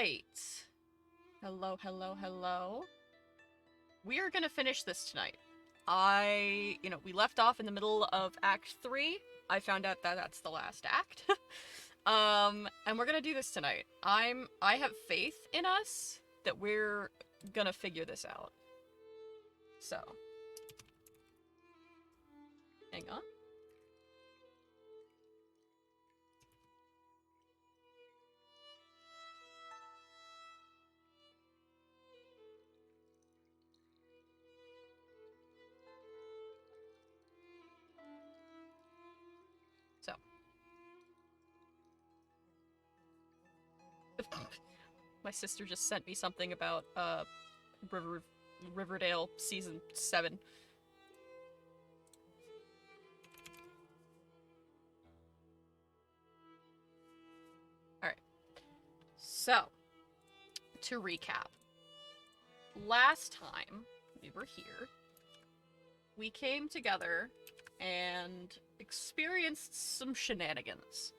right. Hello, hello, hello. We are gonna finish this tonight. We left off in the middle of Act 3. I found out that that's the last act. And we're gonna do this tonight. I have faith in us that we're gonna figure this out. So, hang on. So. My sister just sent me something about, Riverdale Season 7. Alright. So, to recap. Last time we were here, we came together and experienced some shenanigans.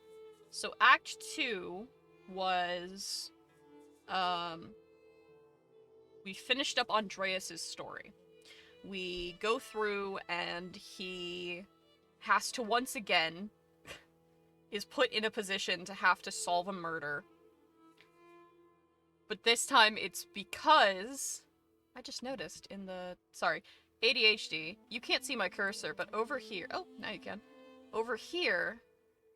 So Act 2 was, we finished up Andreas's story. We go through and he has to once again is put in a position to have to solve a murder. But this time it's because I just noticed in the ADHD, you can't see my cursor, but over here, oh, now you can. Over here,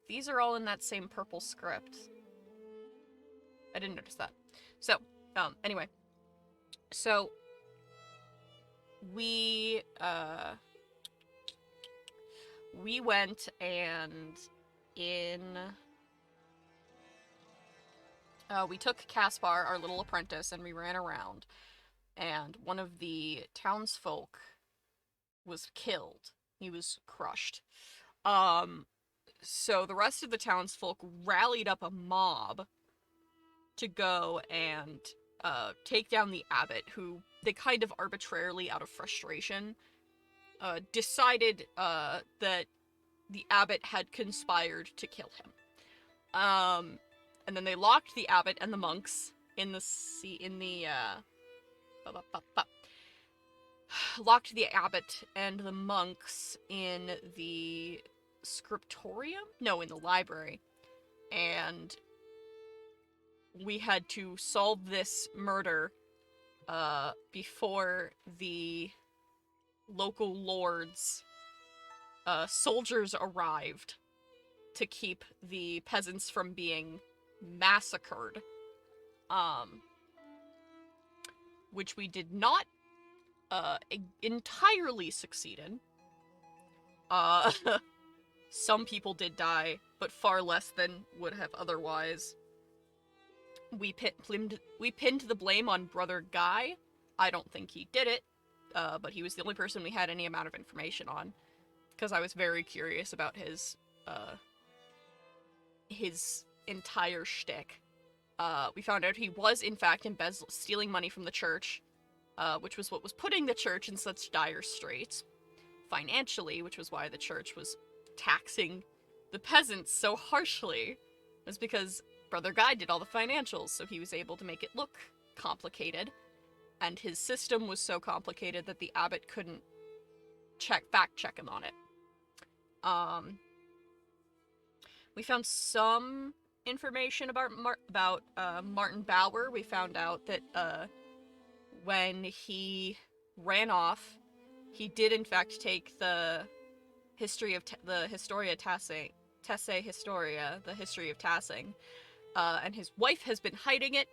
these are all in that same purple script. I didn't notice that. So, anyway. So, we went and we took Caspar, our little apprentice, and we ran around. And one of the townsfolk was killed. He was crushed. So the rest of the townsfolk rallied up a mob to go and take down the abbot, who they kind of arbitrarily, out of frustration, decided that the abbot had conspired to kill him. And then they locked the abbot and the monks in the locked the abbot and the monks in the scriptorium? No, in the library. And we had to solve this murder before the local lords' soldiers arrived to keep the peasants from being massacred. Which we did not entirely succeed in. Some people did die, but far less than would have otherwise. We pinned the blame on Brother Guy. I don't think he did it, but he was the only person we had any amount of information on, because I was very curious about his entire shtick. We found out he was, in fact, stealing money from the church, which was what was putting the church in such dire straits financially, which was why the church was taxing the peasants so harshly, was because Brother Guy did all the financials, so he was able to make it look complicated, and his system was so complicated that the abbot couldn't fact check him on it. We found some information about Martin Bauer. We found out that when he ran off, he did in fact take the history of the Historia Tassing, Tesse Historia, the history of Tassing, and his wife has been hiding it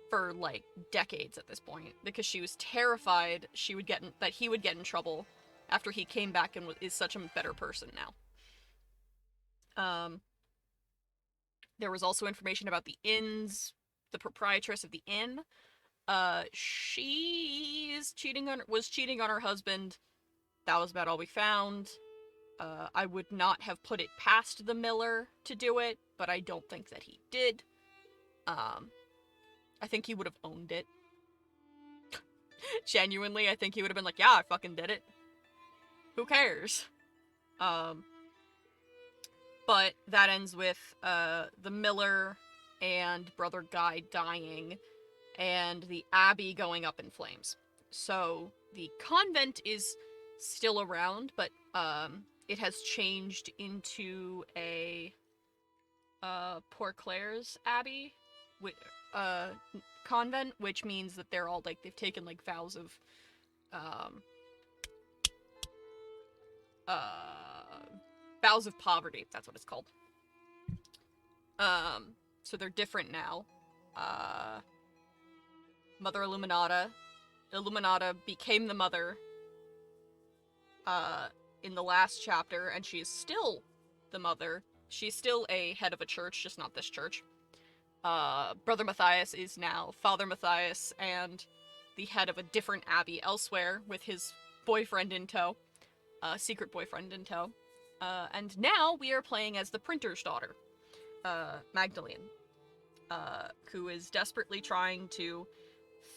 for like decades at this point, because she was terrified that he would get in trouble after he came back and is such a better person now. There was also information about the inns, the proprietress of the inn. She was cheating on her husband. That was about all we found. I would not have put it past the miller to do it, but I don't think that he did. I think he would have owned it. Genuinely, I think he would have been like, yeah, I fucking did it. Who cares? But that ends with the miller and Brother Guy dying, and the abbey going up in flames. So the convent is still around, but it has changed into a Poor Clare's Abbey uh, convent, which means that they're all like they've taken like vows of um, vows of poverty. That's what it's called. So they're different now. Mother Illuminata became the mother in the last chapter, and she is still the mother. She's still a head of a church, just not this church. Brother Matthias is now Father Matthias and the head of a different abbey elsewhere with his boyfriend in tow, secret boyfriend in tow. And now we are playing as the printer's daughter, Magdalene, who is desperately trying to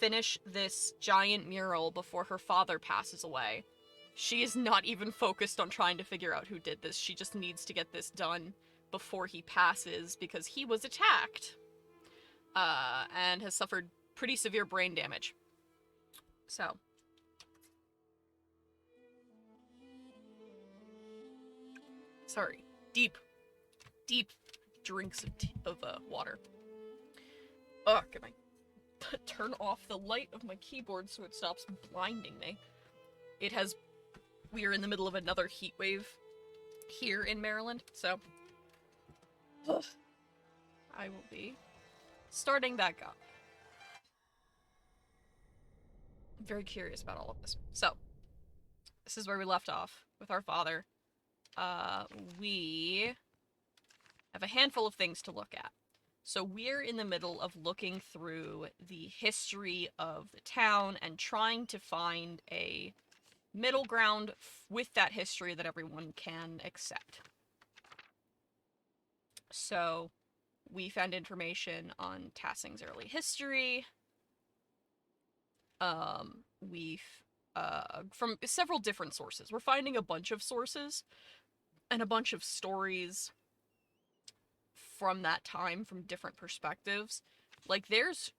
finish this giant mural before her father passes away. She is not even focused on trying to figure out who did this. She just needs to get this done before he passes because he was attacked. And has suffered pretty severe brain damage. So. Sorry. Deep drinks of water. Oh, can I turn off the light of my keyboard so it stops blinding me? We are in the middle of another heat wave here in Maryland, so I will be starting back up. I'm very curious about all of this. So, this is where we left off with our father. We have a handful of things to look at. So we're in the middle of looking through the history of the town and trying to find a middle ground with that history that everyone can accept. So we found information on Tassing's early history. From several different sources. We're finding a bunch of sources and a bunch of stories from that time from different perspectives. Like there's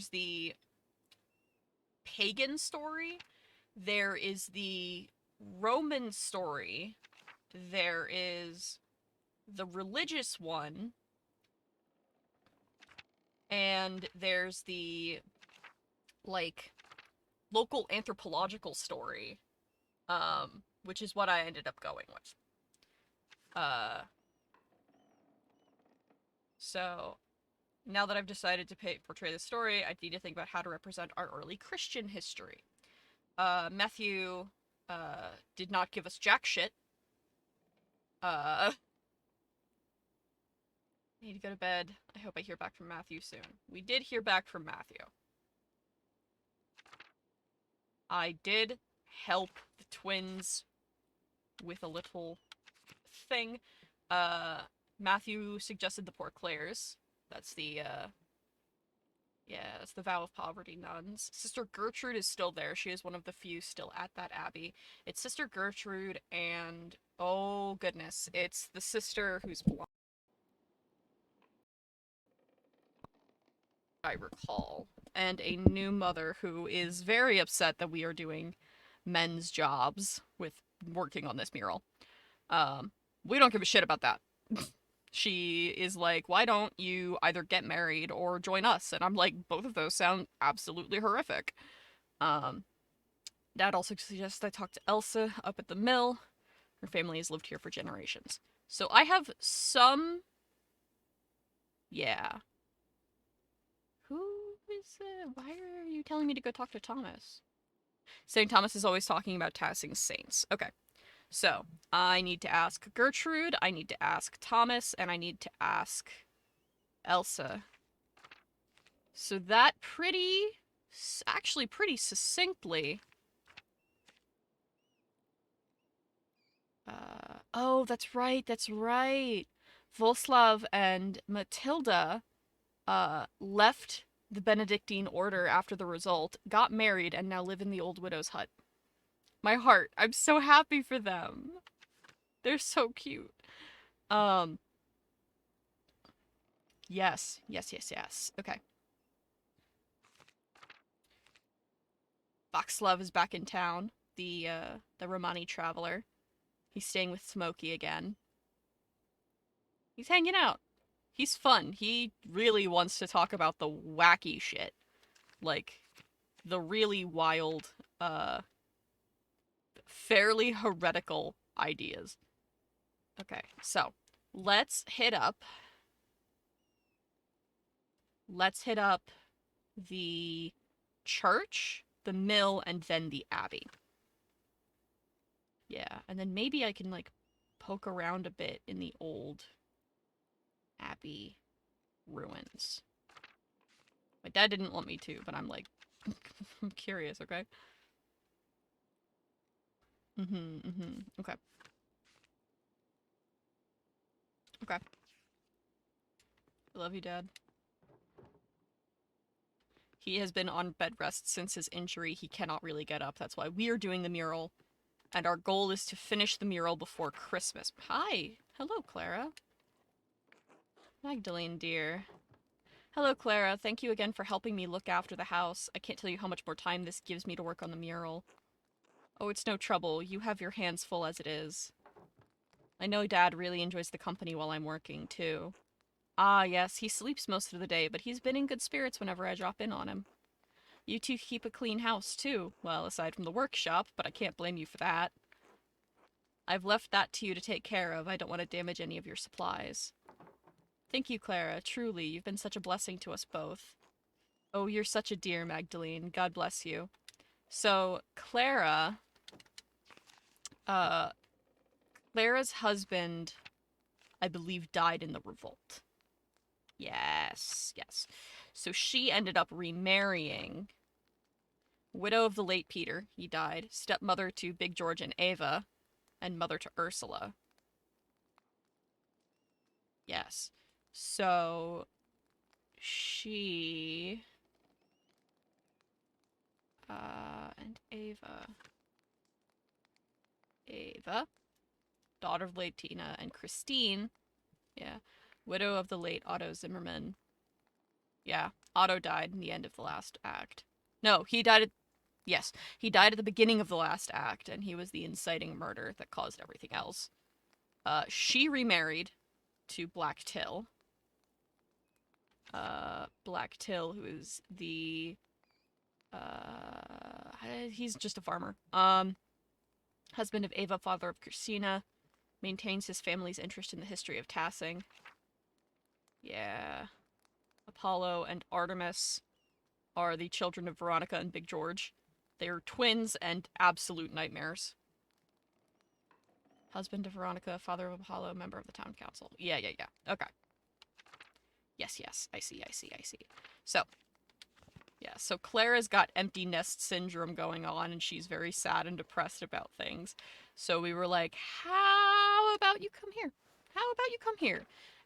the pagan story, there is the Roman story, there is the religious one, and there's the like local anthropological story, which is what I ended up going with. So now that I've decided to portray this story, I need to think about how to represent our early Christian history. Matthew did not give us jack shit. I need to go to bed. I hope I hear back from Matthew soon. We did hear back from Matthew. I did help the twins with a little thing. Matthew suggested the Poor Clares. That's the Vow of Poverty nuns. Sister Gertrude is still there. She is one of the few still at that abbey. It's Sister Gertrude and, oh goodness, it's the sister who's blind, I recall. And a new mother who is very upset that we are doing men's jobs with working on this mural. We don't give a shit about that. She is like, why don't you either get married or join us? And I'm like, both of those sound absolutely horrific. Dad also suggests I talk to Elsa up at the mill. Her family has lived here for generations. So I have some... Yeah. Who is why are you telling me to go talk to Thomas? St. Thomas is always talking about Tassing's saints. Okay. So, I need to ask Gertrude, I need to ask Thomas, and I need to ask Elsa. So that actually pretty succinctly... oh, that's right. Volslav and Matilda, left the Benedictine order after the result, got married, and now live in the old widow's hut. My heart. I'm so happy for them. They're so cute. Yes. Yes, yes, yes. Okay. Voxlove is back in town. The Romani traveler. He's staying with Smokey again. He's hanging out. He's fun. He really wants to talk about the wacky shit. Like, the really wild, fairly heretical ideas. Okay, so let's hit up the church, the mill, and then the abbey. Yeah, and then maybe I can like poke around a bit in the old abbey ruins. My dad didn't want me to, but I'm like I'm curious, okay? Okay. Okay. I love you, Dad. He has been on bed rest since his injury. He cannot really get up. That's why we are doing the mural. And our goal is to finish the mural before Christmas. Hi. Hello, Clara. Magdalene, dear. Hello, Clara. Thank you again for helping me look after the house. I can't tell you how much more time this gives me to work on the mural. Oh, it's no trouble. You have your hands full as it is. I know Dad really enjoys the company while I'm working, too. Ah, yes, he sleeps most of the day, but he's been in good spirits whenever I drop in on him. You two keep a clean house, too. Well, aside from the workshop, but I can't blame you for that. I've left that to you to take care of. I don't want to damage any of your supplies. Thank you, Clara. Truly, you've been such a blessing to us both. Oh, you're such a dear, Magdalene. God bless you. So, Clara's husband, I believe, died in the revolt. Yes, yes. So she ended up remarrying. Widow of the late Peter, he died. Stepmother to Big George and Ava, and mother to Ursula. Yes. So she and Ava, daughter of late Tina, and Christine, yeah, widow of the late Otto Zimmerman. Yeah, Otto died in the end of the last act. No, he died at, yes, he died at the beginning of the last act, and he was the inciting murder that caused everything else. She remarried to Black Till. Black Till, who is the, he's just a farmer. Husband of Ava, father of Christina, maintains his family's interest in the history of Tassing. Yeah. Apollo and Artemis are the children of Veronica and Big George. They are twins and absolute nightmares. Husband of Veronica, father of Apollo, member of the town council. Yeah. Okay. Yes, I see. So, yeah, so Clara's got empty nest syndrome going on, and she's very sad and depressed about things. So we were like, how about you come here?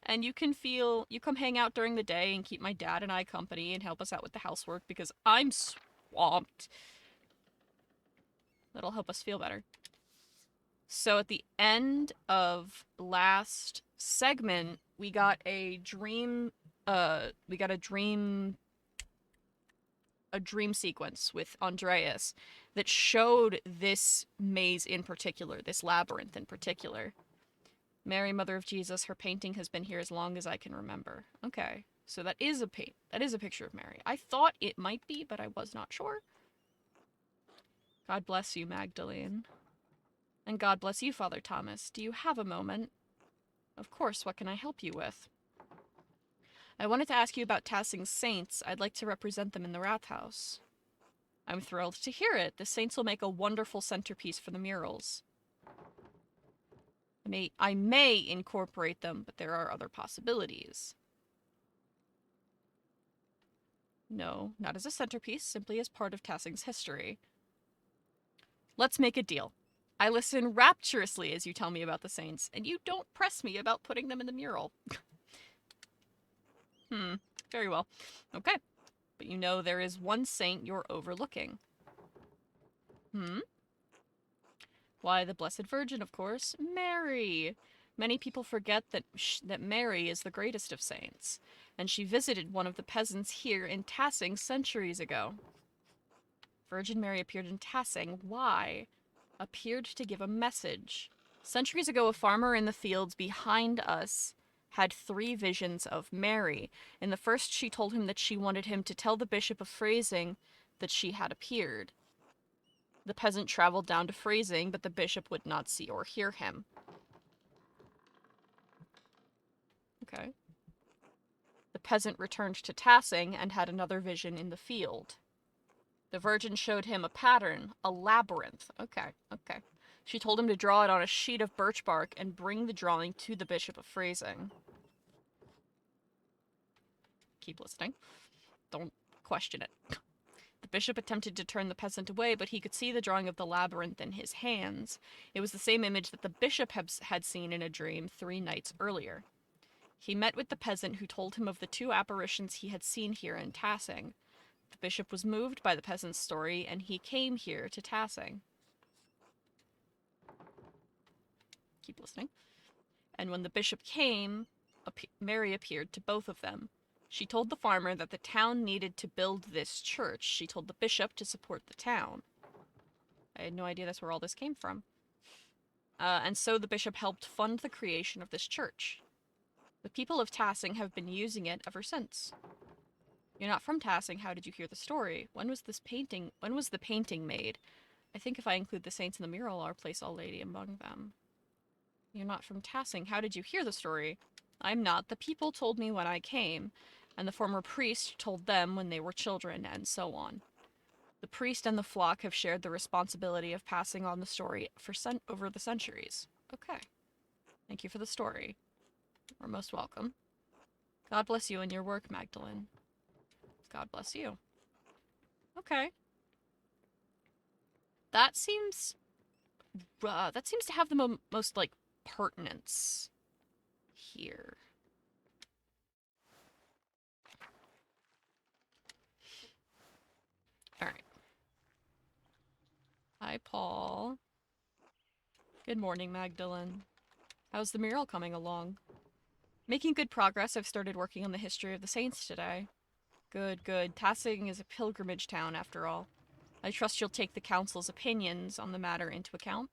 And you come hang out during the day and keep my dad and I company and help us out with the housework because I'm swamped. That'll help us feel better. So at the end of last segment, we got a dream sequence with Andreas that showed this maze in particular, this labyrinth in particular. Mary, Mother of Jesus, her painting has been here as long as I can remember. Okay, so that is a picture of Mary. I thought it might be, but I was not sure. God bless you, Magdalene. And God bless you, Father Thomas. Do you have a moment? Of course, what can I help you with? I wanted to ask you about Tassing's saints. I'd like to represent them in the Rathaus. I'm thrilled to hear it. The saints will make a wonderful centerpiece for the murals. I may incorporate them, but there are other possibilities. No, not as a centerpiece, simply as part of Tassing's history. Let's make a deal. I listen rapturously as you tell me about the saints, and you don't press me about putting them in the mural. Very well. Okay. But you know there is one saint you're overlooking. Why, the Blessed Virgin, of course. Mary! Many people forget that Mary is the greatest of saints, and she visited one of the peasants here in Tassing centuries ago. Virgin Mary appeared in Tassing. Why? Appeared to give a message. Centuries ago, a farmer in the fields behind us had 3 visions of Mary. In the first, she told him that she wanted him to tell the Bishop of Freising that she had appeared. The peasant traveled down to Freising, but the bishop would not see or hear him. Okay. The peasant returned to Tassing and had another vision in the field. The Virgin showed him a pattern, a labyrinth. Okay. She told him to draw it on a sheet of birch bark and bring the drawing to the Bishop of Freising. Keep listening. Don't question it. The bishop attempted to turn the peasant away, but he could see the drawing of the labyrinth in his hands. It was the same image that the bishop had seen in a dream 3 nights earlier. He met with the peasant, who told him of the 2 apparitions he had seen here in Tassing. The bishop was moved by the peasant's story, and he came here to Tassing. Keep listening. And when the bishop came, Mary appeared to both of them. She told the farmer that the town needed to build this church. She told the bishop to support the town. I had no idea that's where all this came from. And so the bishop helped fund the creation of this church. The people of Tassing have been using it ever since. You're not from Tassing. How did you hear the story? When was the painting made? I think if I include the saints in the mural, I'll place Our Lady among them. You're not from Tassing. How did you hear the story? I'm not. The people told me when I came, and the former priest told them when they were children, and so on. The priest and the flock have shared the responsibility of passing on the story over the centuries. Okay. Thank you for the story. You're most welcome. God bless you in your work, Magdalene. God bless you. Okay. That seems to have the most, like, pertinence here. Alright. Hi, Paul. Good morning, Magdalene. How's the mural coming along? Making good progress. I've started working on the history of the saints today. Good. Tassing is a pilgrimage town, after all. I trust you'll take the council's opinions on the matter into account.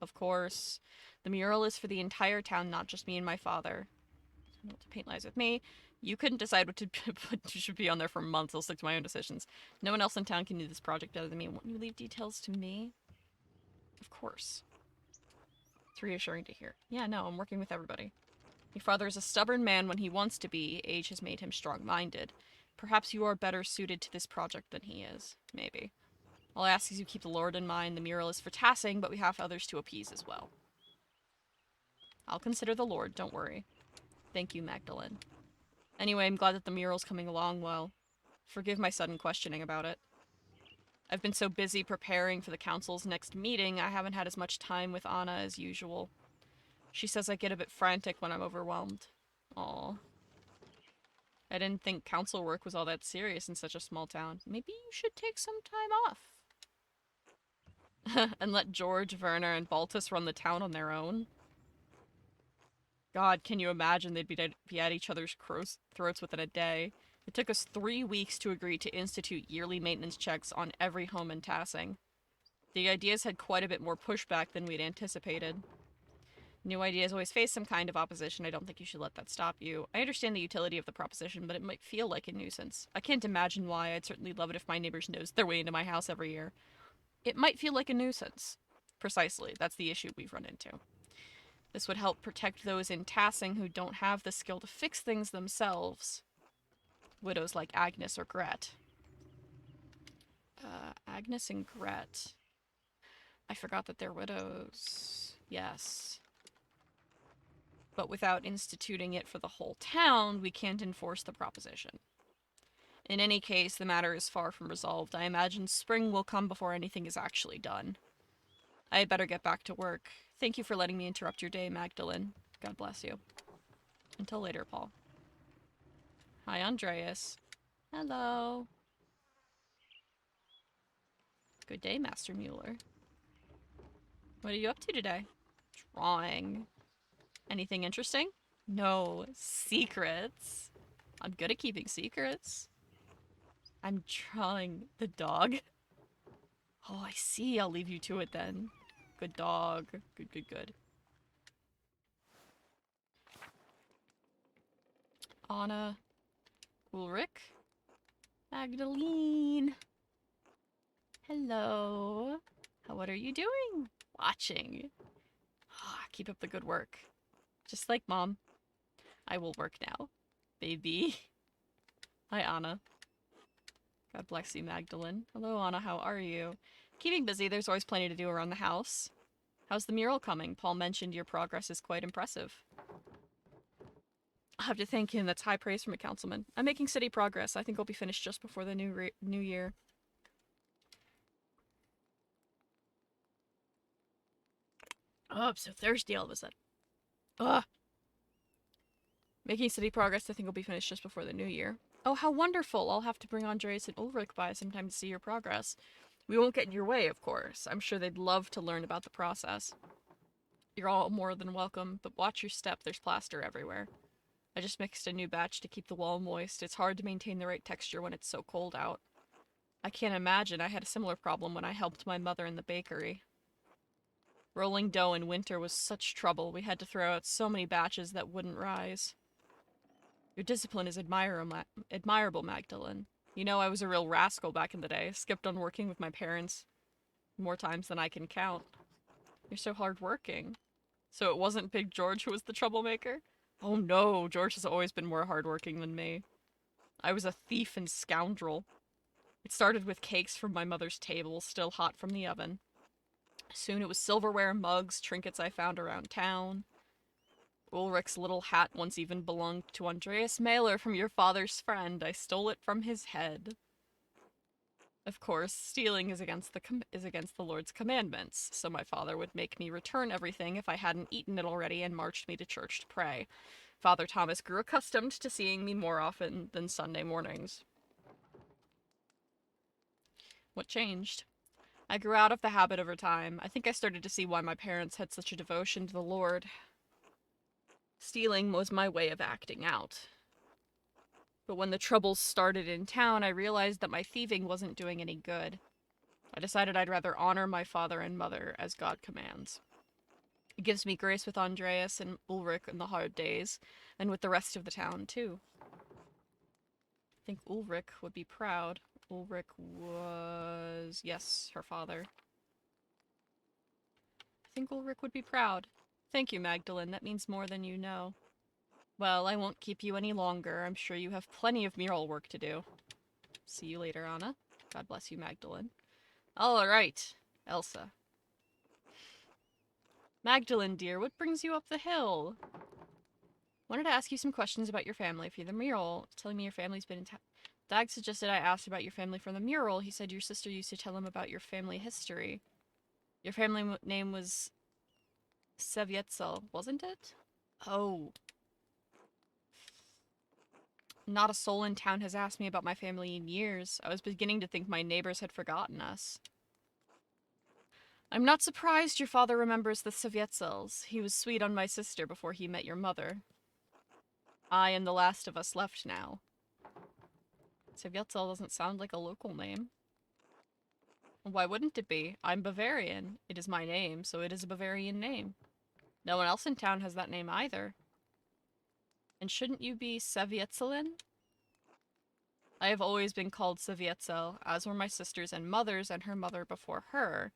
Of course. The mural is for the entire town, not just me and my father. To paint lies with me. You couldn't decide what should be on there for months. I'll stick to my own decisions. No one else in town can do this project other than me. Won't you leave details to me? Of course. It's reassuring to hear. Yeah, no, I'm working with everybody. Your father is a stubborn man when he wants to be. Age has made him strong-minded. Perhaps you are better suited to this project than he is. Maybe. All I ask is you keep the Lord in mind. The mural is for Tassing, but we have others to appease as well. I'll consider the Lord, don't worry. Thank you, Magdalene. Anyway, I'm glad that the mural's coming along well. Forgive my sudden questioning about it. I've been so busy preparing for the council's next meeting, I haven't had as much time with Anna as usual. She says I get a bit frantic when I'm overwhelmed. Aww. I didn't think council work was all that serious in such a small town. Maybe you should take some time off. And let George, Werner, and Baltus run the town on their own? God, can you imagine they'd be at each other's throats within a day? It took us 3 weeks to agree to institute yearly maintenance checks on every home in Tassing. The ideas had quite a bit more pushback than we'd anticipated. New ideas always face some kind of opposition. I don't think you should let that stop you. I understand the utility of the proposition, but it might feel like a nuisance. I can't imagine why. I'd certainly love it if my neighbors nosed their way into my house every year. It might feel like a nuisance. Precisely. That's the issue we've run into. This would help protect those in Tassing who don't have the skill to fix things themselves. Widows like Agnes or Gret. Agnes and Gret. I forgot that they're widows. Yes. But without instituting it for the whole town, we can't enforce the proposition. In any case, the matter is far from resolved. I imagine spring will come before anything is actually done. I had better get back to work. Thank you for letting me interrupt your day, Magdalene. God bless you. Until later, Paul. Hi, Andreas. Hello. Good day, Master Mueller. What are you up to today? Drawing. Anything interesting? No. Secrets. I'm good at keeping secrets. I'm drawing the dog. Oh, I see. I'll leave you to it then. Good dog. Good, good, good. Anna. Ulrich. Magdalene. Hello. What are you doing? Watching. Ah, keep up the good work. Just like Mom. I will work now. Baby. Hi, Anna. God bless you, Magdalene. Hello, Anna. How are you? Keeping busy. There's always plenty to do around the house. How's the mural coming? Paul mentioned your progress is quite impressive. I'll have to thank him. That's high praise from a councilman. I'm making steady progress. I think I'll be finished just before the new year. Oh, I'm so thirsty all of a sudden. Ugh. Making steady progress. I think I'll be finished just before the new year. Oh, how wonderful. I'll have to bring Andreas and Ulrich by sometime to see your progress. We won't get in your way, of course. I'm sure they'd love to learn about the process. You're all more than welcome, but watch your step. There's plaster everywhere. I just mixed a new batch to keep the wall moist. It's hard to maintain the right texture when it's so cold out. I can't imagine. I had a similar problem when I helped my mother in the bakery. Rolling dough in winter was such trouble. We had to throw out so many batches that wouldn't rise. Your discipline is admirable, Magdalene. You know, I was a real rascal back in the day. Skipped on working with my parents more times than I can count. You're so hardworking. So it wasn't Big George who was the troublemaker? Oh no, George has always been more hardworking than me. I was a thief and scoundrel. It started with cakes from my mother's table, still hot from the oven. Soon it was silverware, mugs, trinkets I found around town. Ulrich's little hat once even belonged to Andreas Mailer from your father's friend. I stole it from his head. Of course, stealing is against the Lord's commandments, so my father would make me return everything if I hadn't eaten it already and marched me to church to pray. Father Thomas grew accustomed to seeing me more often than Sunday mornings. What changed? I grew out of the habit over time. I think I started to see why my parents had such a devotion to the Lord. Stealing was my way of acting out. But when the troubles started in town, I realized that my thieving wasn't doing any good. I decided I'd rather honor my father and mother as God commands. It gives me grace with Andreas and Ulrich in the hard days, and with the rest of the town, too. I think Ulrich would be proud. Ulrich was... yes, her father. I think Ulrich would be proud. Thank you, Magdalene. That means more than you know. Well, I won't keep you any longer. I'm sure you have plenty of mural work to do. See you later, Anna. God bless you, Magdalene. All right, Elsa. Magdalene, dear, what brings you up the hill? Wanted to ask you some questions about your family for the mural. Telling me your family's been in town. Dag suggested I asked about your family from the mural. He said your sister used to tell him about your family history. Your family name was Sevjetzel, wasn't it? Oh. Not a soul in town has asked me about my family in years. I was beginning to think my neighbors had forgotten us. I'm not surprised your father remembers the Sevjetzels. He was sweet on my sister before he met your mother. I am the last of us left now. Sevjetzel doesn't sound like a local name. Why wouldn't it be? I'm Bavarian. It is my name, so it is a Bavarian name. No one else in town has that name either. And shouldn't you be Sevjetzelin? I have always been called Sevjetzel, as were my sisters and mothers and her mother before her.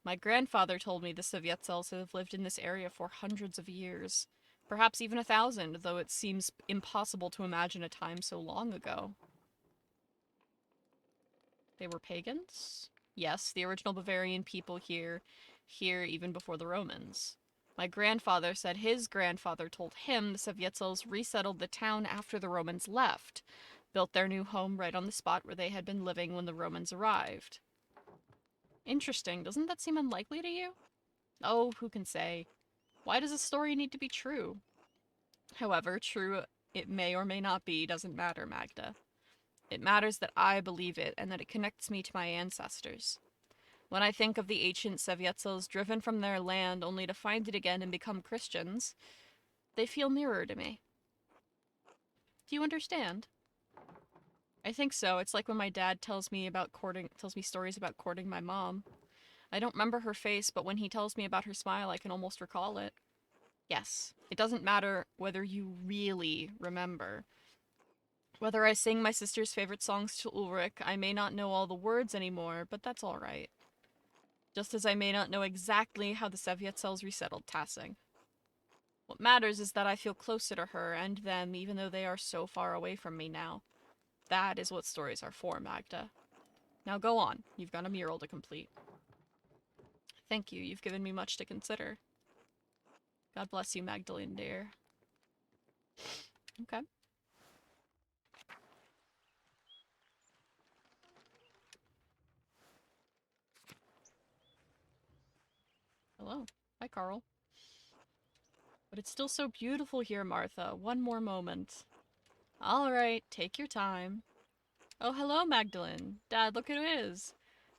My grandfather told me the Sevjetzels have lived in this area for hundreds of years. Perhaps even 1,000, though it seems impossible to imagine a time so long ago. They were pagans? Yes, the original Bavarian people here even before the Romans. My grandfather said his grandfather told him the Sevjetzels resettled the town after the Romans left, built their new home right on the spot where they had been living when the Romans arrived. Interesting. Doesn't that seem unlikely to you? Oh, who can say? Why does a story need to be true? However, true it may or may not be doesn't matter, Magda. It matters that I believe it and that it connects me to my ancestors. When I think of the ancient Sevjetzels driven from their land only to find it again and become Christians, They feel nearer to me. Do you understand? I think so. It's like when my dad tells me stories about courting my mom. I don't remember her face, but when he tells me about her smile, I can almost recall it. Yes, it doesn't matter whether you really remember. Whether I sing my sister's favorite songs to Ulrich, I may not know all the words anymore, but that's alright. Just as I may not know exactly how the Svyat resettled Tassing. What matters is that I feel closer to her and them, even though they are so far away from me now. That is what stories are for, Magda. Now go on, you've got a mural to complete. Thank you, you've given me much to consider. God bless you, Magdalene, dear. Okay. Hello. Hi, Carl. But it's still so beautiful here, Martha. One more moment. Alright, take your time. Oh, hello, Magdalene. Dad, look who it is.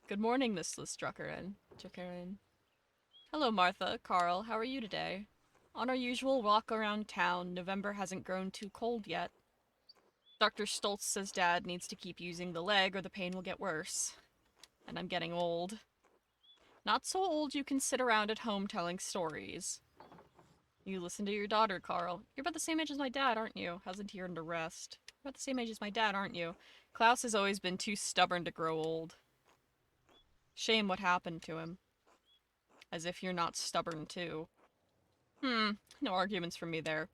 Good morning, Miss Druckerin. Hello, Martha. Carl, how are you today? On our usual walk around town, November hasn't grown too cold yet. Dr. Stoltz says Dad needs to keep using the leg or the pain will get worse. And I'm getting old. Not so old you can sit around at home telling stories. You listen to your daughter, Carl. You're about the same age as my dad, aren't you? Hasn't he earned a rest? You're about the same age as my dad, aren't you? Klaus has always been too stubborn to grow old. Shame what happened to him. As if you're not stubborn too. No arguments from me there.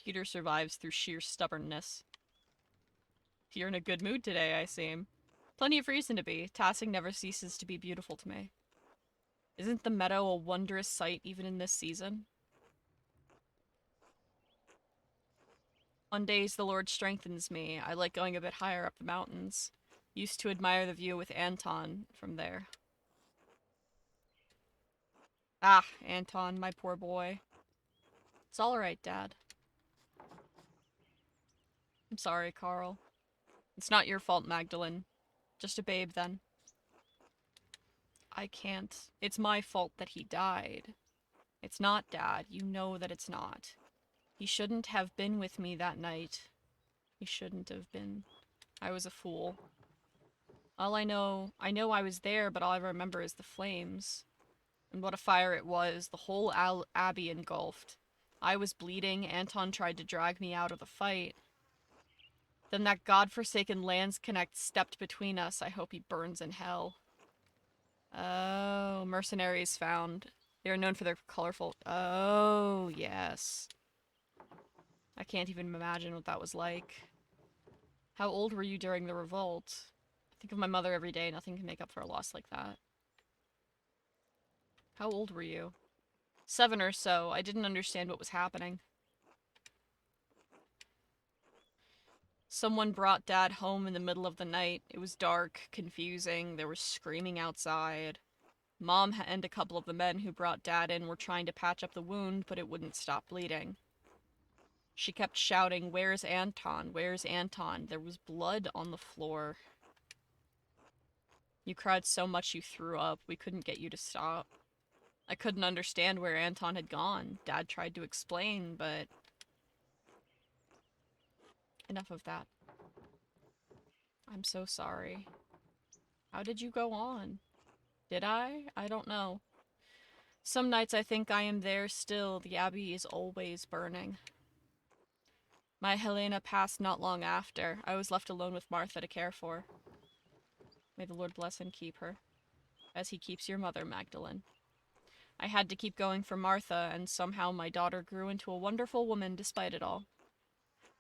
Peter survives through sheer stubbornness. You're in a good mood today, I seem. Plenty of reason to be. Tassing never ceases to be beautiful to me. Isn't the meadow a wondrous sight even in this season? On days the Lord strengthens me, I like going a bit higher up the mountains. Used to admire the view with Anton from there. Ah, Anton, my poor boy. It's alright, Dad. I'm sorry, Carl. It's not your fault, Magdalene. Just a babe, then. I can't. It's my fault that he died. It's not, Dad. You know that it's not. He shouldn't have been with me that night. He shouldn't have been. I was a fool. All I know I was there, but all I remember is the flames. And what a fire it was, the whole abbey engulfed. I was bleeding, Anton tried to drag me out of the fight. Then that godforsaken Landsknecht stepped between us. I hope he burns in hell. Oh, mercenaries found. They are known for their colorful... Oh, yes. I can't even imagine what that was like. How old were you during the revolt? I think of my mother every day. Nothing can make up for a loss like that. How old were you? 7 or so. I didn't understand what was happening. Someone brought Dad home in the middle of the night. It was dark, confusing. There was screaming outside. Mom and a couple of the men who brought Dad in were trying to patch up the wound, but it wouldn't stop bleeding. She kept shouting, "Where's Anton? Where's Anton?" There was blood on the floor. You cried so much you threw up. We couldn't get you to stop. I couldn't understand where Anton had gone. Dad tried to explain, but... Enough of that. I'm so sorry. How did you go on? Did I? I don't know. Some nights I think I am there still. The abbey is always burning. My Helena passed not long after. I was left alone with Martha to care for. May the Lord bless and keep her, as he keeps your mother, Magdalene. I had to keep going for Martha, and somehow my daughter grew into a wonderful woman despite it all.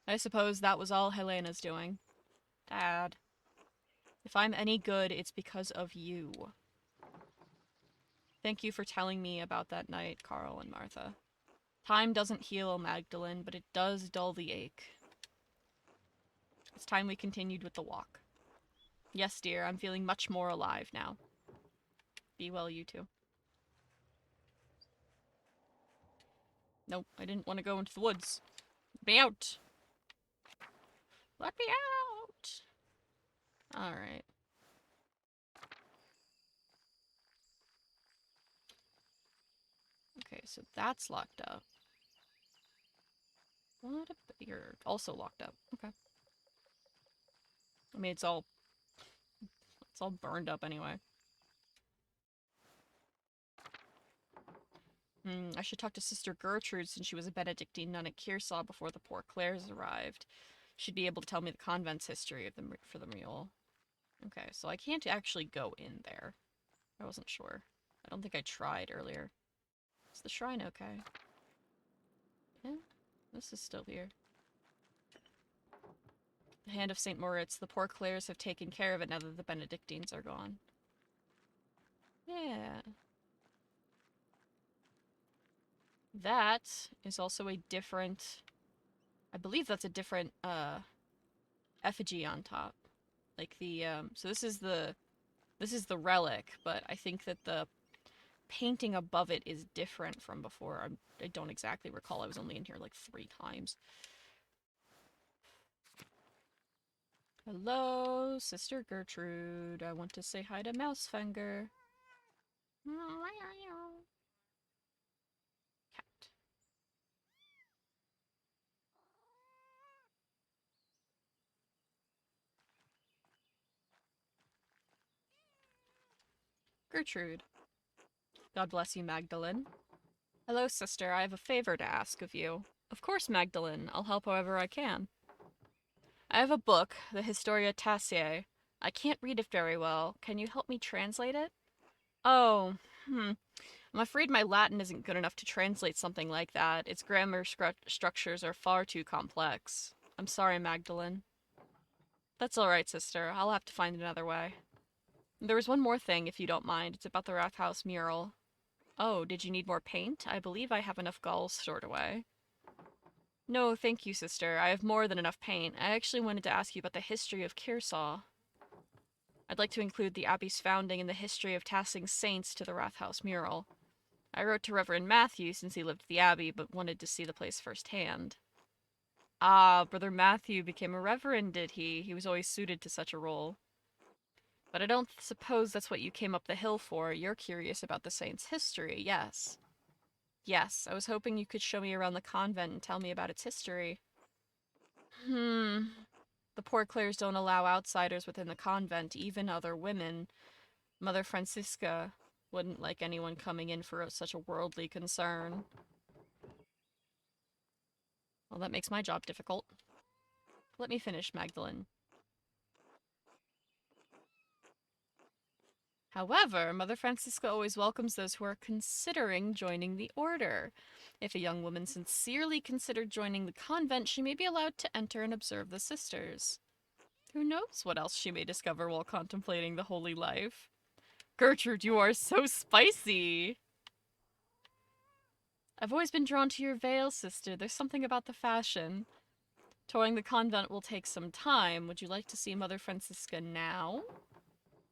I suppose that was all Helena's doing. Dad. If I'm any good, it's because of you. Thank you for telling me about that night, Carl and Martha. Time doesn't heal, Magdalene, but it does dull the ache. It's time we continued with the walk. Yes, dear, I'm feeling much more alive now. Be well, you two. Nope, I didn't want to go into the woods. Let me out! Let me out! Alright. Okay, so that's locked up. What? You're also locked up. Okay. I mean, it's all burned up anyway. I should talk to Sister Gertrude since she was a Benedictine nun at Kearsarge before the poor Clares arrived. She'd be able to tell me the convent's history of for the mule. Okay, so I can't actually go in there. I wasn't sure. I don't think I tried earlier. Is the shrine okay? Yeah, this is still here. The Hand of St. Moritz. The poor Clares have taken care of it now that the Benedictines are gone. Yeah. That is also a different... I believe that's a different, effigy on top. Like the, so this is the relic, but I think that the painting above it is different from before. I don't exactly recall. I was only in here like 3 times. Hello, Sister Gertrude. I want to say hi to Mousefinger. Cat. Gertrude. God bless you, Magdalene. Hello, sister. I have a favor to ask of you. Of course, Magdalene. I'll help however I can. I have a book, the Historia Taciae. I can't read it very well. Can you help me translate it? Oh, I'm afraid my Latin isn't good enough to translate something like that. Its grammar structures are far too complex. I'm sorry, Magdalene. That's alright, sister. I'll have to find another way. There was one more thing, if you don't mind. It's about the Rathaus mural. Oh, did you need more paint? I believe I have enough galls stored away. No, thank you, sister. I have more than enough paint. I actually wanted to ask you about the history of Kearsarge. I'd like to include the Abbey's founding and the history of tassing saints to the Rathaus mural. I wrote to Reverend Matthew since he lived at the Abbey, but wanted to see the place firsthand. Ah, Brother Matthew became a reverend, did he? He was always suited to such a role. But I don't suppose that's what you came up the hill for. You're curious about the saint's history, yes. Yes, I was hoping you could show me around the convent and tell me about its history. The poor Clares don't allow outsiders within the convent, even other women. Mother Francisca wouldn't like anyone coming in for such a worldly concern. Well, that makes my job difficult. Let me finish, Magdalene. However, Mother Francisca always welcomes those who are considering joining the order. If a young woman sincerely considered joining the convent, she may be allowed to enter and observe the sisters. Who knows what else she may discover while contemplating the holy life? Gertrude, you are so spicy! I've always been drawn to your veil, sister. There's something about the fashion. Touring the convent will take some time. Would you like to see Mother Francisca now?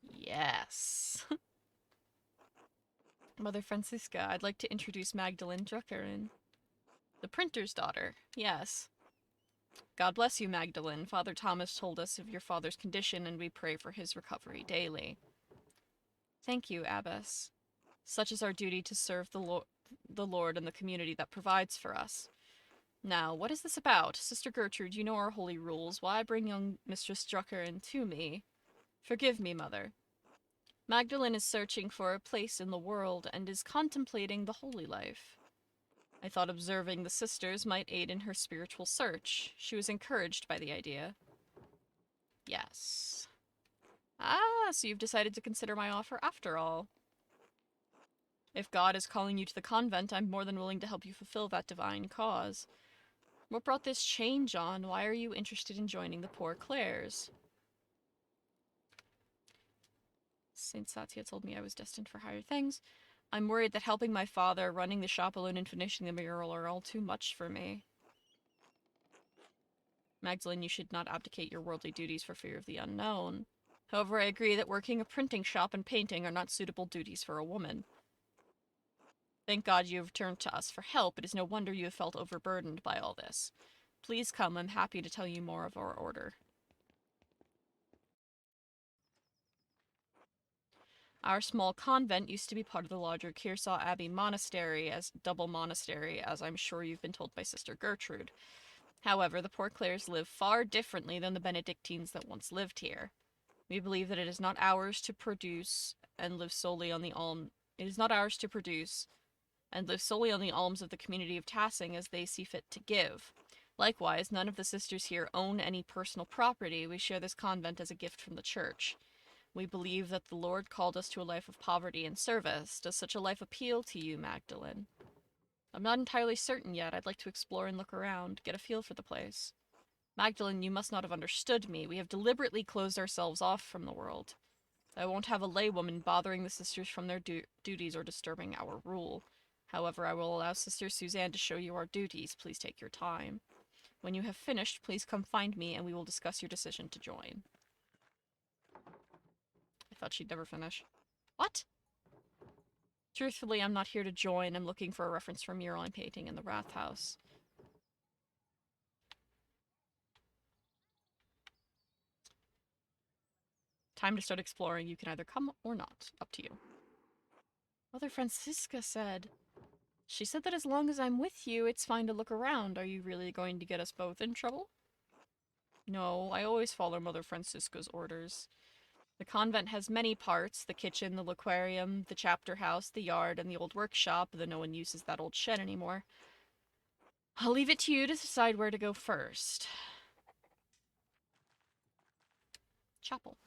Yes. Mother Francisca, I'd like to introduce Magdalene Druckerin. The printer's daughter. Yes. God bless you, Magdalene. Father Thomas told us of your father's condition, and we pray for his recovery daily. Thank you, Abbess. Such is our duty to serve the Lord and the community that provides for us. Now, what is this about? Sister Gertrude, you know our holy rules. Why bring young Mistress Druckerin to me? Forgive me, Mother. Magdalene is searching for a place in the world and is contemplating the holy life. I thought observing the sisters might aid in her spiritual search. She was encouraged by the idea. Yes. Ah, so you've decided to consider my offer after all. If God is calling you to the convent, I'm more than willing to help you fulfill that divine cause. What brought this change on? Why are you interested in joining the Poor Clares? Saint Satya told me I was destined for higher things. I'm worried that helping my father, running the shop alone, and finishing the mural are all too much for me. Magdalene, you should not abdicate your worldly duties for fear of the unknown. However, I agree that working a printing shop and painting are not suitable duties for a woman. Thank God you have turned to us for help. It is no wonder you have felt overburdened by all this. Please come, I'm happy to tell you more of our order. Our small convent used to be part of the larger Kearsarge Abbey monastery, as double monastery, as I'm sure you've been told by Sister Gertrude. However, the Poor Clares live far differently than the Benedictines that once lived here. We believe that it is not ours to produce and live solely on the alm. It is not ours to produce and live solely on the alms of the community of Tassing as they see fit to give. Likewise, none of the sisters here own any personal property. We share this convent as a gift from the church. We believe that the Lord called us to a life of poverty and service. Does such a life appeal to you, Magdalene? I'm not entirely certain yet. I'd like to explore and look around, get a feel for the place. Magdalene, you must not have understood me. We have deliberately closed ourselves off from the world. I won't have a laywoman bothering the sisters from their duties or disturbing our rule. However, I will allow Sister Suzanne to show you our duties. Please take your time. When you have finished, please come find me and we will discuss your decision to join. I thought she'd never finish. What? Truthfully, I'm not here to join. I'm looking for a reference for a mural I'm painting in the Rathaus. Time to start exploring. You can either come or not. Up to you. Mother Francisca said... She said that as long as I'm with you, it's fine to look around. Are you really going to get us both in trouble? No, I always follow Mother Francisca's orders. The convent has many parts, the kitchen, the aquarium, the chapter house, the yard, and the old workshop, though no one uses that old shed anymore. I'll leave it to you to decide where to go first. Chapel.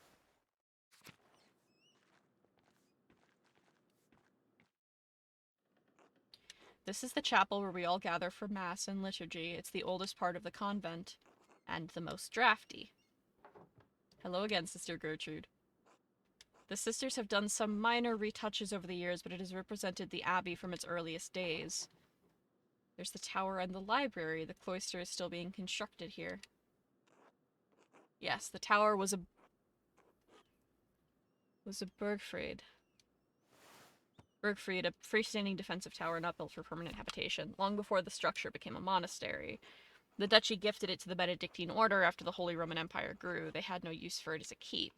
This is the chapel where we all gather for Mass and liturgy. It's the oldest part of the convent, and the most drafty. Hello again, Sister Gertrude. The sisters have done some minor retouches over the years, but it has represented the abbey from its earliest days. There's the tower and the library. The cloister is still being constructed here. Yes, the tower was a Burgfried. Burgfried, a freestanding defensive tower not built for permanent habitation, long before the structure became a monastery. The duchy gifted it to the Benedictine order after the Holy Roman Empire grew. They had no use for it as a keep.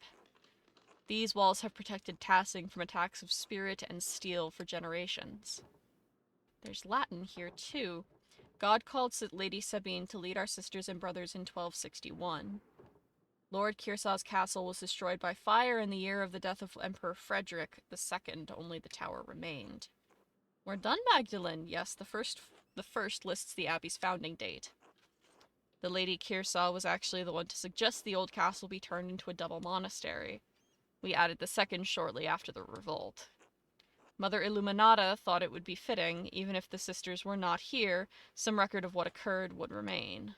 These walls have protected Tassing from attacks of spirit and steel for generations. There's Latin here, too. God called Lady Sabine to lead our sisters and brothers in 1261. Lord Kirsaw's castle was destroyed by fire in the year of the death of Emperor Frederick II. Only the tower remained. We're done, Magdalene. Yes, the first lists the abbey's founding date. The Lady Kirsaw was actually the one to suggest the old castle be turned into a double monastery. We added the second shortly after the revolt. Mother Illuminata thought it would be fitting, even if the sisters were not here, some record of what occurred would remain.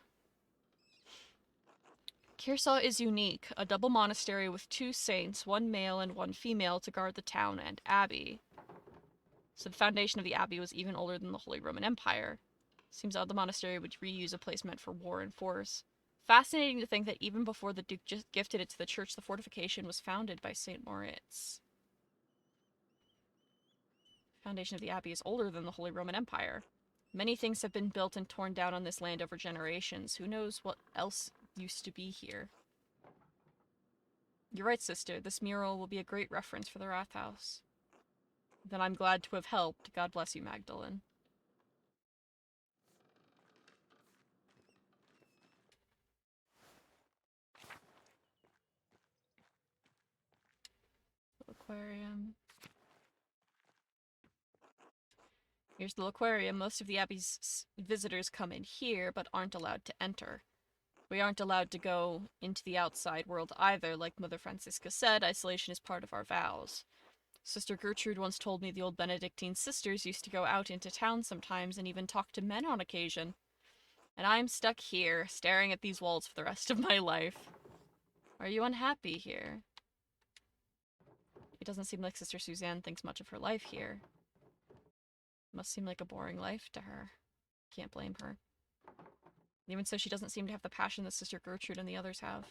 Kirsaw is unique, a double monastery with 2 saints, 1 male and 1 female, to guard the town and abbey. So the foundation of the abbey was even older than the Holy Roman Empire. Seems odd the monastery would reuse a place meant for war and force. Fascinating to think that even before the Duke just gifted it to the church, the fortification was founded by St. Moritz. The foundation of the abbey is older than the Holy Roman Empire. Many things have been built and torn down on this land over generations. Who knows what else used to be here? You're right, sister. This mural will be a great reference for the Rathaus. Then I'm glad to have helped. God bless you, Magdalene. Aquarium. Here's the aquarium. Most of the abbey's visitors come in here, but aren't allowed to enter. We aren't allowed to go into the outside world either. Like Mother Francisca said, isolation is part of our vows. Sister Gertrude once told me the old Benedictine sisters used to go out into town sometimes and even talk to men on occasion. And I'm stuck here, staring at these walls for the rest of my life. Are you unhappy here? It doesn't seem like Sister Suzanne thinks much of her life here. Must seem like a boring life to her. Can't blame her. Even so, she doesn't seem to have the passion that Sister Gertrude and the others have.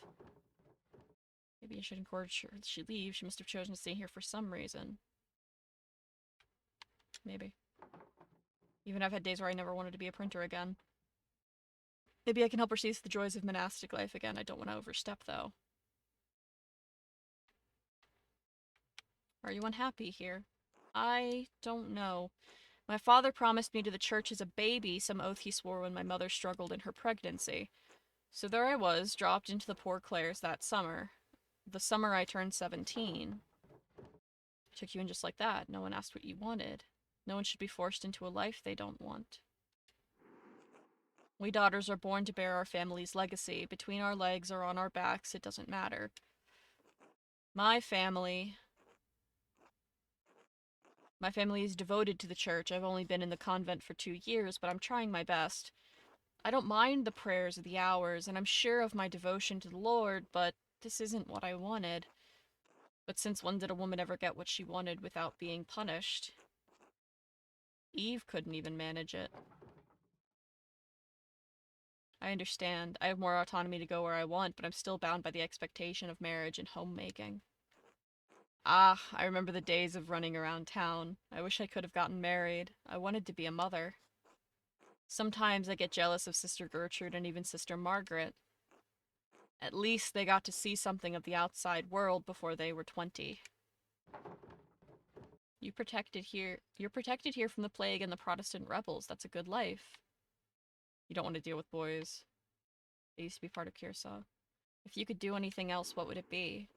Maybe I should encourage her that she leave. She must have chosen to stay here for some reason. Maybe. Even I've had days where I never wanted to be a printer again. Maybe I can help her seize the joys of monastic life again. I don't want to overstep, though. Are you unhappy here? I don't know. My father promised me to the church as a baby, some oath he swore when my mother struggled in her pregnancy. So there I was, dropped into the Poor Clares that summer. The summer I turned 17. I took you in just like that. No one asked what you wanted. No one should be forced into a life they don't want. We daughters are born to bear our family's legacy. Between our legs or on our backs, it doesn't matter. My family is devoted to the church. I've only been in the convent for 2 years, but I'm trying my best. I don't mind the prayers of the hours, and I'm sure of my devotion to the Lord, but this isn't what I wanted. But since when did a woman ever get what she wanted without being punished? Eve couldn't even manage it. I understand. I have more autonomy to go where I want, but I'm still bound by the expectation of marriage and homemaking. Ah, I remember the days of running around town. I wish I could have gotten married. I wanted to be a mother. Sometimes I get jealous of Sister Gertrude and even Sister Margaret. At least they got to see something of the outside world before they were 20. You're protected here from the plague and the Protestant rebels. That's a good life. You don't want to deal with boys. They used to be part of Kearsarge. If you could do anything else, what would it be?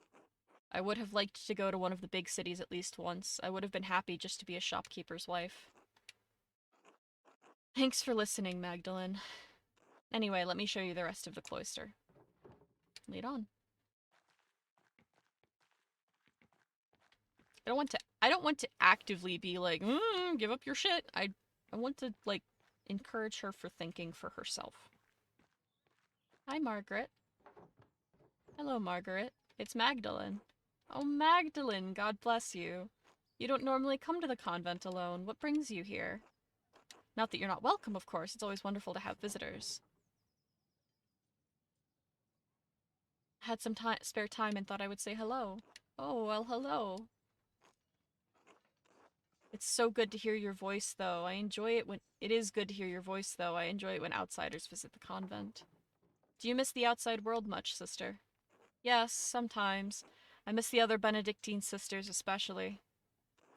I would have liked to go to one of the big cities at least once. I would have been happy just to be a shopkeeper's wife. Thanks for listening, Magdalene. Anyway, let me show you the rest of the cloister. Lead on. I don't want to actively be like, give up your shit. I want to, like, encourage her for thinking for herself. Hi, Margaret. Hello, Margaret. It's Magdalene. Oh, Magdalene, God bless you. You don't normally come to the convent alone. What brings you here? Not that you're not welcome, of course. It's always wonderful to have visitors. Had some spare time and thought I would say hello. Oh, well, hello. It's so good to hear your voice, though. I enjoy it when... It is good to hear your voice, though. I enjoy it when outsiders visit the convent. Do you miss the outside world much, sister? Yes, sometimes. I miss the other Benedictine sisters especially.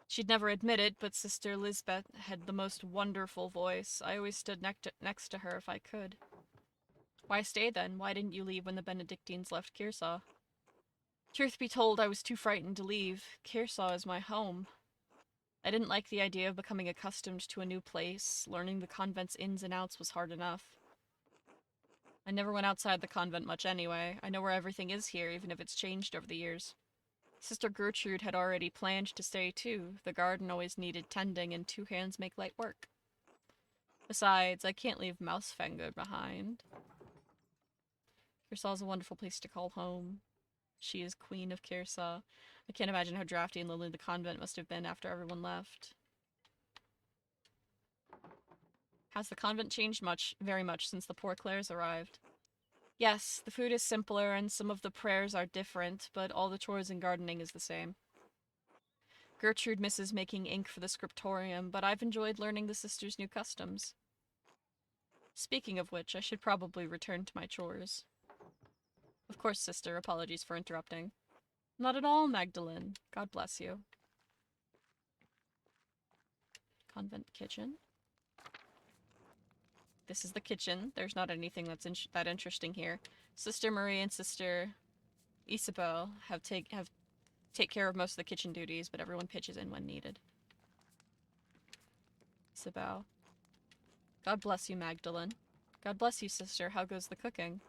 She'd never admit it, but Sister Lisbeth had the most wonderful voice. I always stood next to her if I could. Why stay then? Why didn't you leave when the Benedictines left Kearsarge? Truth be told, I was too frightened to leave. Kearsarge is my home. I didn't like the idea of becoming accustomed to a new place. Learning the convent's ins and outs was hard enough. I never went outside the convent much anyway. I know where everything is here, even if it's changed over the years. Sister Gertrude had already planned to stay too. The garden always needed tending, and 2 hands make light work. Besides, I can't leave Mousefinger behind. Kearsarge's a wonderful place to call home. She is Queen of Kearsarge. I can't imagine how drafty and lonely the convent must have been after everyone left. Has the convent changed much, very much, since the Poor Clares arrived? Yes, the food is simpler and some of the prayers are different, but all the chores and gardening is the same. Gertrude misses making ink for the scriptorium, but I've enjoyed learning the sisters' new customs. Speaking of which, I should probably return to my chores. Of course, sister, apologies for interrupting. Not at all, Magdalene. God bless you. Convent kitchen. This is the kitchen. There's not anything that's that interesting here. Sister Marie and Sister Isabel take care of most of the kitchen duties, but everyone pitches in when needed. Isabel. God bless you, Magdalene. God bless you, sister. How goes the cooking?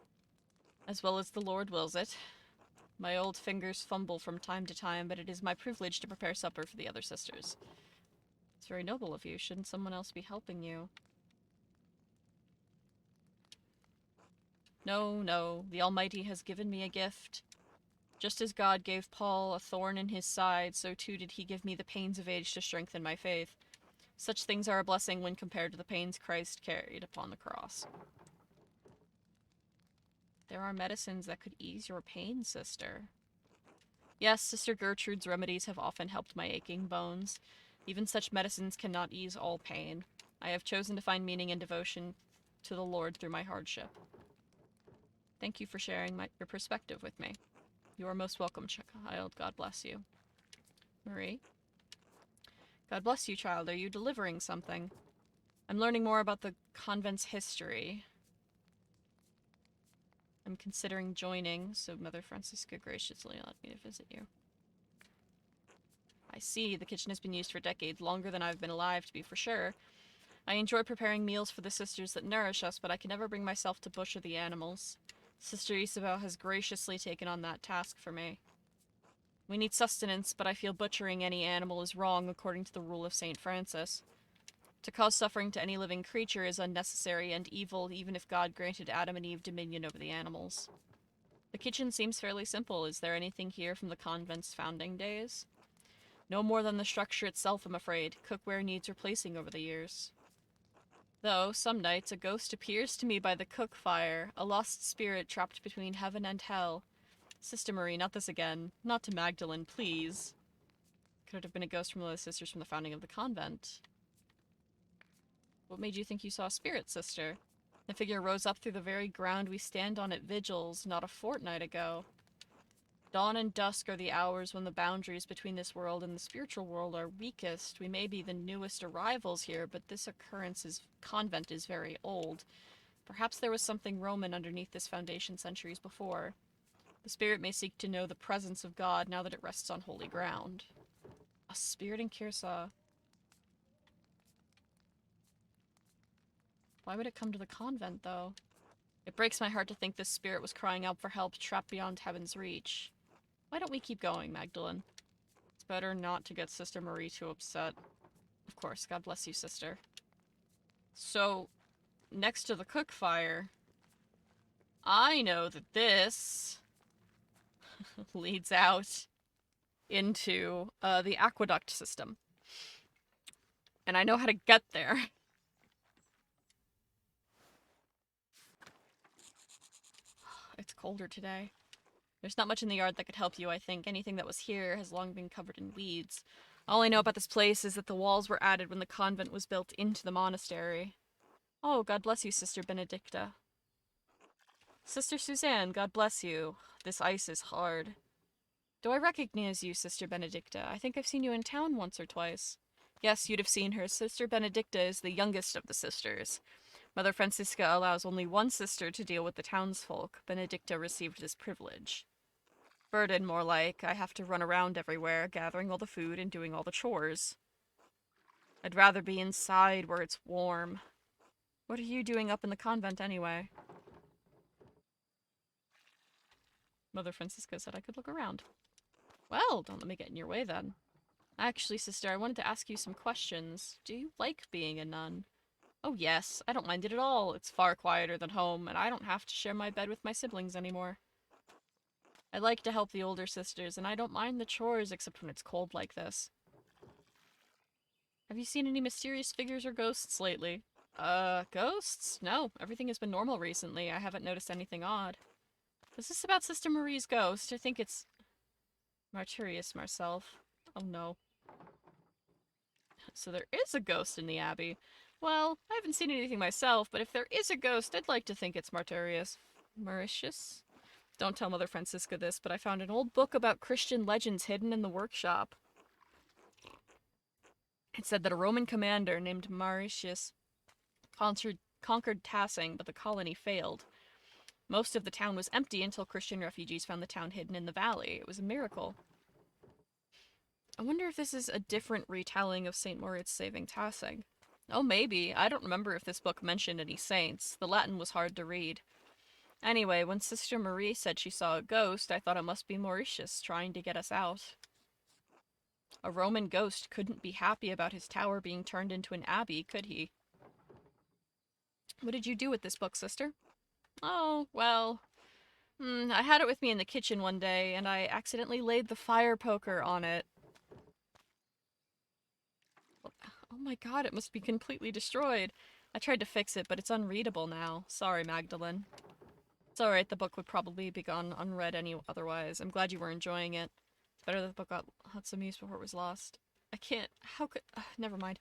As well as the Lord wills it. My old fingers fumble from time to time, but it is my privilege to prepare supper for the other sisters. It's very noble of you. Shouldn't someone else be helping you? No, no. The Almighty has given me a gift. Just as God gave Paul a thorn in his side, so too did he give me the pains of age to strengthen my faith. Such things are a blessing when compared to the pains Christ carried upon the cross. There are medicines that could ease your pain, sister. Yes, Sister Gertrude's remedies have often helped my aching bones. Even such medicines cannot ease all pain. I have chosen to find meaning and devotion to the Lord through my hardship. Thank you for sharing your perspective with me. You are most welcome, child. God bless you. Marie? God bless you, child. Are you delivering something? I'm learning more about the convent's history. I'm considering joining, so Mother Francisca graciously allowed me to visit you. I see. The kitchen has been used for decades, longer than I've been alive, to be for sure. I enjoy preparing meals for the sisters that nourish us, but I can never bring myself to butcher the animals. Sister Isabel has graciously taken on that task for me. We need sustenance, but I feel butchering any animal is wrong according to the rule of St. Francis. To cause suffering to any living creature is unnecessary and evil, even if God granted Adam and Eve dominion over the animals. The kitchen seems fairly simple. Is there anything here from the convent's founding days? No more than the structure itself, I'm afraid. Cookware needs replacing over the years. Though, some nights, a ghost appears to me by the cook fire, a lost spirit trapped between heaven and hell. Sister Marie, not this again. Not to Magdalene, please. Could it have been a ghost from one of the sisters from the founding of the convent? What made you think you saw a spirit, sister? The figure rose up through the very ground we stand on at vigils, not a fortnight ago. Dawn and dusk are the hours when the boundaries between this world and the spiritual world are weakest. We may be the newest arrivals here, but this convent is very old. Perhaps there was something Roman underneath this foundation centuries before. The spirit may seek to know the presence of God now that it rests on holy ground. A spirit in Kyrsa. Why would it come to the convent, though? It breaks my heart to think this spirit was crying out for help, trapped beyond heaven's reach. Why don't we keep going, Magdalene? It's better not to get Sister Marie too upset. Of course, God bless you, sister. So, next to the cook fire, I know that this leads out into the aqueduct system. And I know how to get there. It's colder today. There's not much in the yard that could help you, I think. Anything that was here has long been covered in weeds. All I know about this place is that the walls were added when the convent was built into the monastery. Oh, God bless you, Sister Benedicta. Sister Suzanne, God bless you. This ice is hard. Do I recognize you, Sister Benedicta? I think I've seen you in town once or twice. Yes, you'd have seen her. Sister Benedicta is the youngest of the sisters. Mother Francisca allows only one sister to deal with the townsfolk. Benedicta received this privilege. Burden, more like. I have to run around everywhere, gathering all the food and doing all the chores. I'd rather be inside where it's warm. What are you doing up in the convent, anyway? Mother Francisca said I could look around. Well, don't let me get in your way, then. Actually, sister, I wanted to ask you some questions. Do you like being a nun? Oh, yes. I don't mind it at all. It's far quieter than home, and I don't have to share my bed with my siblings anymore. I like to help the older sisters, and I don't mind the chores except when it's cold like this. Have you seen any mysterious figures or ghosts lately? Ghosts? No, everything has been normal recently. I haven't noticed anything odd. Is this about Sister Marie's ghost? I think it's Martyrius Marcelf. Oh no. So there is a ghost in the Abbey. Well, I haven't seen anything myself, but if there is a ghost, I'd like to think it's Martyrius. Mauritius? Don't tell Mother Francisca this, but I found an old book about Christian legends hidden in the workshop. It said that a Roman commander named Mauritius conquered Tassing, but the colony failed. Most of the town was empty until Christian refugees found the town hidden in the valley. It was a miracle. I wonder if this is a different retelling of St. Moritz saving Tassing. Oh, maybe. I don't remember if this book mentioned any saints. The Latin was hard to read. Anyway, when Sister Marie said she saw a ghost, I thought it must be Mauritius trying to get us out. A Roman ghost couldn't be happy about his tower being turned into an abbey, could he? What did you do with this book, sister? Oh, well... I had it with me in the kitchen one day, and I accidentally laid the fire poker on it. Oh my god, it must be completely destroyed. I tried to fix it, but it's unreadable now. Sorry, Magdalene. It's alright, the book would probably be gone unread otherwise. I'm glad you were enjoying it. It's better that the book got lots of use before it was lost. I can't... How could... never mind.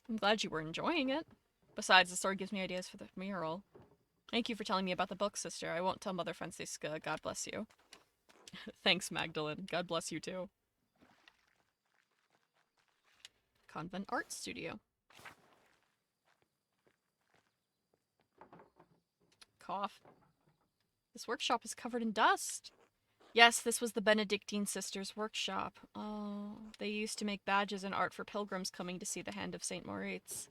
I'm glad you were enjoying it. Besides, the story gives me ideas for the mural. Thank you for telling me about the book, sister. I won't tell Mother Francisca. God bless you. Thanks, Magdalene. God bless you, too. Convent art studio. Cough. This workshop is covered in dust. Yes, this was the Benedictine sisters' workshop. Oh, they used to make badges and art for pilgrims coming to see the Hand of St. Moritz.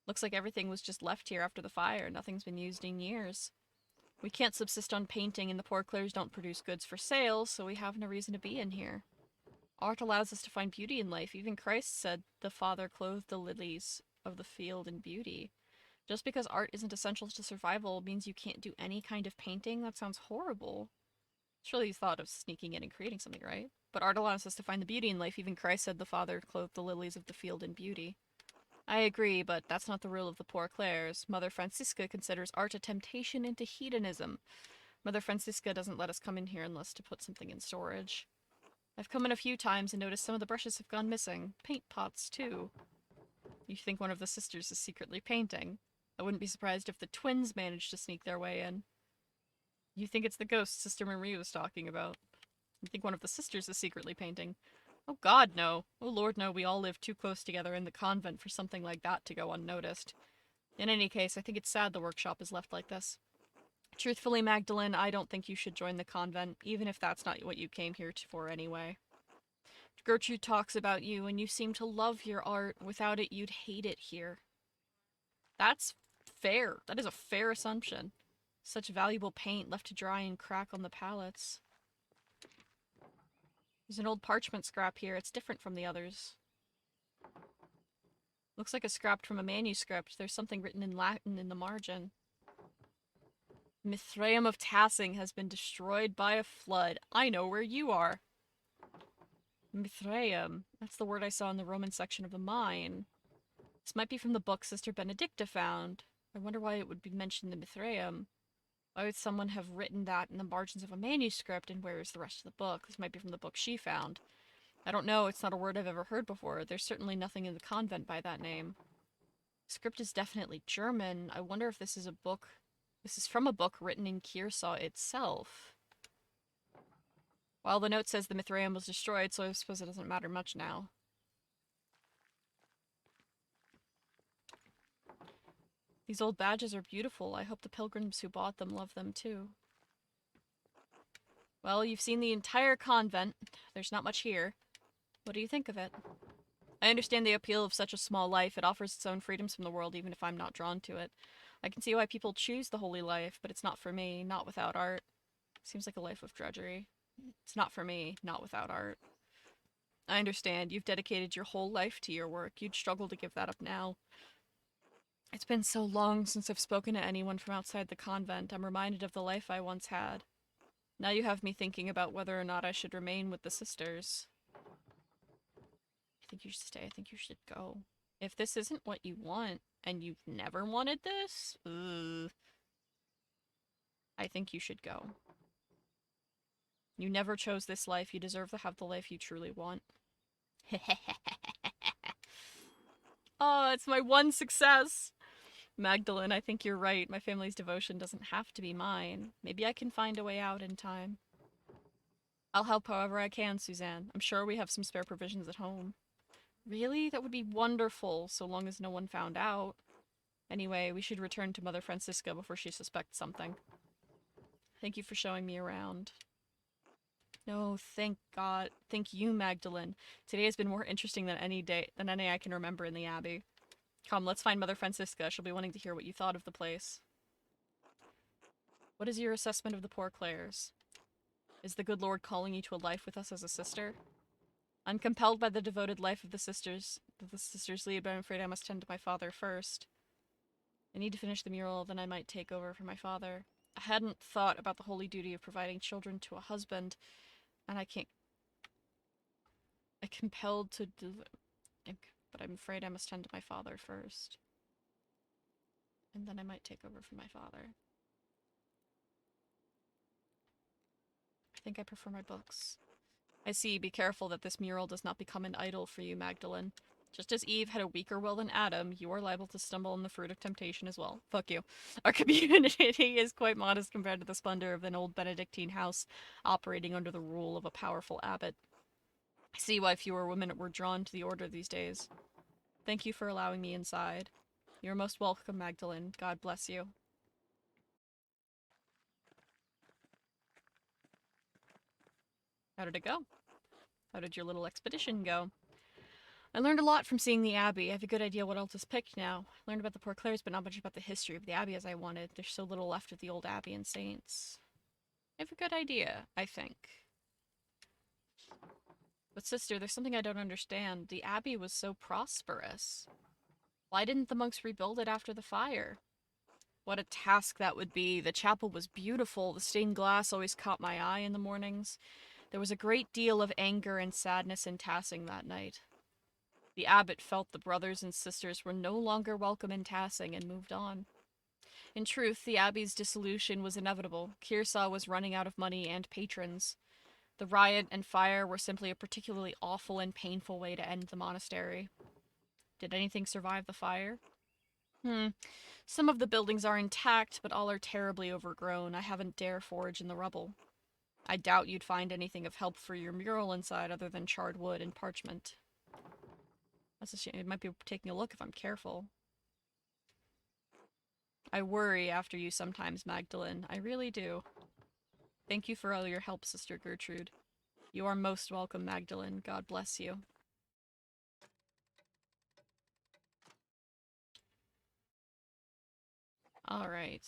Looks like everything was just left here after the fire. Nothing's been used in years. We can't subsist on painting, and the Poor Clares don't produce goods for sale, so we have no reason to be in here. Art allows us to find beauty in life. Even Christ said the Father clothed the lilies of the field in beauty. Just because art isn't essential to survival means you can't do any kind of painting? That sounds horrible. Surely you thought of sneaking in and creating something, right? But art allows us to find the beauty in life. Even Christ said the Father clothed the lilies of the field in beauty. I agree, but that's not the rule of the Poor Clares. Mother Francisca considers art a temptation into hedonism. Mother Francisca doesn't let us come in here unless to put something in storage. I've come in a few times and noticed some of the brushes have gone missing. Paint pots, too. You think one of the sisters is secretly painting. I wouldn't be surprised if the twins managed to sneak their way in. You think it's the ghost Sister Marie was talking about. You think one of the sisters is secretly painting. Oh God, no. Oh Lord, no, we all live too close together in the convent for something like that to go unnoticed. In any case, I think it's sad the workshop is left like this. Truthfully, Magdalene, I don't think you should join the convent, even if that's not what you came here for anyway. Gertrude talks about you, and you seem to love your art. Without it, you'd hate it here. That's fair. That is a fair assumption. Such valuable paint left to dry and crack on the palettes. There's an old parchment scrap here. It's different from the others. Looks like a scrap from a manuscript. There's something written in Latin in the margin. Mithraeum of Tassing has been destroyed by a flood. I know where you are. Mithraeum. That's the word I saw in the Roman section of the mine. This might be from the book Sister Benedicta found. I wonder why it would be mentioned in Mithraeum. Why would someone have written that in the margins of a manuscript, and where is the rest of the book? This might be from the book she found. I don't know, it's not a word I've ever heard before. There's certainly nothing in the convent by that name. The script is definitely German. I wonder if this is a book... This is from a book written in Kearsarge itself. Well, the note says the Mithraeum was destroyed, so I suppose it doesn't matter much now. These old badges are beautiful. I hope the pilgrims who bought them love them too. Well, you've seen the entire convent. There's not much here. What do you think of it? I understand the appeal of such a small life. It offers its own freedoms from the world, even if I'm not drawn to it. I can see why people choose the holy life, but it's not for me, not without art. Seems like a life of drudgery. It's not for me, not without art. I understand. You've dedicated your whole life to your work. You'd struggle to give that up now. It's been so long since I've spoken to anyone from outside the convent. I'm reminded of the life I once had. Now you have me thinking about whether or not I should remain with the sisters. I think you should stay. I think you should go. If this isn't what you want, and you've never wanted this, I think you should go. You never chose this life. You deserve to have the life you truly want. Oh, it's my one success! Magdalene, I think you're right. My family's devotion doesn't have to be mine. Maybe I can find a way out in time. I'll help however I can, Suzanne. I'm sure we have some spare provisions at home. Really? That would be wonderful, so long as no one found out. Anyway, we should return to Mother Francisca before she suspects something. Thank you for showing me around. No, thank God. Thank you, Magdalene. Today has been more interesting than any I can remember in the Abbey. Come, let's find Mother Francisca. She'll be wanting to hear what you thought of the place. What is your assessment of the Poor Clares? Is the good Lord calling you to a life with us as a sister? I'm compelled by the devoted life of the sisters lead, but I'm afraid I must tend to my father first. I need to finish the mural, then I might take over for my father. I hadn't thought about the holy duty of providing children to a husband, and I'm compelled to do... But I'm afraid I must tend to my father first. And then I might take over for my father. I think I prefer my books. I see. Be careful that this mural does not become an idol for you, Magdalene. Just as Eve had a weaker will than Adam, you are liable to stumble in the fruit of temptation as well. Fuck you. Our community is quite modest compared to the splendor of an old Benedictine house operating under the rule of a powerful abbot. I see why fewer women were drawn to the order these days. Thank you for allowing me inside. You're most welcome, Magdalene. God bless you. How did it go? How did your little expedition go? I learned a lot from seeing the Abbey. I have a good idea what else is picked now. I learned about the Poor-Claires, but not much about the history of the Abbey as I wanted. There's so little left of the old Abbey and Saints. I have a good idea, I think. But sister, there's something I don't understand. The Abbey was so prosperous. Why didn't the monks rebuild it after the fire? What a task that would be. The chapel was beautiful. The stained glass always caught my eye in the mornings. There was a great deal of anger and sadness in Tassing that night. The abbot felt the brothers and sisters were no longer welcome in Tassing and moved on. In truth, the abbey's dissolution was inevitable. Kearsarge was running out of money and patrons. The riot and fire were simply a particularly awful and painful way to end the monastery. Did anything survive the fire? Some of the buildings are intact, but all are terribly overgrown. I haven't dare forage in the rubble. I doubt you'd find anything of help for your mural inside other than charred wood and parchment. That's a shame. It might be taking a look if I'm careful. I worry after you sometimes, Magdalene. I really do. Thank you for all your help, Sister Gertrude. You are most welcome, Magdalene. God bless you. Alright.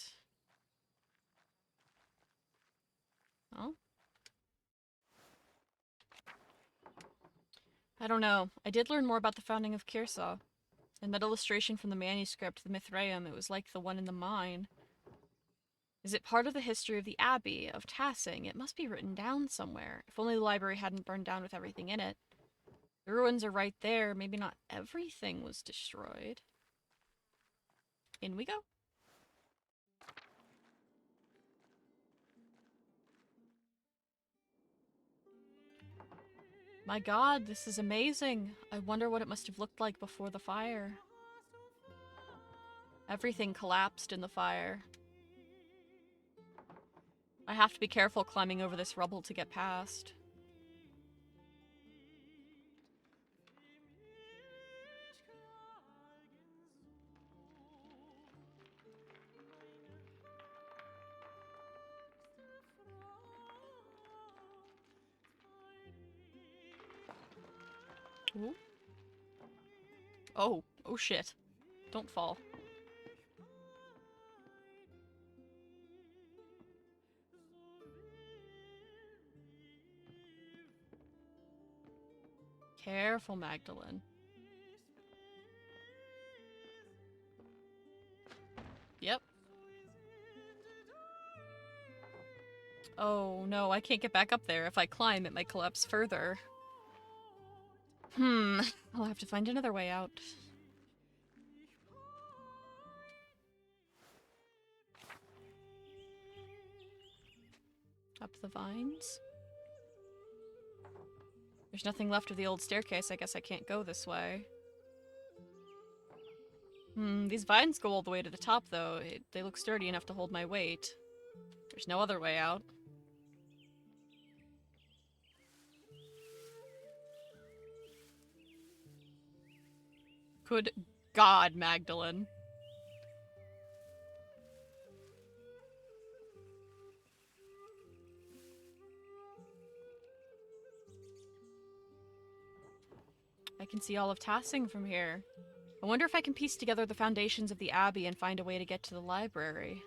Oh? I don't know. I did learn more about the founding of Kearsarge. In that illustration from the manuscript, the Mithraeum, it was like the one in the mine. Is it part of the history of the Abbey, of Tassing? It must be written down somewhere. If only the library hadn't burned down with everything in it. The ruins are right there. Maybe not everything was destroyed. In we go. My god, this is amazing. I wonder what it must have looked like before the fire. Everything collapsed in the fire. I have to be careful climbing over this rubble to get past. Ooh. Oh, oh shit. Don't fall. Careful, Magdalene. Yep. Oh no, I can't get back up there. If I climb, it might collapse further. I'll have to find another way out. Up the vines? There's nothing left of the old staircase. I guess I can't go this way. These vines go all the way to the top, though. They look sturdy enough to hold my weight. There's no other way out. Good God, Magdalene. I can see all of Tassing from here. I wonder if I can piece together the foundations of the Abbey and find a way to get to the library.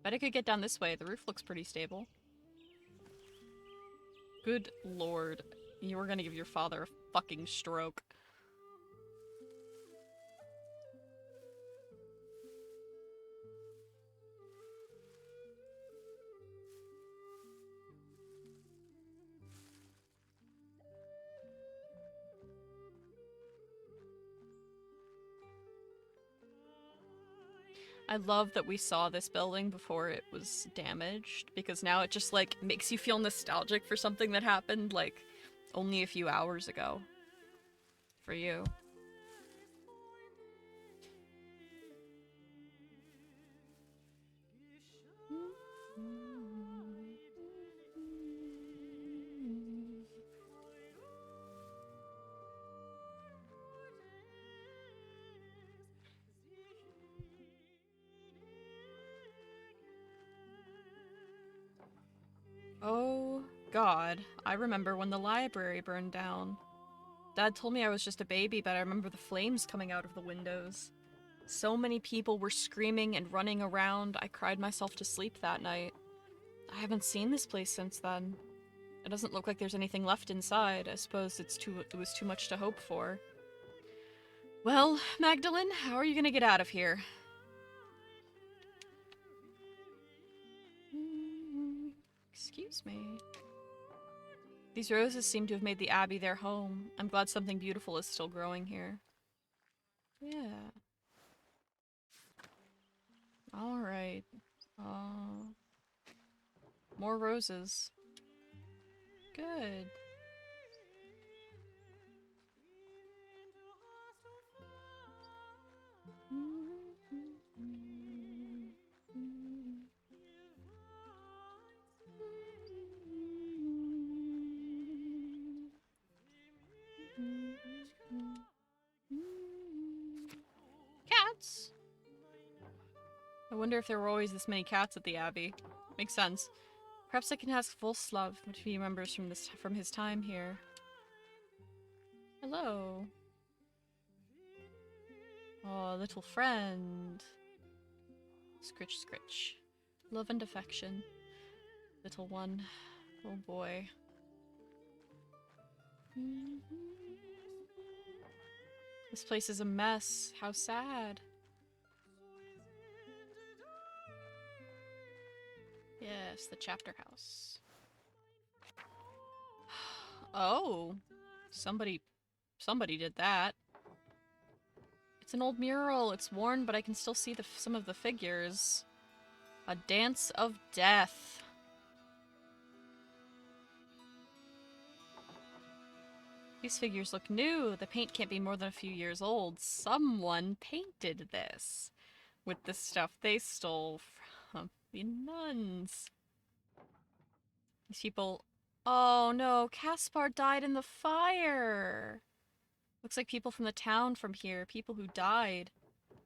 Bet I could get down this way. The roof looks pretty stable. Good lord. You were gonna give your father a fucking stroke. I love that we saw this building before it was damaged, because now it just, like, makes you feel nostalgic for something that happened, like, only a few hours ago. For you. Oh, God. I remember when the library burned down. Dad told me I was just a baby, but I remember the flames coming out of the windows. So many people were screaming and running around, I cried myself to sleep that night. I haven't seen this place since then. It doesn't look like there's anything left inside. I suppose it was too much to hope for. Well, Magdalene, how are you gonna get out of here? Excuse me. These roses seem to have made the Abbey their home. I'm glad something beautiful is still growing here. Yeah. Alright. More roses. Good. Cats! I wonder if there were always this many cats at the Abbey. Makes sense. Perhaps I can ask Volslav what he remembers from his time here. Hello. Oh, little friend. Scritch, scritch. Love and affection. Little one. Oh boy. This place is a mess. How sad. Yes, the chapter house. Oh. Somebody did that. It's an old mural. It's worn, but I can still see some of the figures. A dance of death. These figures look new. The paint can't be more than a few years old. Someone painted this with the stuff they stole from the nuns. These people... Oh no, Caspar died in the fire! Looks like people from the town from here, people who died.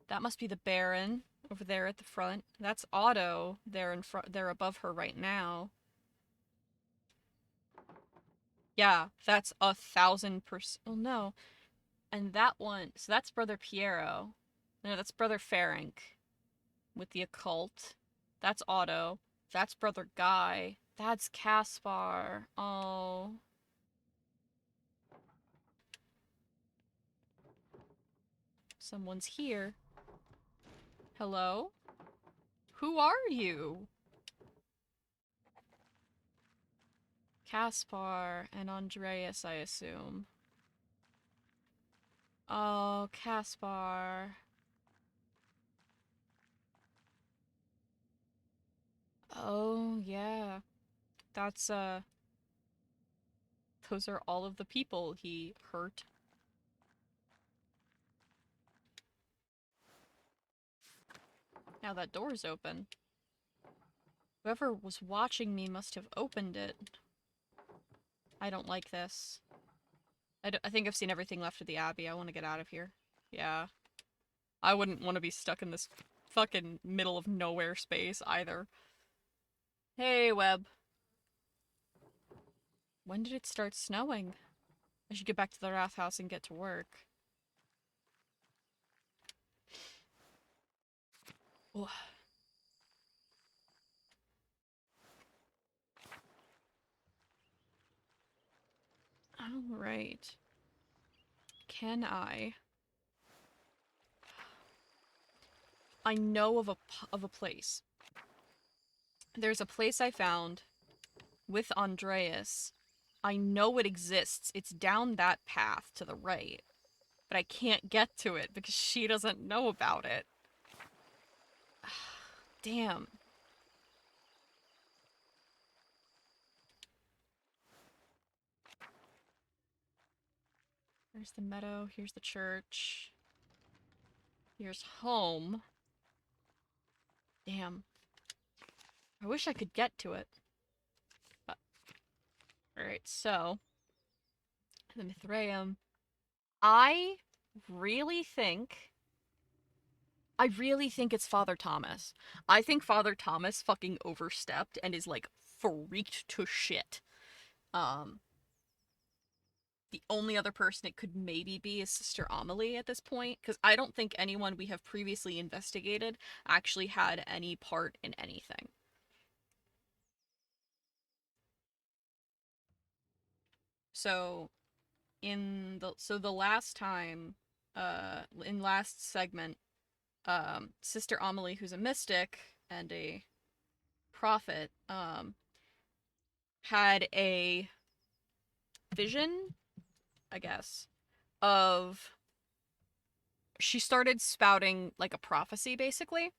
That must be the Baron, over there at the front. That's Otto, there in front, there above her right now. Yeah, that's 1000%. Oh no. And that one, so that's Brother Piero. No, that's Brother Ferenc with the occult. That's Otto. That's Brother Guy. That's Caspar. Oh. Someone's here. Hello? Who are you? Caspar and Andreas, I assume. Oh, Caspar. Oh, yeah. That's, those are all of the people he hurt. Now that door's open. Whoever was watching me must have opened it. I don't like this. I think I've seen everything left of the Abbey. I want to get out of here. Yeah. I wouldn't want to be stuck in this fucking middle of nowhere space either. Hey, Webb. When did it start snowing? I should get back to the Wrath House and get to work. Oh. Alright. Can I... I know of a place. There's a place I found with Andreas. I know it exists. It's down that path to the right. But I can't get to it because she doesn't know about it. Damn. There's the meadow. Here's the church. Here's home. Damn. I wish I could get to it. But... Alright, so... The Mithraeum. I really think it's Father Thomas. I think Father Thomas fucking overstepped and is, like, freaked to shit. The only other person it could maybe be is Sister Amelie at this point, because I don't think anyone we have previously investigated actually had any part in anything. So, the last time, in last segment, Sister Amelie, who's a mystic and a prophet, had a vision, I guess, of she started spouting like a prophecy basically,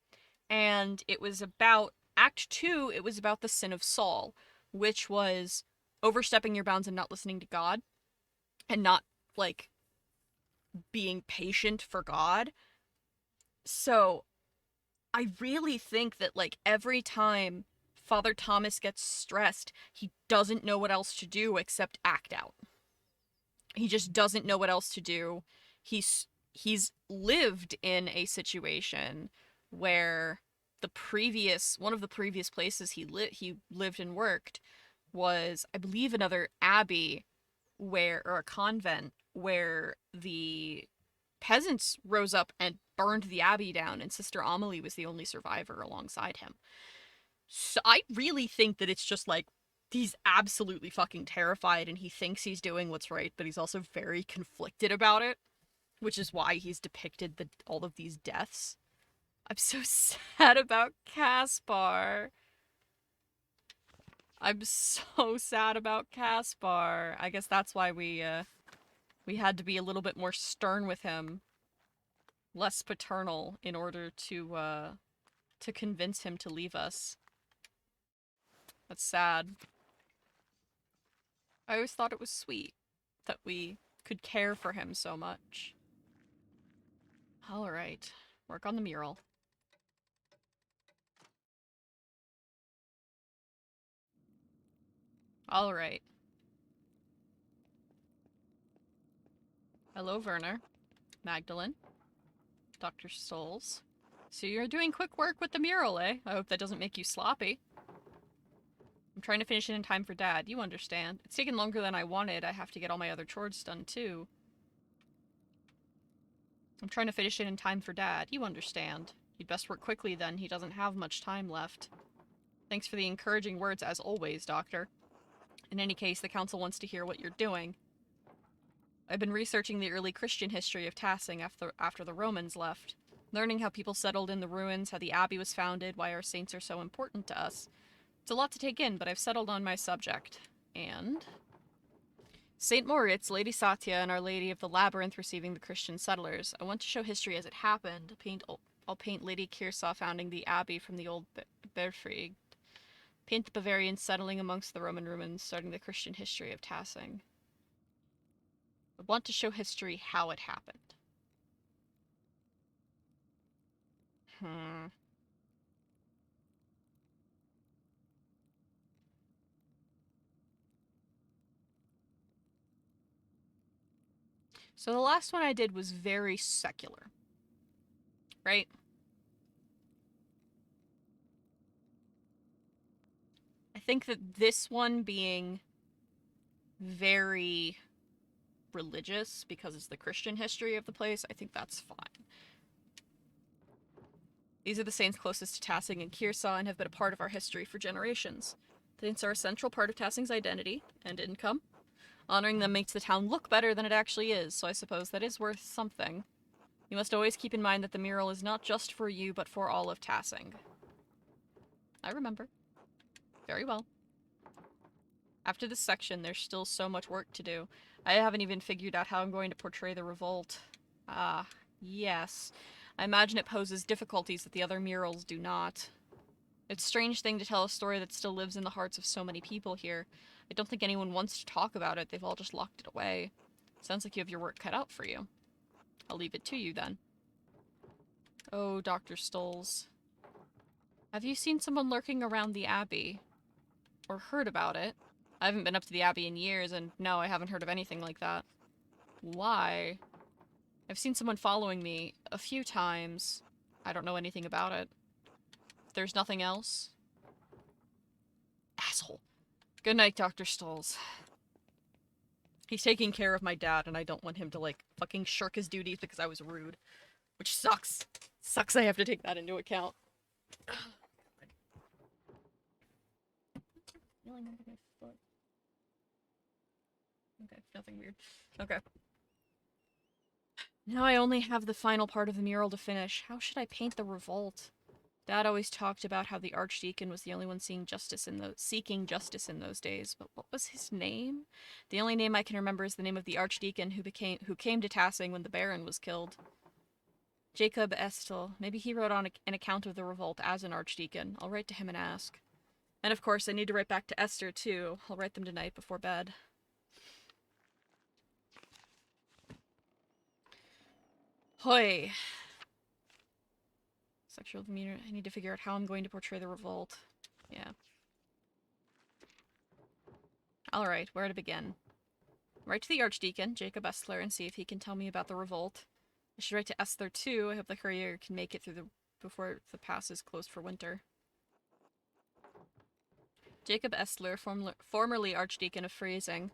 and it was about Act 2, it was about the sin of Saul, which was overstepping your bounds and not listening to God and not like being patient for God. So, I really think that like every time Father Thomas gets stressed, he doesn't know what else to do except act out. He just doesn't know what else to do. He's lived in a situation where one of the previous places he lived and worked was, I believe, another abbey or a convent where the peasants rose up and burned the abbey down, and Sister Amelie was the only survivor alongside him. So I really think that it's just like he's absolutely fucking terrified and he thinks he's doing what's right, but he's also very conflicted about it, which is why he's depicted all of these deaths. I'm so sad about Caspar. I'm so sad about Caspar. I guess that's why we had to be a little bit more stern with him, less paternal, in order to convince him to leave us. That's sad. I always thought it was sweet that we could care for him so much. Alright, work on the mural. Alright. Hello, Werner. Magdalene. Dr. Stolz. So you're doing quick work with the mural, eh? I hope that doesn't make you sloppy. I'm trying to finish it in time for Dad. You understand. It's taken longer than I wanted. I have to get all my other chores done, too. I'm trying to finish it in time for Dad. You understand. You'd best work quickly then. He doesn't have much time left. Thanks for the encouraging words as always, Doctor. In any case, the Council wants to hear what you're doing. I've been researching the early Christian history of Tassing after the Romans left, learning how people settled in the ruins, how the abbey was founded, why our saints are so important to us. It's a lot to take in, but I've settled on my subject. And St. Moritz, Lady Satya, and Our Lady of the Labyrinth receiving the Christian settlers. I want to show history as it happened. I'll paint Lady Kirsa founding the abbey from the old Berfried. Paint the Bavarians settling amongst the Roman ruins, starting the Christian history of Tassing. I want to show history how it happened. So the last one I did was very secular. Right? I think that this one being very religious because it's the Christian history of the place, I think that's fine. These are the saints closest to Tassing and Kirsa and have been a part of our history for generations. The saints are a central part of Tassing's identity and income. Honoring them makes the town look better than it actually is, so I suppose that is worth something. You must always keep in mind that the mural is not just for you, but for all of Tassing. I remember. Very well. After this section, there's still so much work to do. I haven't even figured out how I'm going to portray the revolt. Ah, yes. I imagine it poses difficulties that the other murals do not. It's a strange thing to tell a story that still lives in the hearts of so many people here. I don't think anyone wants to talk about it. They've all just locked it away. Sounds like you have your work cut out for you. I'll leave it to you, then. Oh, Dr. Stolz. Have you seen someone lurking around the Abbey? Or heard about it? I haven't been up to the Abbey in years, and no, I haven't heard of anything like that. Why? I've seen someone following me a few times. I don't know anything about it. There's nothing else? asshole. Good night, Dr. Stolz. He's taking care of my dad, and I don't want him to, like, fucking shirk his duties because I was rude. Which sucks. Sucks I have to take that into account. Okay, nothing weird. Okay. Now I only have the final part of the mural to finish. How should I paint the revolt? Dad always talked about how the Archdeacon was the only one seeking justice in those days, but what was his name? The only name I can remember is the name of the Archdeacon who came to Tassing when the Baron was killed. Jacob Estel. Maybe he wrote on an account of the revolt as an Archdeacon. I'll write to him and ask. And of course, I need to write back to Esther, too. I'll write them tonight before bed. Hoy. Sexual demeanor. I need to figure out how I'm going to portray the revolt. Yeah. Alright, where to begin? Write to the Archdeacon, Jacob Estler, and see if he can tell me about the revolt. I should write to Esther, too. I hope the courier can make it before the pass is closed for winter. Jacob Estler, formerly Archdeacon of Freising.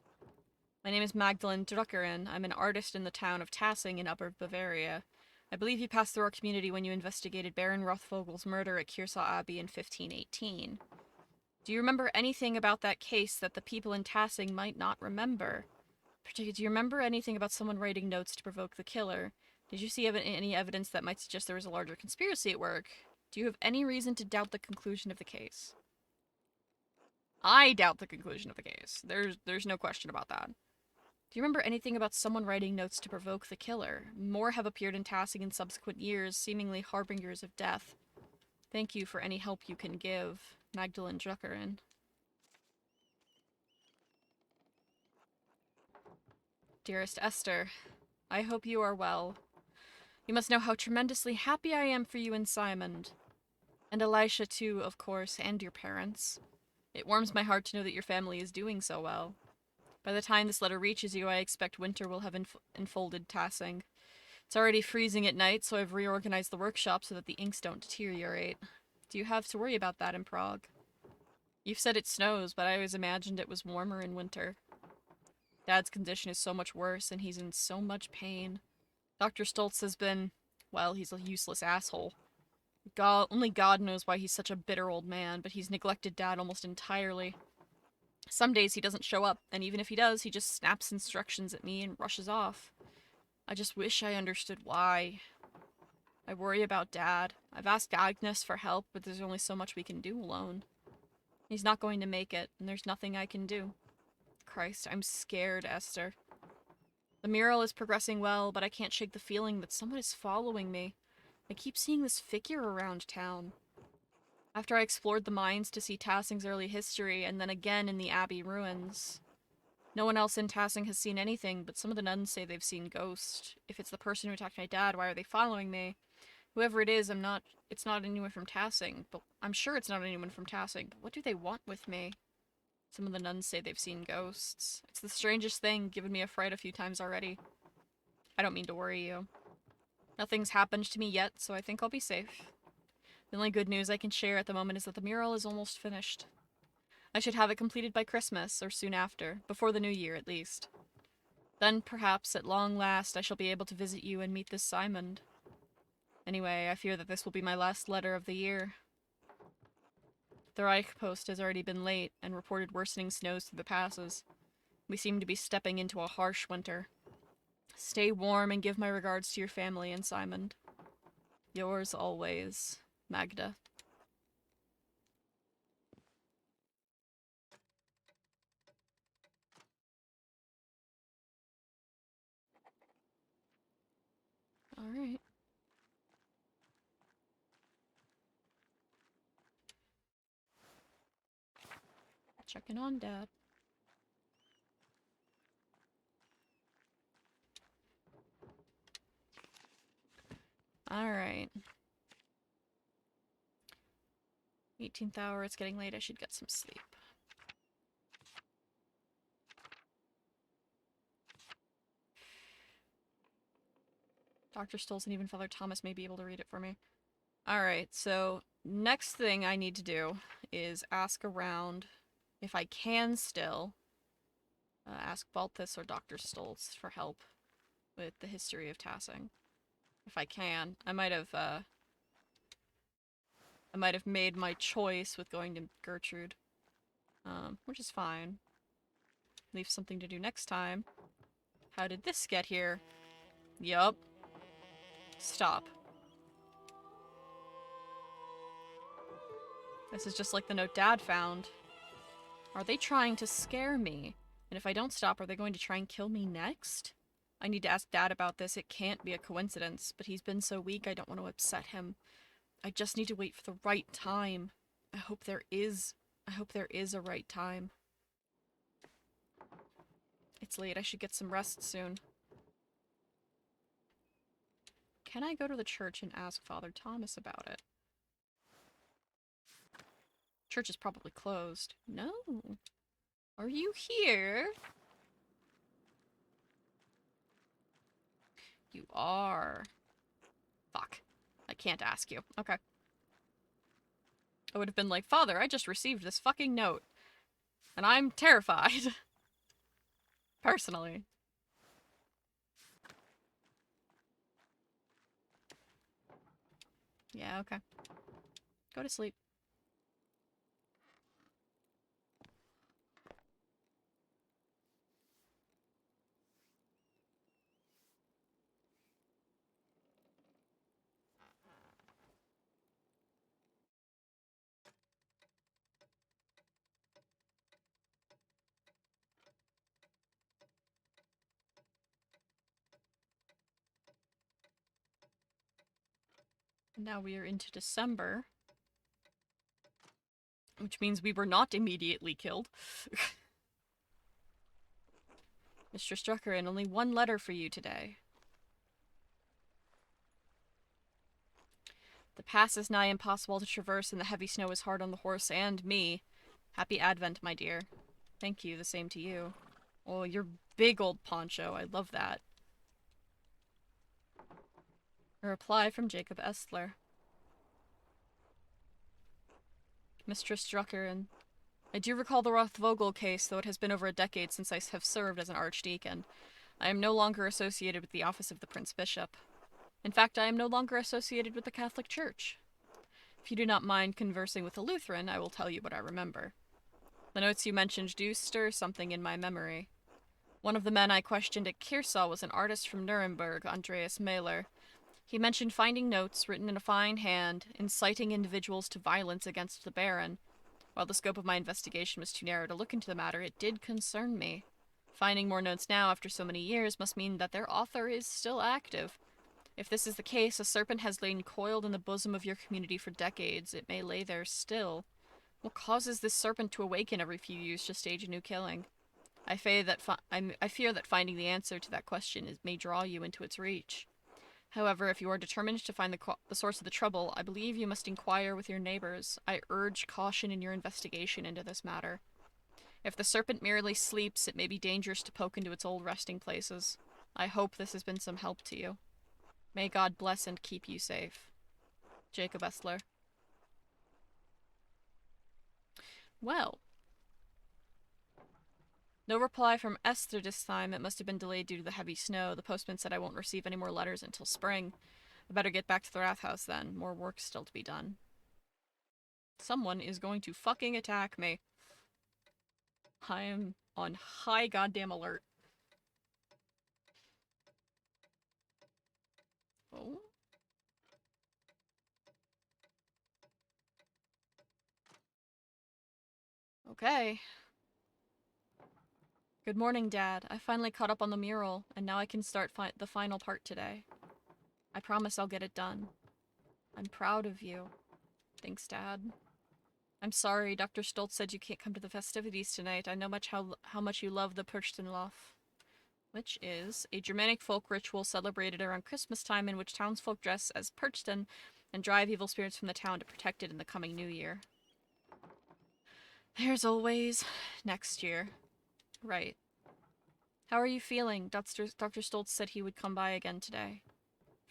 My name is Magdalene Druckerin. I'm an artist in the town of Tassing in Upper Bavaria. I believe you passed through our community when you investigated Baron Rothvogel's murder at Kearsarge Abbey in 1518. Do you remember anything about that case that the people in Tassing might not remember? Do you remember anything about someone writing notes to provoke the killer? Did you see any evidence that might suggest there was a larger conspiracy at work? Do you have any reason to doubt the conclusion of the case? I doubt the conclusion of the case. There's no question about that. Do you remember anything about someone writing notes to provoke the killer? More have appeared in Tassing in subsequent years, seemingly harbingers of death. Thank you for any help you can give. Magdalene Druckerin. Dearest Esther, I hope you are well. You must know how tremendously happy I am for you and Simon. And Elisha too, of course, and your parents. It warms my heart to know that your family is doing so well. By the time this letter reaches you, I expect winter will have enfolded Tassing. It's already freezing at night, so I've reorganized the workshop so that the inks don't deteriorate. Do you have to worry about that in Prague? You've said it snows, but I always imagined it was warmer in winter. Dad's condition is so much worse, and he's in so much pain. Dr. Stoltz has been, well, he's a useless asshole. Only God knows why he's such a bitter old man, but he's neglected Dad almost entirely. Some days he doesn't show up, and even if he does, he just snaps instructions at me and rushes off. I just wish I understood why. I worry about Dad. I've asked Agnes for help, but there's only so much we can do alone. He's not going to make it, and there's nothing I can do. Christ, I'm scared, Esther. The mural is progressing well, but I can't shake the feeling that someone is following me. I keep seeing this figure around town. After I explored the mines to see Tassing's early history, and then again in the Abbey ruins. No one else in Tassing has seen anything, but some of the nuns say they've seen ghosts. If it's the person who attacked my dad, why are they following me? Whoever it is, it's not anyone from Tassing, but I'm sure it's not anyone from Tassing. But what do they want with me? Some of the nuns say they've seen ghosts. It's the strangest thing, given me a fright a few times already. I don't mean to worry you. Nothing's happened to me yet, so I think I'll be safe. The only good news I can share at the moment is that the mural is almost finished. I should have it completed by Christmas, or soon after, before the new year at least. Then, perhaps, at long last, I shall be able to visit you and meet this Simon. Anyway, I fear that this will be my last letter of the year. The Reich post has already been late, and reported worsening snows through the passes. We seem to be stepping into a harsh winter. Stay warm and give my regards to your family and Simon. Yours always, Magda. Alright. Checking on Dad. Alright. 18th hour, it's getting late, I should get some sleep. Dr. Stolz and even Father Thomas may be able to read it for me. Alright, so next thing I need to do is ask around if I can still, ask Balthus or Dr. Stoltz for help with the history of Tassing. If I can. I might have made my choice with going to Gertrude. Which is fine. Leave something to do next time. How did this get here? Yup. Stop. This is just like the note Dad found. Are they trying to scare me? And if I don't stop, are they going to try and kill me next? I need to ask Dad about this. It can't be a coincidence, but he's been so weak I don't want to upset him. I just need to wait for the right time. I hope there is a right time. It's late. I should get some rest soon. Can I go to the church and ask Father Thomas about it? Church is probably closed. No. Are you here? You are. Fuck. I can't ask you. Okay. I would have been like, Father, I just received this fucking note. And I'm terrified. Personally. Yeah, okay. Go to sleep. Now we are into December. Which means we were not immediately killed. Mr. Strucker, and only one letter for you today. The pass is nigh impossible to traverse, and the heavy snow is hard on the horse and me. Happy Advent, my dear. Thank you, the same to you. Oh, your big old poncho. I love that. A reply from Jacob Estler. Mistress Drucker, and I do recall the Rothvogel case, though it has been over a decade since I have served as an archdeacon. I am no longer associated with the office of the Prince Bishop. In fact, I am no longer associated with the Catholic Church. If you do not mind conversing with a Lutheran, I will tell you what I remember. The notes you mentioned do stir something in my memory. One of the men I questioned at Kearsall was an artist from Nuremberg, Andreas Mahler. He mentioned finding notes written in a fine hand, inciting individuals to violence against the Baron. While the scope of my investigation was too narrow to look into the matter, it did concern me. Finding more notes now after so many years must mean that their author is still active. If this is the case, a serpent has lain coiled in the bosom of your community for decades. It may lay there still. What causes this serpent to awaken every few years to stage a new killing? I fear that finding the answer to that question may draw you into its reach. However, if you are determined to find the source of the trouble, I believe you must inquire with your neighbors. I urge caution in your investigation into this matter. If the serpent merely sleeps, it may be dangerous to poke into its old resting places. I hope this has been some help to you. May God bless and keep you safe. Jacob Estler. Well. No reply from Esther this time. It must have been delayed due to the heavy snow. The postman said I won't receive any more letters until spring. I better get back to the Rathhouse then. More work still to be done. Someone is going to fucking attack me. I am on high goddamn alert. Oh? Okay. Good morning, Dad. I finally caught up on the mural, and now I can start the final part today. I promise I'll get it done. I'm proud of you. Thanks, Dad. I'm sorry, Dr. Stoltz said you can't come to the festivities tonight. I know how much you love the Purchtenlauf, which is a Germanic folk ritual celebrated around Christmas time in which townsfolk dress as Purchten and drive evil spirits from the town to protect it in the coming new year. There's always next year. Right. How are you feeling? Dr. Stoltz said he would come by again today.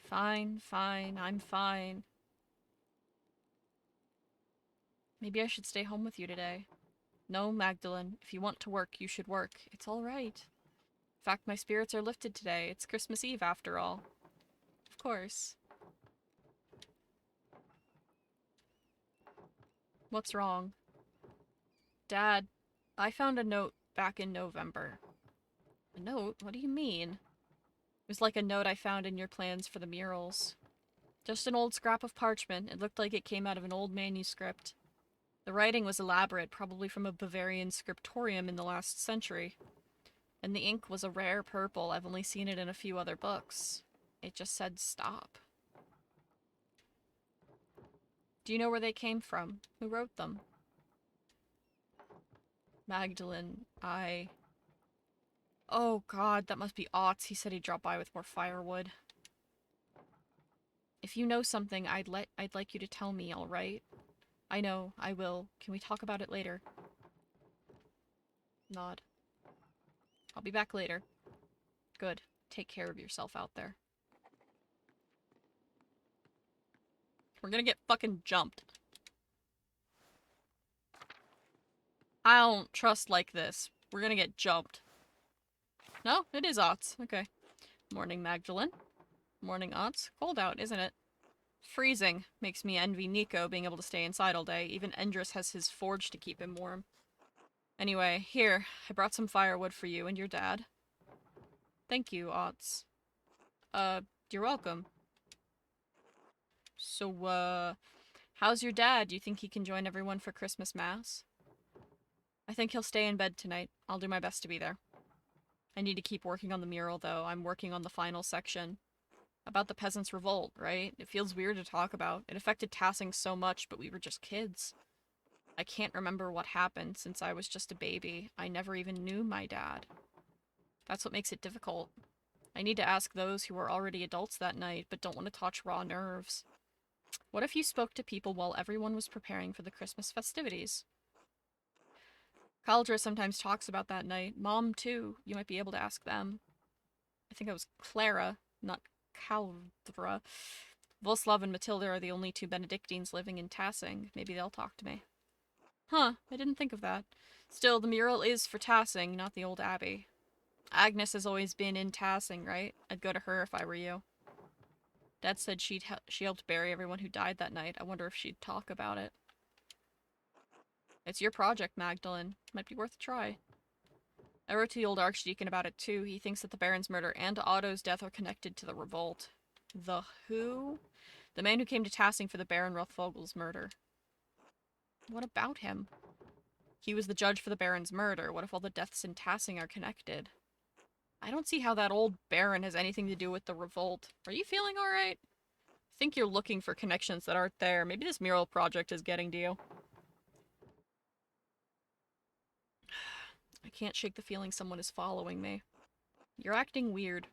Fine, I'm fine. Maybe I should stay home with you today. No, Magdalene, if you want to work, you should work. It's all right. In fact, my spirits are lifted today. It's Christmas Eve, after all. Of course. What's wrong? Dad, I found a note back in November. A note? What do you mean? It was like a note I found in your plans for the murals. Just an old scrap of parchment. It looked like it came out of an old manuscript. The writing was elaborate, probably from a Bavarian scriptorium in the last century. And the ink was a rare purple. I've only seen it in a few other books. It just said stop. Do you know where they came from? Who wrote them? Magdalene, Oh god, that must be Otz. He said he'd drop by with more firewood. If you know something, I'd like you to tell me, alright? I know, I will. Can we talk about it later? Nod. I'll be back later. Good. Take care of yourself out there. We're gonna get fucking jumped. I don't trust like this. We're gonna get jumped. No, it is Otz. Okay. Morning, Magdalene. Morning, Otz. Cold out, isn't it? Freezing. Makes me envy Nico being able to stay inside all day. Even Endris has his forge to keep him warm. Anyway, here. I brought some firewood for you and your dad. Thank you, Otz. You're welcome. So, how's your dad? Do you think he can join everyone for Christmas Mass? I think he'll stay in bed tonight. I'll do my best to be there. I need to keep working on the mural, though. I'm working on the final section. About the Peasants' Revolt, right? It feels weird to talk about. It affected Tassing so much, but we were just kids. I can't remember what happened since I was just a baby. I never even knew my dad. That's what makes it difficult. I need to ask those who were already adults that night, but don't want to touch raw nerves. What if you spoke to people while everyone was preparing for the Christmas festivities? Caldra sometimes talks about that night. Mom, too. You might be able to ask them. I think it was Clara, not Caldra. Voslav and Matilda are the only two Benedictines living in Tassing. Maybe they'll talk to me. Huh, I didn't think of that. Still, the mural is for Tassing, not the old abbey. Agnes has always been in Tassing, right? I'd go to her if I were you. Dad said she helped bury everyone who died that night. I wonder if she'd talk about it. It's your project, Magdalene. Might be worth a try. I wrote to the old Archdeacon about it too. He thinks that the Baron's murder and Otto's death are connected to the revolt. The who? The man who came to Tassing for the Baron Rothvogel's murder. What about him? He was the judge for the Baron's murder. What if all the deaths in Tassing are connected? I don't see how that old Baron has anything to do with the revolt. Are you feeling alright? I think you're looking for connections that aren't there. Maybe this mural project is getting to you. I can't shake the feeling someone is following me. You're acting weird.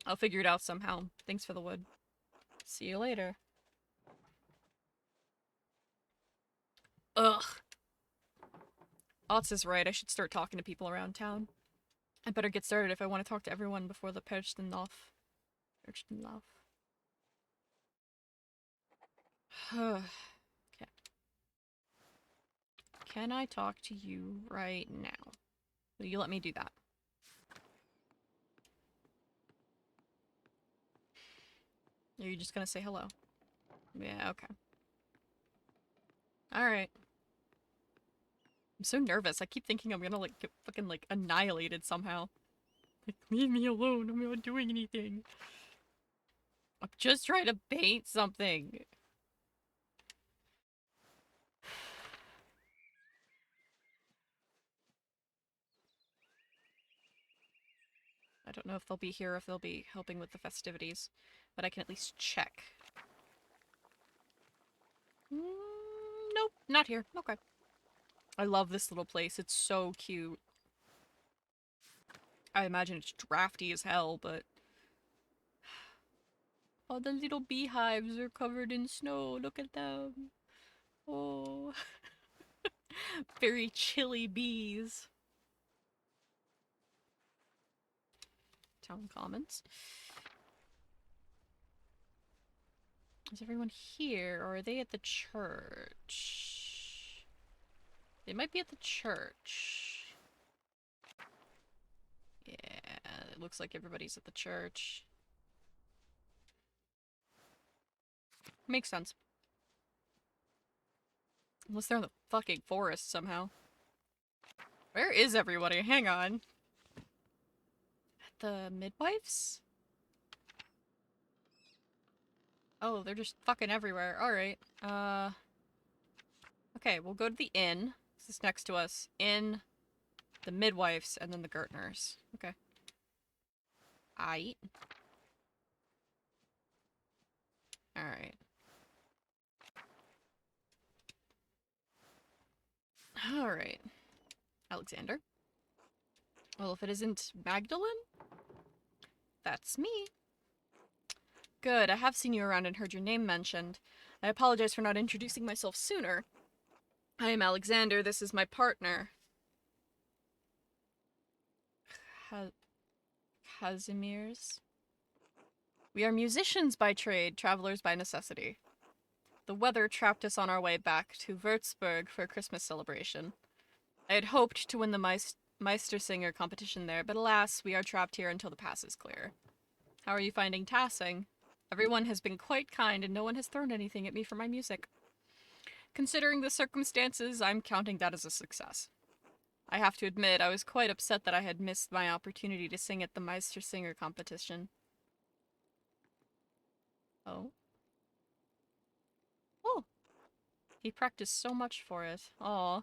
I'll figure it out somehow. Thanks for the wood. See you later. Ugh. Otz is right. I should start talking to people around town. I better get started if I want to talk to everyone before the Perchtenlauf. Okay. Can I talk to you right now? Will you let me do that? Are you just gonna say hello? Yeah, okay. Alright. I'm so nervous. I keep thinking I'm gonna, like, get fucking, like, annihilated somehow. Like, leave me alone. I'm not doing anything. I'm just trying to paint something. I don't know if they'll be here or if they'll be helping with the festivities, but I can at least check. Nope, not here. Okay. I love this little place. It's so cute. I imagine it's drafty as hell, but... Oh, the little beehives are covered in snow. Look at them. Oh. Very chilly bees. Town Commons. Is everyone here, or are they at the church? They might be at the church. Yeah, it looks like everybody's at the church. Makes sense. Unless they're in the fucking forest somehow. Where is everybody? Hang on. At the midwives? Oh, they're just fucking everywhere. Alright. Okay, we'll go to the inn. This is next to us. Inn, the midwives, and then the Gertners. Okay. Aight. Alright. Alright. Alexander. Well, if it isn't Magdalene, that's me. Good, I have seen you around and heard your name mentioned. I apologize for not introducing myself sooner. I am Alexander, this is my partner. Kazimierz? We are musicians by trade, travelers by necessity. The weather trapped us on our way back to Würzburg for a Christmas celebration. I had hoped to win the Meistersinger competition there, but alas, we are trapped here until the pass is clear. How are you finding Tassing? Everyone has been quite kind and no one has thrown anything at me for my music. Considering the circumstances, I'm counting that as a success. I have to admit, I was quite upset that I had missed my opportunity to sing at the Meistersinger competition. Oh? Oh! He practiced so much for it. Aw.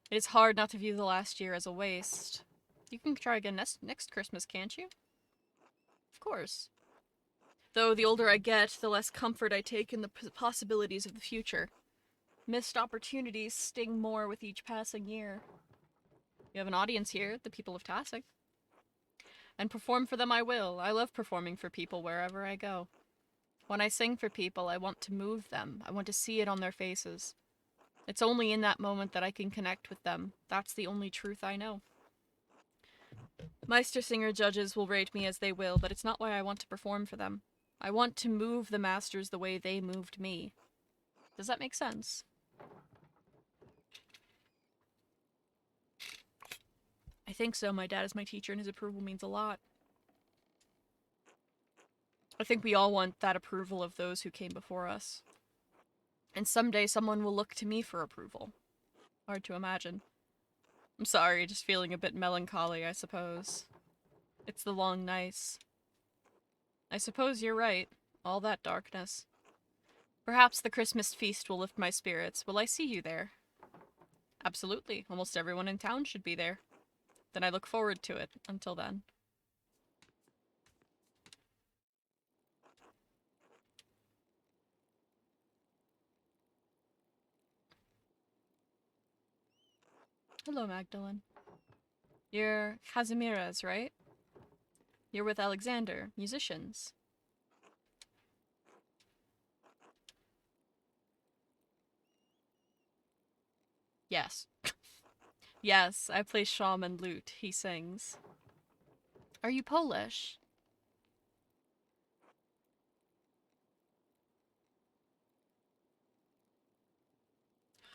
It is hard not to view the last year as a waste. You can try again next Christmas, can't you? Of course. Though the older I get, the less comfort I take in the possibilities of the future. Missed opportunities sting more with each passing year. We have an audience here, the people of Tassing. And perform for them I will. I love performing for people wherever I go. When I sing for people, I want to move them. I want to see it on their faces. It's only in that moment that I can connect with them. That's the only truth I know. Meistersinger judges will rate me as they will, but it's not why I want to perform for them. I want to move the masters the way they moved me. Does that make sense? I think so. My dad is my teacher and his approval means a lot. I think we all want that approval of those who came before us. And someday someone will look to me for approval. Hard to imagine. I'm sorry, just feeling a bit melancholy, I suppose. It's the long nights. I suppose you're right. All that darkness. Perhaps the Christmas feast will lift my spirits. Will I see you there? Absolutely. Almost everyone in town should be there. Then I look forward to it. Until then. Hello, Magdalene. You're Kazimierz, right? You're with Alexander, musicians. Yes. Yes, I play shaman lute, he sings. Are you Polish?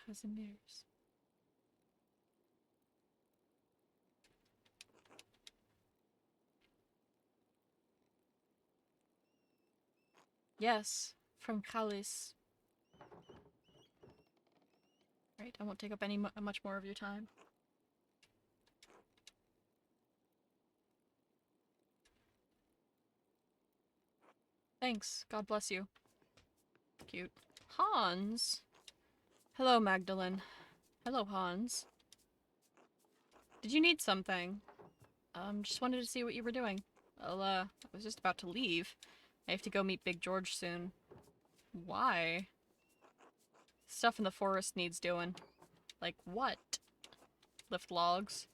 Kazimierz. Yes, from Kalis. Right, I won't take up much more of your time. Thanks. God bless you. Cute. Hans? Hello, Magdalene. Hello, Hans. Did you need something? Just wanted to see what you were doing. Well, I was just about to leave. I have to go meet Big George soon. Why? Stuff in the forest needs doing. Like what? Lift logs?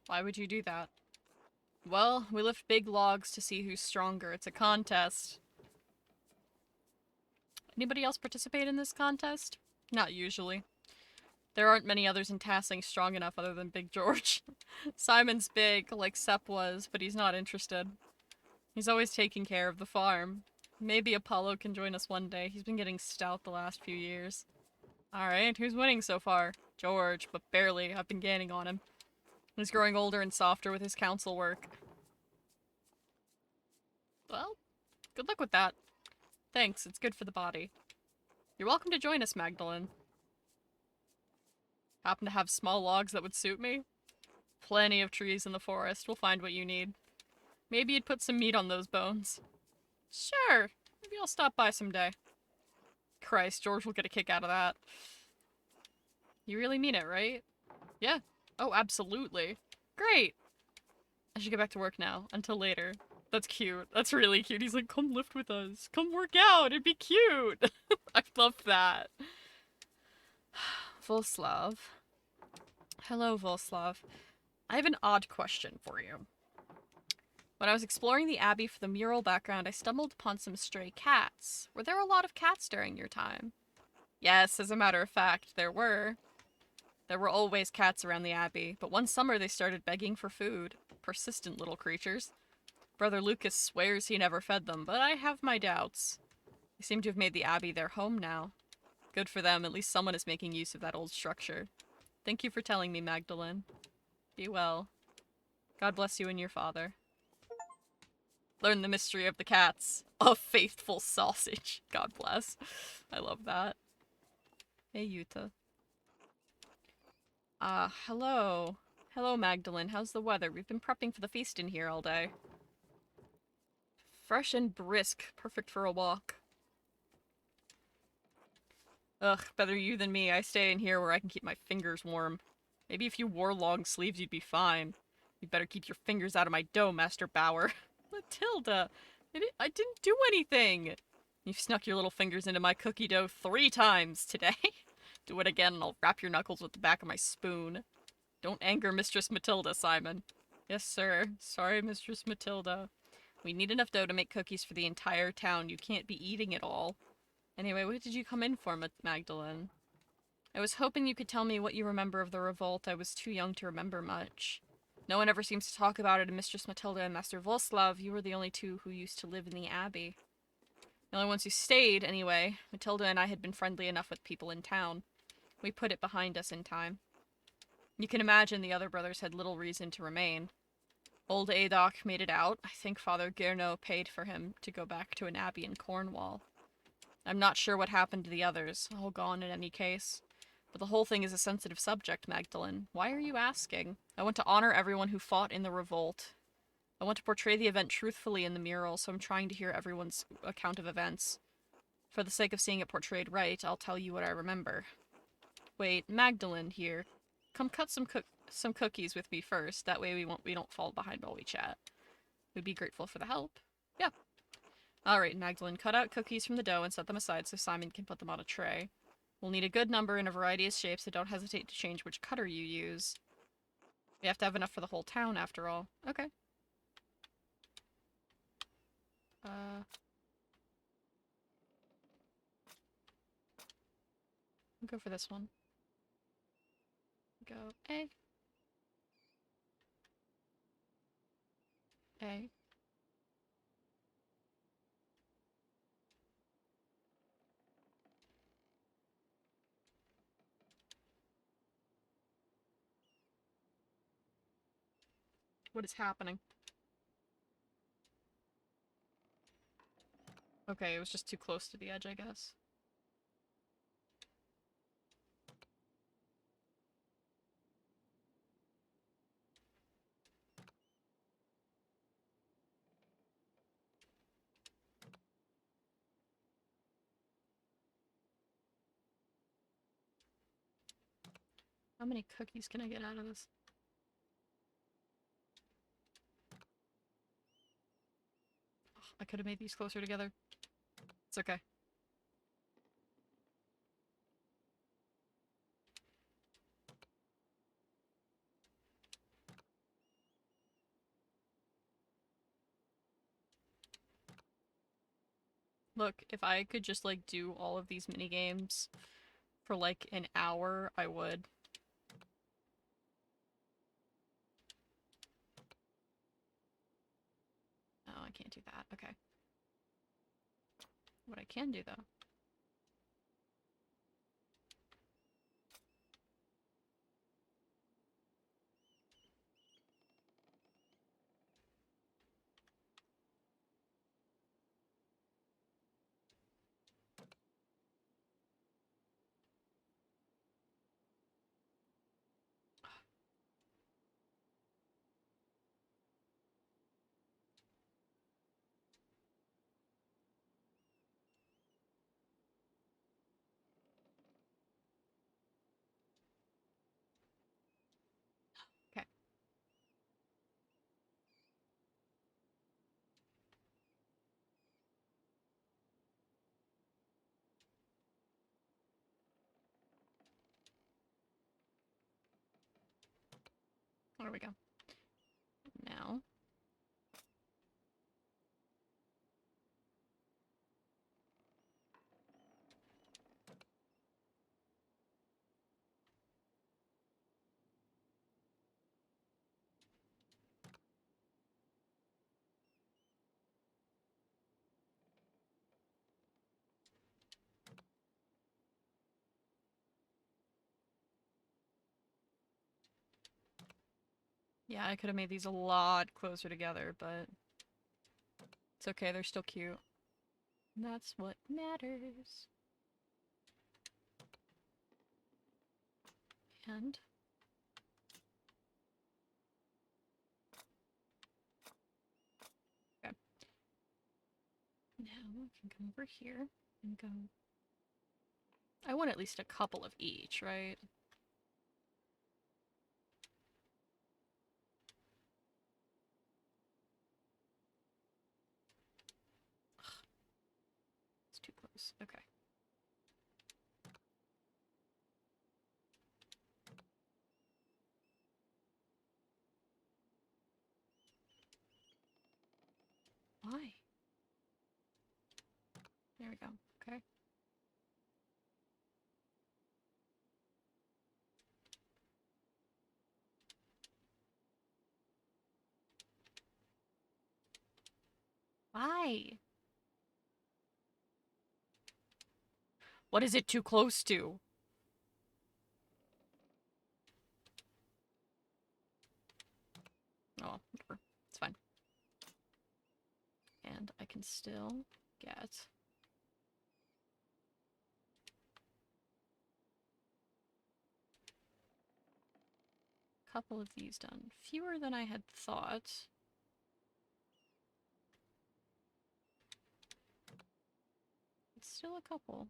Why would you do that? Well, we lift big logs to see who's stronger. It's a contest. Anybody else participate in this contest? Not usually. There aren't many others in Tassing strong enough other than Big George. Simon's big, like Sepp was, but he's not interested. He's always taking care of the farm. Maybe Apollo can join us one day. He's been getting stout the last few years. Alright, who's winning so far? George, but barely. I've been gaining on him. He's growing older and softer with his council work. Well, good luck with that. Thanks, it's good for the body. You're welcome to join us, Magdalene. Happen to have small logs that would suit me? Plenty of trees in the forest. We'll find what you need. Maybe you'd put some meat on those bones. Sure. Maybe I'll stop by someday. Christ, George will get a kick out of that. You really mean it, right? Yeah. Oh, absolutely. Great. I should get back to work now. Until later. That's cute. That's really cute. He's like, come lift with us. Come work out. It'd be cute. I love that. Volslav. Hello, Volslav. I have an odd question for you. When I was exploring the Abbey for the mural background, I stumbled upon some stray cats. Were there a lot of cats during your time? Yes, as a matter of fact, there were. There were always cats around the Abbey, but one summer they started begging for food. Persistent little creatures. Brother Lucas swears he never fed them, but I have my doubts. They seem to have made the Abbey their home now. Good for them, at least someone is making use of that old structure. Thank you for telling me, Magdalene. Be well. God bless you and your father. Learn the mystery of the cats. A faithful sausage. God bless. I love that. Hey, Yuta. Hello. Hello, Magdalene. How's the weather? We've been prepping for the feast in here all day. Fresh and brisk. Perfect for a walk. Ugh, better you than me. I stay in here where I can keep my fingers warm. Maybe if you wore long sleeves, you'd be fine. You'd better keep your fingers out of my dough, Master Bauer. Matilda! I didn't do anything! You've snuck your little fingers into my cookie dough 3 times today. Do it again and I'll wrap your knuckles with the back of my spoon. Don't anger Mistress Matilda, Simon. Yes, sir. Sorry, Mistress Matilda. We need enough dough to make cookies for the entire town. You can't be eating it all. Anyway, what did you come in for, Magdalene? I was hoping you could tell me what you remember of the revolt. I was too young to remember much. No one ever seems to talk about it, and Mistress Matilda and Master Volslav, you were the only 2 who used to live in the Abbey. The only ones who stayed, anyway. Matilda and I had been friendly enough with people in town. We put it behind us in time. You can imagine the other brothers had little reason to remain. Old Adok made it out. I think Father Gernot paid for him to go back to an abbey in Cornwall. I'm not sure what happened to the others, all gone in any case. But the whole thing is a sensitive subject, Magdalene. Why are you asking? I want to honor everyone who fought in the revolt. I want to portray the event truthfully in the mural, so I'm trying to hear everyone's account of events. For the sake of seeing it portrayed right, I'll tell you what I remember. Wait, Magdalene here. Come cut some cookies with me first. That way we don't fall behind while we chat. We'd be grateful for the help. Yeah. Alright, Magdalene, cut out cookies from the dough and set them aside so Simon can put them on a tray. We'll need a good number in a variety of shapes, so don't hesitate to change which cutter you use. We have to have enough for the whole town, after all. Okay. I'll go for this one. Go A. A. What is happening? Okay, it was just too close to the edge, I guess. How many cookies can I get out of this? Oh, I could have made these closer together. It's okay. Look, if I could just, like, do all of these mini-games for, like, an hour, I would. Oh, I can't do that. Okay. What I can do, though, we go. Now. Yeah, I could have made these a lot closer together, but it's okay, they're still cute. And that's what matters. And okay. Now I can come over here and go. I want at least a couple of each, right? Ugh. It's too close. Okay. Why? There we go. Okay. Why? What is it too close to? Oh, whatever. It's fine. And I can still get a couple of these done. Fewer than I had thought. It's still a couple.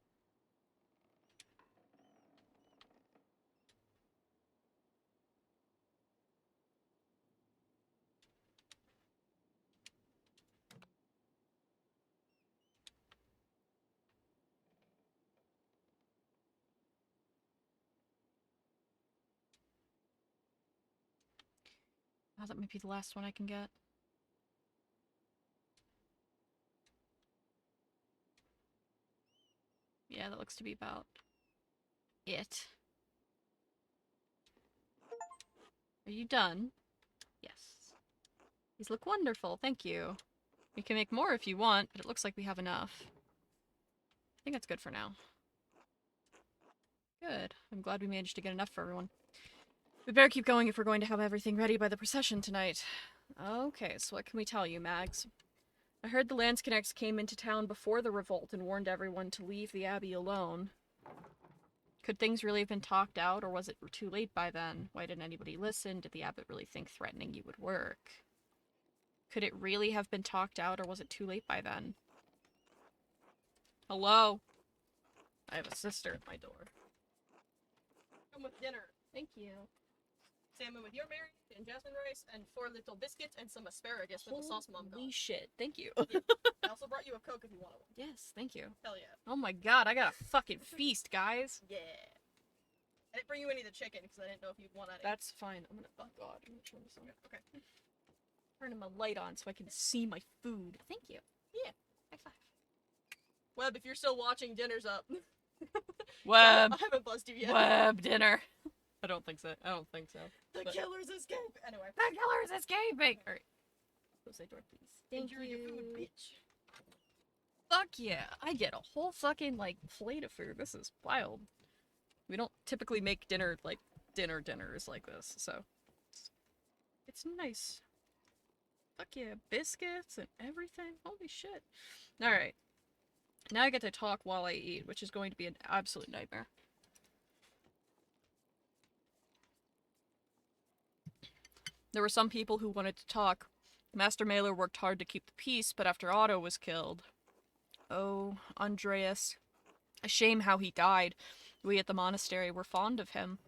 Oh, that might be the last one I can get. Yeah, that looks to be about it. Are you done? Yes. These look wonderful, thank you. We can make more if you want, but it looks like we have enough. I think that's good for now. Good. I'm glad we managed to get enough for everyone. We better keep going if we're going to have everything ready by the procession tonight. Okay, so what can we tell you, Mags? I heard the Landsknechts came into town before the revolt and warned everyone to leave the Abbey alone. Could things really have been talked out, or was it too late by then? Why didn't anybody listen? Did the abbot really think threatening you would work? Could it really have been talked out, or was it too late by then? Hello? I have a sister at my door. Come with dinner. Thank you. Salmon with your married and jasmine rice and 4 little biscuits and some asparagus with the sauce mom got. Holy shit, thank you. Yeah. I also brought you a Coke if you wanted one. Yes, thank you. Hell yeah. Oh my god, I got a fucking feast, guys. Yeah. I didn't bring you any of the chicken because I didn't know if you'd want any. That's fine. I'm gonna, oh god, I'm gonna turn this on. Okay. Turning my light on so I can see my food. Thank you. Yeah. High five. Web, if you're still watching, dinner's up. Web. I haven't buzzed you yet. Web dinner. I don't think so. I don't think so. The killer's escaping. Anyway. The killer's escaping! Alright. Close that door, please. Thank you. Enjoy your food, bitch. Fuck yeah. I get a whole fucking, like, plate of food. This is wild. We don't typically make dinner, like, dinners like this, so. It's nice. Fuck yeah. Biscuits and everything. Holy shit. Alright. Now I get to talk while I eat, which is going to be an absolute nightmare. There were some people who wanted to talk. Master Mailer worked hard to keep the peace, but after Otto was killed... Oh, Andreas. A shame how he died. We at the monastery were fond of him.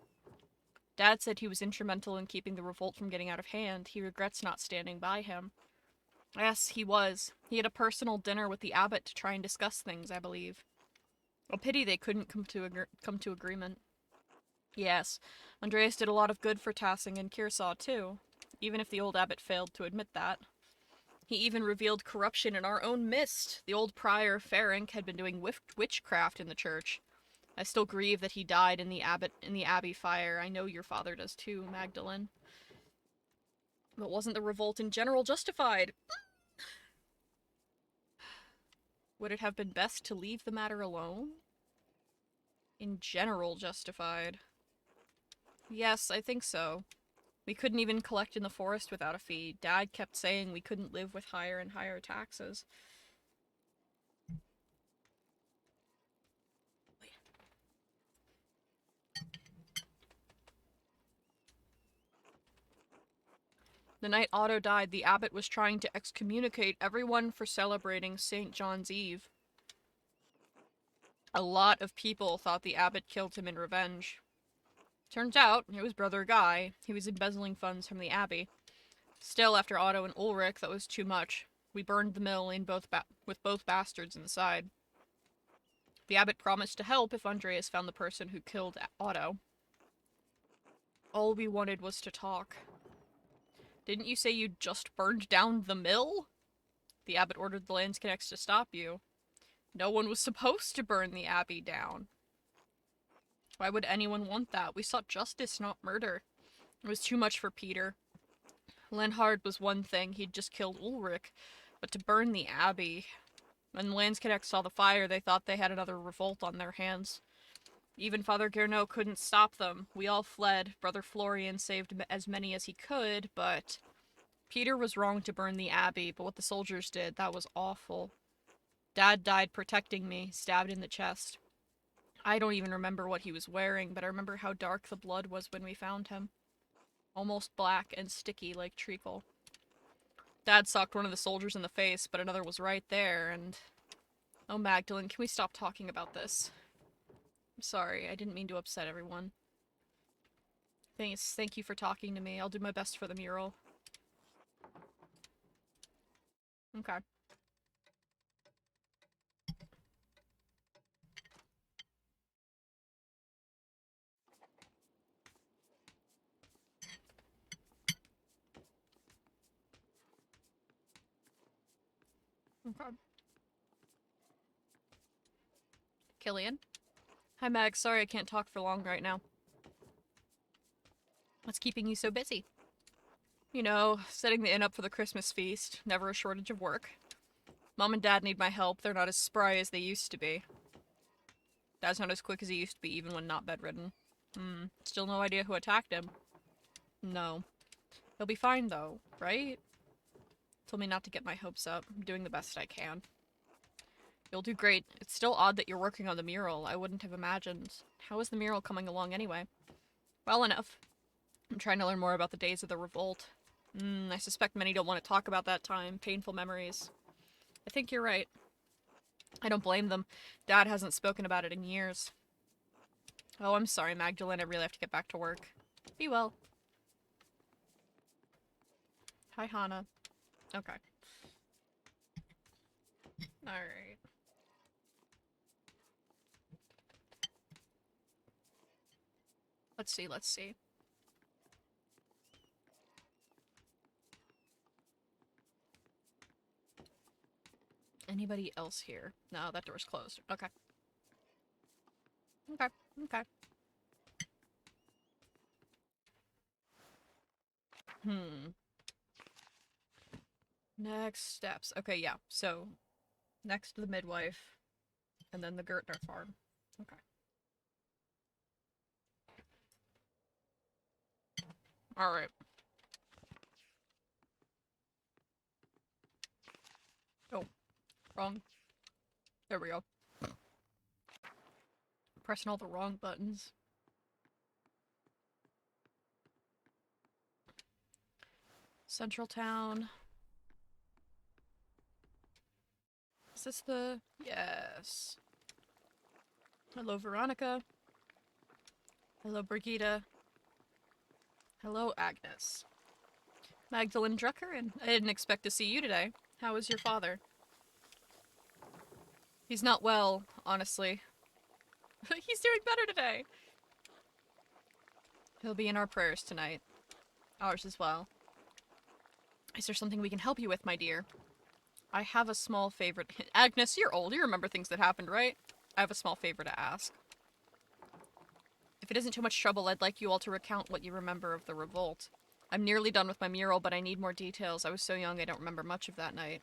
Dad said he was instrumental in keeping the revolt from getting out of hand. He regrets not standing by him. Yes, he was. He had a personal dinner with the abbot to try and discuss things, I believe. A pity they couldn't come to agreement. Yes, Andreas did a lot of good for Tassing and Kearsarge, too. even if the old abbot failed to admit that. He even revealed corruption in our own midst. The old prior, Ferenc, had been doing witchcraft in the church. I still grieve that he died in the abbey fire. I know your father does too, Magdalene. But wasn't the revolt in general justified? Would it have been best to leave the matter alone? In general justified. Yes, I think so. We couldn't even collect in the forest without a fee. Dad kept saying we couldn't live with higher and higher taxes. The night Otto died, the abbot was trying to excommunicate everyone for celebrating St. John's Eve. A lot of people thought the abbot killed him in revenge. Turns out, it was Brother Guy. He was embezzling funds from the abbey. Still, after Otto and Ulrich, that was too much. We burned the mill in with both bastards inside. The abbot promised to help if Andreas found the person who killed Otto. All we wanted was to talk. Didn't you say you just burned down the mill? The abbot ordered the Landsknechts to stop you. No one was supposed to burn the abbey down. Why would anyone want that? We sought justice, not murder. It was too much for Peter. Lenhard was one thing, he'd just killed Ulrich, but to burn the abbey... When the Landsknechts saw the fire, they thought they had another revolt on their hands. Even Father Gernot couldn't stop them. We all fled. Brother Florian saved as many as he could, but... Peter was wrong to burn the abbey, but what the soldiers did, that was awful. Dad died protecting me, stabbed in the chest. I don't even remember what he was wearing, but I remember how dark the blood was when we found him. Almost black and sticky like treacle. Dad socked one of the soldiers in the face, but another was right there, and... Oh, Magdalene, can we stop talking about this? I'm sorry, I didn't mean to upset everyone. Thanks, thank you for talking to me. I'll do my best for the mural. Okay. Okay. Killian? Hi, Mag. Sorry I can't talk for long right now. What's keeping you so busy? You know, setting the inn up for the Christmas feast. Never a shortage of work. Mom and Dad need my help. They're not as spry as they used to be. Dad's not as quick as he used to be, even when not bedridden. Still no idea who attacked him. No. He'll be fine, though, right? Told me not to get my hopes up. I'm doing the best I can. You'll do great. It's still odd that you're working on the mural. I wouldn't have imagined. How is the mural coming along anyway? Well enough. I'm trying to learn more about the days of the revolt. I suspect many don't want to talk about that time. Painful memories. I think you're right. I don't blame them. Dad hasn't spoken about it in years. Oh, I'm sorry, Magdalene. I really have to get back to work. Be well. Hi, Hana. Okay. Alright. Let's see, let's see. Anybody else here? No, that door's closed. Okay. Okay, okay. Next steps. Okay, yeah. So, next to the midwife, and then the Gertner farm. Okay. Alright. Oh, wrong. There we go. Pressing all the wrong buttons. Central Town. Is this the... Yes. Hello, Veronica. Hello, Brigitte. Hello, Agnes. Magdalene Drucker, and I didn't expect to see you today. How is your father? He's not well, honestly. He's doing better today! He'll be in our prayers tonight. Ours as well. Is there something we can help you with, my dear? I have a small favor. Agnes, you're old. You remember things that happened, right? I have a small favor to ask. If it isn't too much trouble, I'd like you all to recount what you remember of the revolt. I'm nearly done with my mural, but I need more details. I was so young I don't remember much of that night.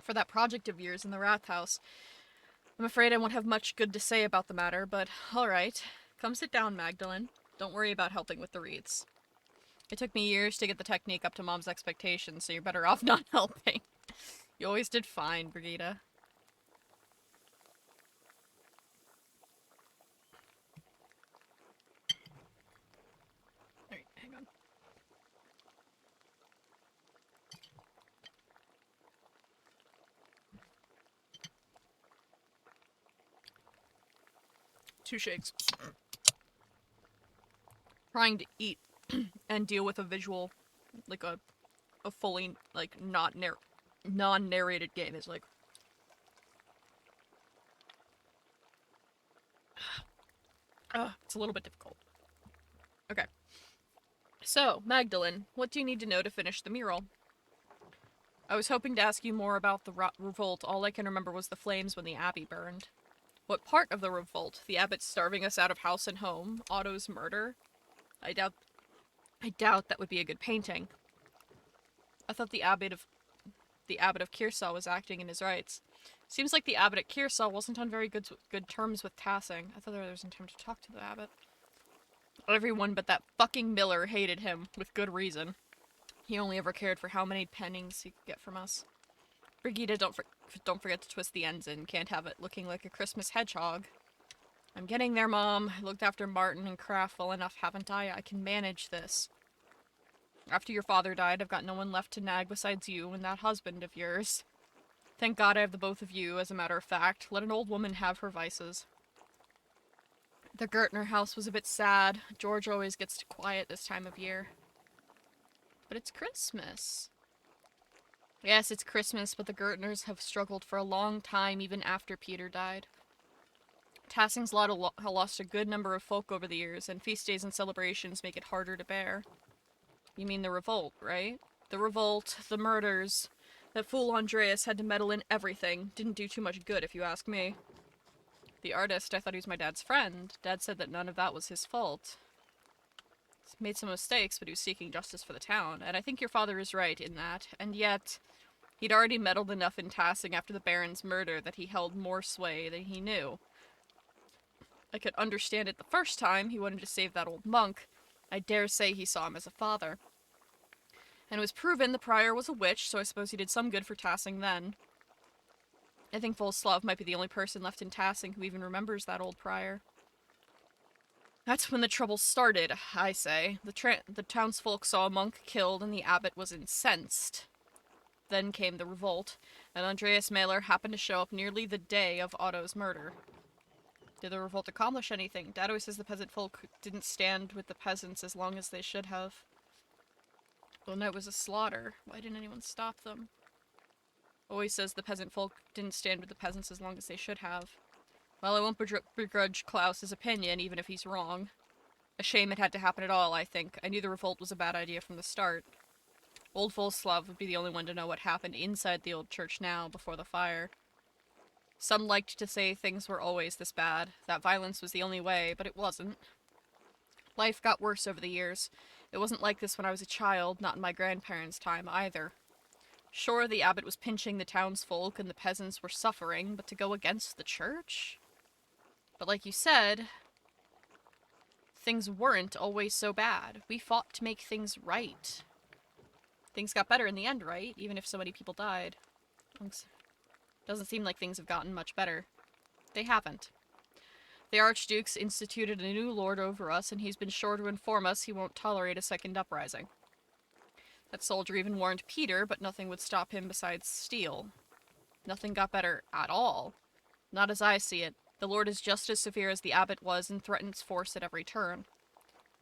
For that project of yours in the Wrath House, I'm afraid I won't have much good to say about the matter, but alright. Come sit down, Magdalene. Don't worry about helping with the wreaths. It took me years to get the technique up to Mom's expectations, so you're better off not helping. You always did fine, Brigitte. Alright, hang on. Two shakes. Trying to eat and deal with a visual, like a fully, like, non-narrated game is like... it's a little bit difficult. Okay. So, Magdalene, what do you need to know to finish the mural? I was hoping to ask you more about the revolt. All I can remember was the flames when the abbey burned. What part of the revolt? The abbot starving us out of house and home? Otto's murder? I doubt that would be a good painting. I thought the abbot of Kearsall was acting in his rights. Seems like the abbot at Kearsall wasn't on very good terms with Tassing. I thought there was no time to talk to the abbot. Everyone but that fucking Miller hated him, with good reason. He only ever cared for how many pennings he could get from us. Brigitte, don't forget to twist the ends in. Can't have it looking like a Christmas hedgehog. I'm getting there, Mom. I looked after Martin and Kraft well enough, haven't I? I can manage this. After your father died, I've got no one left to nag besides you and that husband of yours. Thank God I have the both of you, as a matter of fact. Let an old woman have her vices. The Gertner house was a bit sad. George always gets quiet this time of year. But it's Christmas. Yes, it's Christmas, but the Gertners have struggled for a long time, even after Peter died. Tassing's lost a good number of folk over the years, and feast days and celebrations make it harder to bear. You mean the revolt, right? The revolt, the murders. That fool Andreas had to meddle in everything. Didn't do too much good, if you ask me. The artist, I thought he was my dad's friend. Dad said that none of that was his fault. He's made some mistakes, but he was seeking justice for the town, and I think your father is right in that. And yet, he'd already meddled enough in Tassing after the Baron's murder that he held more sway than he knew. I could understand it the first time he wanted to save that old monk. I dare say he saw him as a father. And it was proven the prior was a witch, so I suppose he did some good for Tassing then. I think Volslav might be the only person left in Tassing who even remembers that old prior. That's when the trouble started, I say. The townsfolk saw a monk killed and the abbot was incensed. Then came the revolt, and Andreas Mailer happened to show up nearly the day of Otto's murder. Did the revolt accomplish anything? Dad always says the peasant folk didn't stand with the peasants as long as they should have. Well, no, it was a slaughter. Why didn't anyone stop them? Always says the peasant folk didn't stand with the peasants as long as they should have. Well, I won't begrudge Klaus's opinion, even if he's wrong. A shame it had to happen at all, I think. I knew the revolt was a bad idea from the start. Old Volslav would be the only one to know what happened inside the old church now, before the fire. Some liked to say things were always this bad, that violence was the only way, but it wasn't. Life got worse over the years. It wasn't like this when I was a child, not in my grandparents' time either. Sure, the abbot was pinching the townsfolk and the peasants were suffering, but to go against the church? But like you said, things weren't always so bad. We fought to make things right. Things got better in the end, right? Even if so many people died. Doesn't seem like things have gotten much better. They haven't. The Archduke's instituted a new lord over us, and he's been sure to inform us he won't tolerate a second uprising. That soldier even warned Peter, but nothing would stop him besides steel. Nothing got better at all. Not as I see it. The lord is just as severe as the abbot was and threatens force at every turn.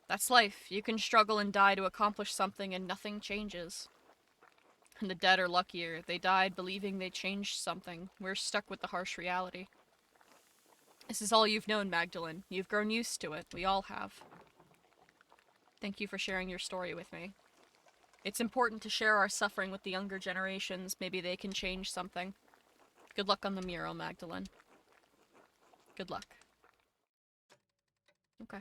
That's life. You can struggle and die to accomplish something and nothing changes. And the dead are luckier. They died believing they changed something. We're stuck with the harsh reality. This is all you've known, Magdalene. You've grown used to it. We all have. Thank you for sharing your story with me. It's important to share our suffering with the younger generations. Maybe they can change something. Good luck on the mural, Magdalene. Good luck. Okay.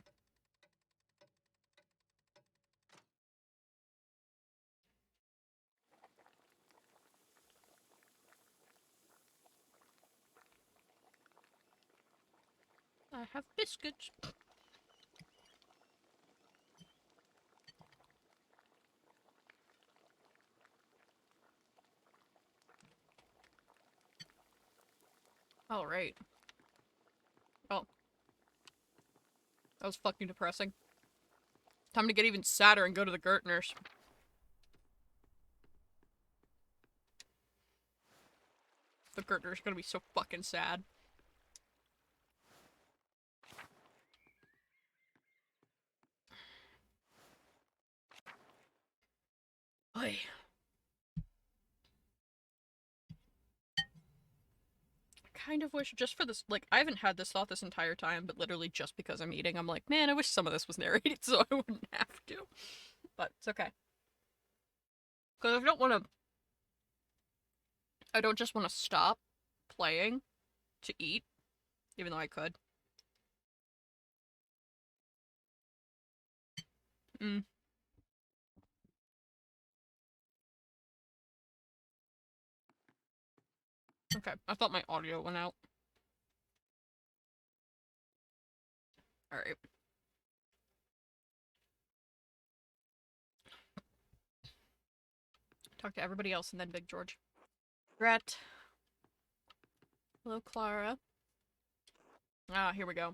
I have biscuits. All right. Oh, that was fucking depressing. Time to get even sadder and go to the Gertners. The Gertner's gonna be so fucking sad. Oy. Kind of wish, just for this, like, I haven't had this thought this entire time, but literally just because I'm eating, I'm like, man, I wish some of this was narrated so I wouldn't have to. But it's okay. Because I don't just want to stop playing to eat, even though I could. Mm. Okay, I thought my audio went out. Alright. Talk to everybody else and then Big George. Gret. Hello, Clara. Ah, here we go.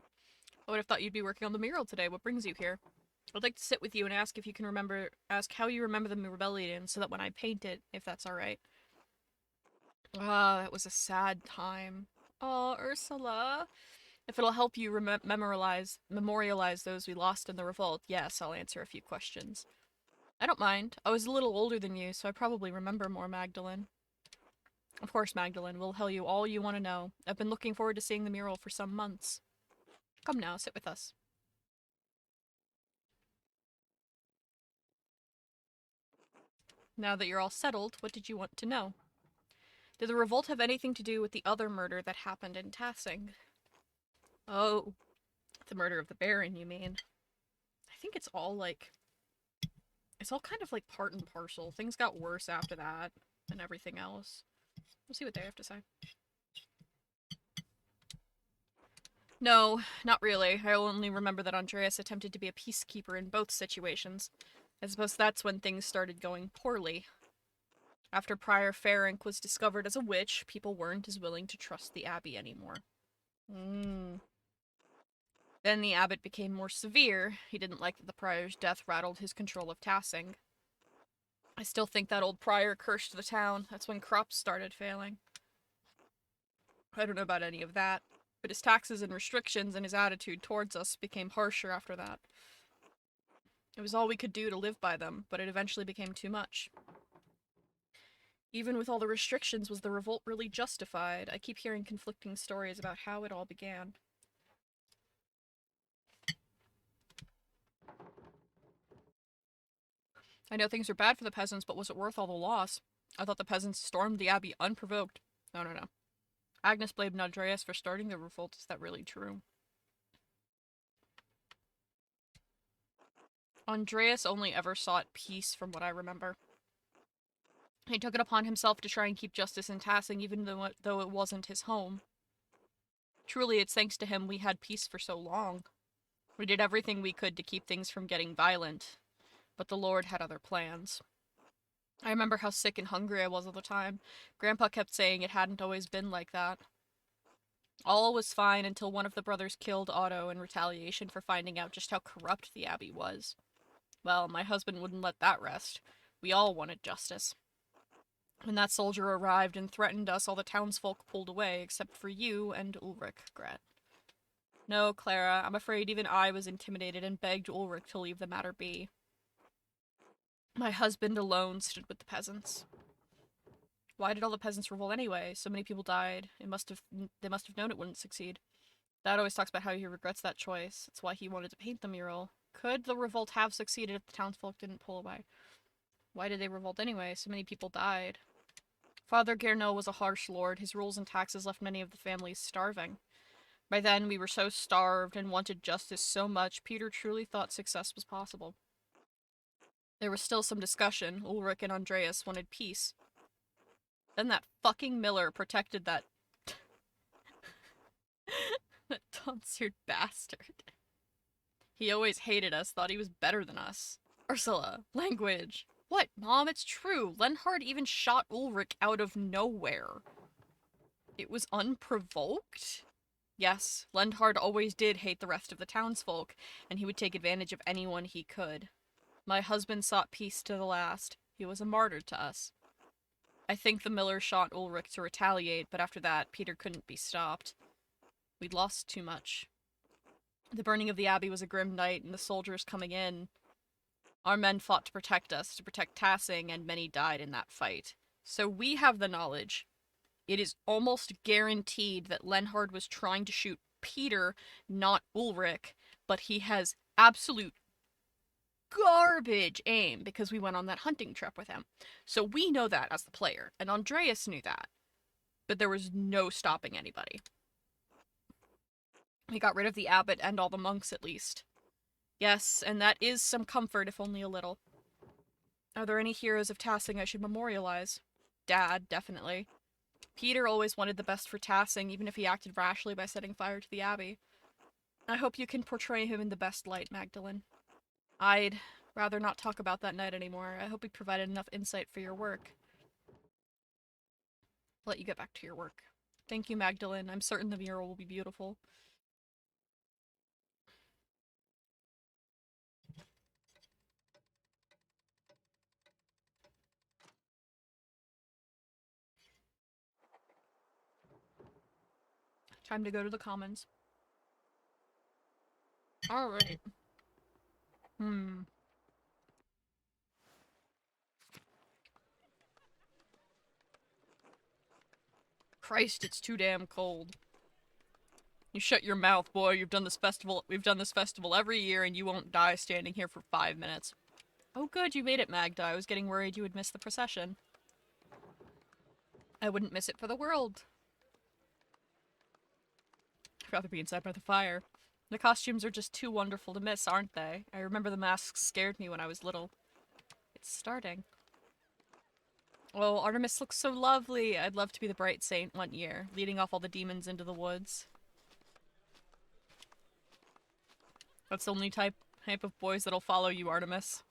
I would have thought you'd be working on the mural today. What brings you here? I'd like to sit with you and ask if you can ask how you remember the rebellion so that when I paint it, if that's alright. Ah, that was a sad time. Oh, Ursula. If it'll help you memorialize those we lost in the revolt, yes, I'll answer a few questions. I don't mind. I was a little older than you, so I probably remember more, Magdalene. Of course, Magdalene. We'll tell you all you want to know. I've been looking forward to seeing the mural for some months. Come now, sit with us. Now that you're all settled, what did you want to know? Did the revolt have anything to do with the other murder that happened in Tassing? Oh, the murder of the Baron, you mean? I think it's all kind of like part and parcel. Things got worse after that and everything else. We'll see what they have to say. No, not really. I only remember that Andreas attempted to be a peacekeeper in both situations. I suppose that's when things started going poorly. After Prior Ferenc was discovered as a witch, people weren't as willing to trust the abbey anymore. Then the abbot became more severe. He didn't like that the prior's death rattled his control of Tassing. I still think that old prior cursed the town. That's when crops started failing. I don't know about any of that, but his taxes and restrictions and his attitude towards us became harsher after that. It was all we could do to live by them, but it eventually became too much. Even with all the restrictions, was the revolt really justified? I keep hearing conflicting stories about how it all began. I know things were bad for the peasants, but was it worth all the loss? I thought the peasants stormed the abbey unprovoked. No. Agnes blamed Andreas for starting the revolt. Is that really true? Andreas only ever sought peace, from what I remember. He took it upon himself to try and keep justice in Tassing, even though it wasn't his home. Truly, it's thanks to him we had peace for so long. We did everything we could to keep things from getting violent, but the Lord had other plans. I remember how sick and hungry I was all the time. Grandpa kept saying it hadn't always been like that. All was fine until one of the brothers killed Otto in retaliation for finding out just how corrupt the abbey was. Well, my husband wouldn't let that rest. We all wanted justice. When that soldier arrived and threatened us, all the townsfolk pulled away, except for you and Ulrich, Gret. No, Clara, I'm afraid even I was intimidated and begged Ulrich to leave the matter be. My husband alone stood with the peasants. Why did all the peasants revolt anyway? So many people died. They must have known it wouldn't succeed. Dad always talks about how he regrets that choice. That's why he wanted to paint the mural. Could the revolt have succeeded if the townsfolk didn't pull away? Why did they revolt anyway? So many people died. Father Guernot was a harsh lord. His rules and taxes left many of the families starving. By then, we were so starved and wanted justice so much, Peter truly thought success was possible. There was still some discussion. Ulrich and Andreas wanted peace. Then that fucking Miller protected that that tonsured bastard. He always hated us, thought he was better than us. Ursula, language. What, Mom? It's true. Lenhard even shot Ulrich out of nowhere. It was unprovoked? Yes, Lenhard always did hate the rest of the townsfolk, and he would take advantage of anyone he could. My husband sought peace to the last. He was a martyr to us. I think the Miller shot Ulrich to retaliate, but after that, Peter couldn't be stopped. We'd lost too much. The burning of the abbey was a grim night, and the soldiers coming in. Our men fought to protect us, to protect Tassing, and many died in that fight. So we have the knowledge. It is almost guaranteed that Lenhard was trying to shoot Peter, not Ulrich, but he has absolute garbage aim because we went on that hunting trip with him. So we know that as the player, and Andreas knew that. But there was no stopping anybody. We got rid of the abbot and all the monks at least. Yes, and that is some comfort, if only a little. Are there any heroes of Tassing I should memorialize? Dad, definitely. Peter always wanted the best for Tassing, even if he acted rashly by setting fire to the abbey. I hope you can portray him in the best light, Magdalene. I'd rather not talk about that night anymore. I hope we provided enough insight for your work. I'll let you get back to your work. Thank you, Magdalene. I'm certain the mural will be beautiful. Time to go to the commons. Alright. Christ, it's too damn cold. You shut your mouth, boy. We've done this festival every year, and you won't die standing here for 5 minutes. Oh good, you made it, Magda. I was getting worried you would miss the procession. I wouldn't miss it for the world. I'd rather be inside by the fire. The costumes are just too wonderful to miss, aren't they? I remember the masks scared me when I was little. It's starting. Oh, Artemis looks so lovely. I'd love to be the bright saint one year, leading off all the demons into the woods. That's the only type of boys that'll follow you, Artemis.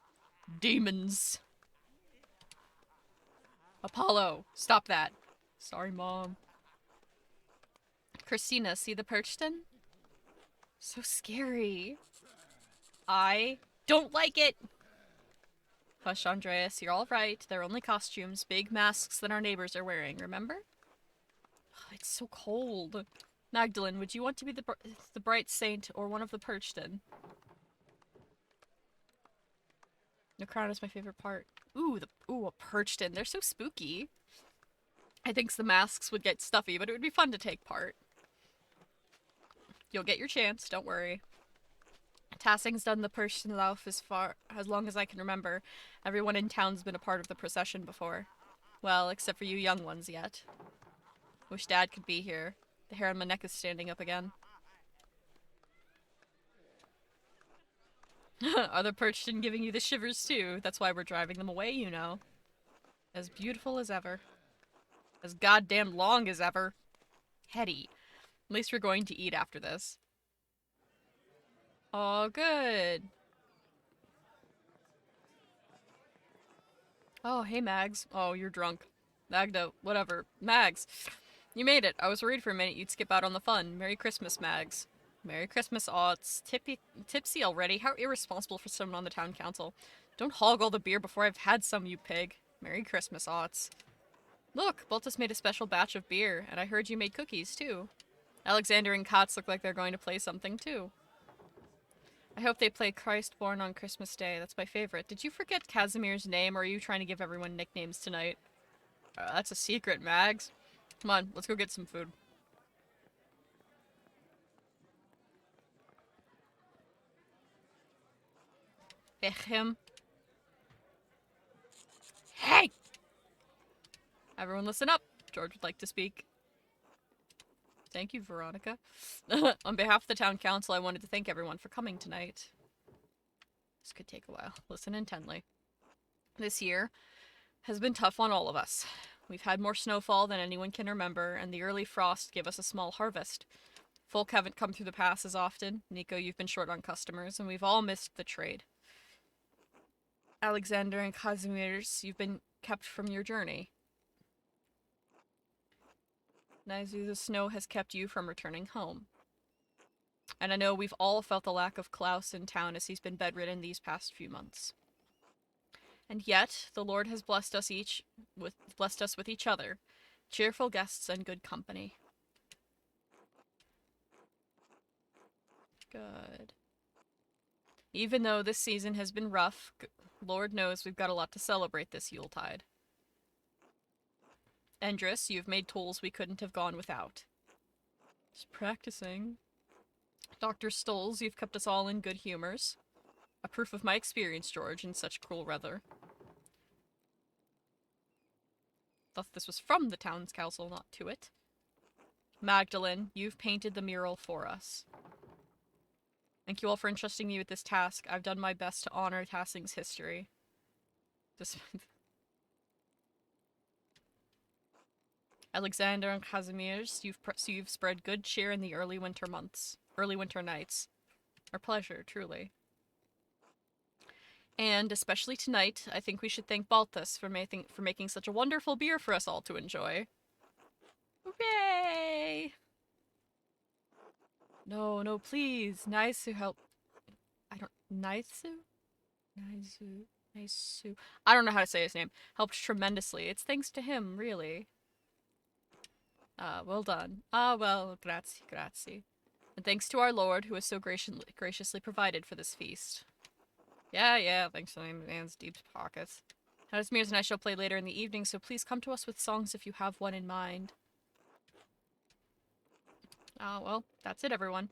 Demons. Apollo, stop that. Sorry, Mom. Christina, see the Perchton? So scary. I don't like it. Hush, Andreas, you're all right. They're only costumes, big masks that our neighbors are wearing, remember? Oh, it's so cold. Magdalene, would you want to be the bright saint or one of the Perchton? The crown is my favorite part. Ooh, a Perchton. They're so spooky. I think the masks would get stuffy, but it would be fun to take part. You'll get your chance, don't worry. Tassing's done the Perchtenlauf as long as I can remember. Everyone in town's been a part of the procession before. Well, except for you young ones yet. Wish Dad could be here. The hair on my neck is standing up again. Are the Perchton giving you the shivers too? That's why we're driving them away, you know. As beautiful as ever. As goddamn long as ever. Hetty. At least we're going to eat after this. Oh, good. Oh, hey, Mags. Oh, you're drunk. Magda, whatever. Mags. You made it. I was worried for a minute you'd skip out on the fun. Merry Christmas, Mags. Merry Christmas. Aw, it's tipsy already. How irresponsible for someone on the town council. Don't hog all the beer before I've had some, you pig. Merry Christmas, Otts. Look, Boltus made a special batch of beer, and I heard you made cookies, too. Alexander and Kotz look like they're going to play something, too. I hope they play Christ Born on Christmas Day. That's my favorite. Did you forget Casimir's name, or are you trying to give everyone nicknames tonight? That's a secret, Mags. Come on, let's go get some food. Echem. Everyone listen up. George would like to speak. Thank you, Veronica. On behalf of the town council, I wanted to thank everyone for coming tonight. This could take a while. Listen intently. This year has been tough on all of us. We've had more snowfall than anyone can remember, and the early frost gave us a small harvest. Folk haven't come through the pass as often. Nico, you've been short on customers, and we've all missed the trade. Alexander and Kazimierz, you've been kept from your journey. Naizu, the snow has kept you from returning home. And I know we've all felt the lack of Klaus in town as he's been bedridden these past few months. And yet, the Lord has blessed us with each other, cheerful guests and good company. Good. Even though this season has been rough, Lord knows we've got a lot to celebrate this Yuletide. Endris, you've made tools we couldn't have gone without. Just practicing. Dr. Stolz, you've kept us all in good humors. A proof of my experience, George, in such cruel weather. Thought this was from the town's council, not to it. Magdalene, you've painted the mural for us. Thank you all for entrusting me with this task. I've done my best to honor Tassing's history. Alexander and Kazimierz, you've spread good cheer in the early winter nights. Our pleasure, truly. And especially tonight, I think we should thank Balthus for making such a wonderful beer for us all to enjoy. Hooray! No, please. Naisu help. Naisu? I don't know how to say his name. Helped tremendously. It's thanks to him, really. Well done. Well, grazie. And thanks to our Lord, who has so graciously provided for this feast. Yeah, thanks to man's deep pockets. Kazimierz and I shall play later in the evening, so please come to us with songs if you have one in mind. Well, that's it, everyone.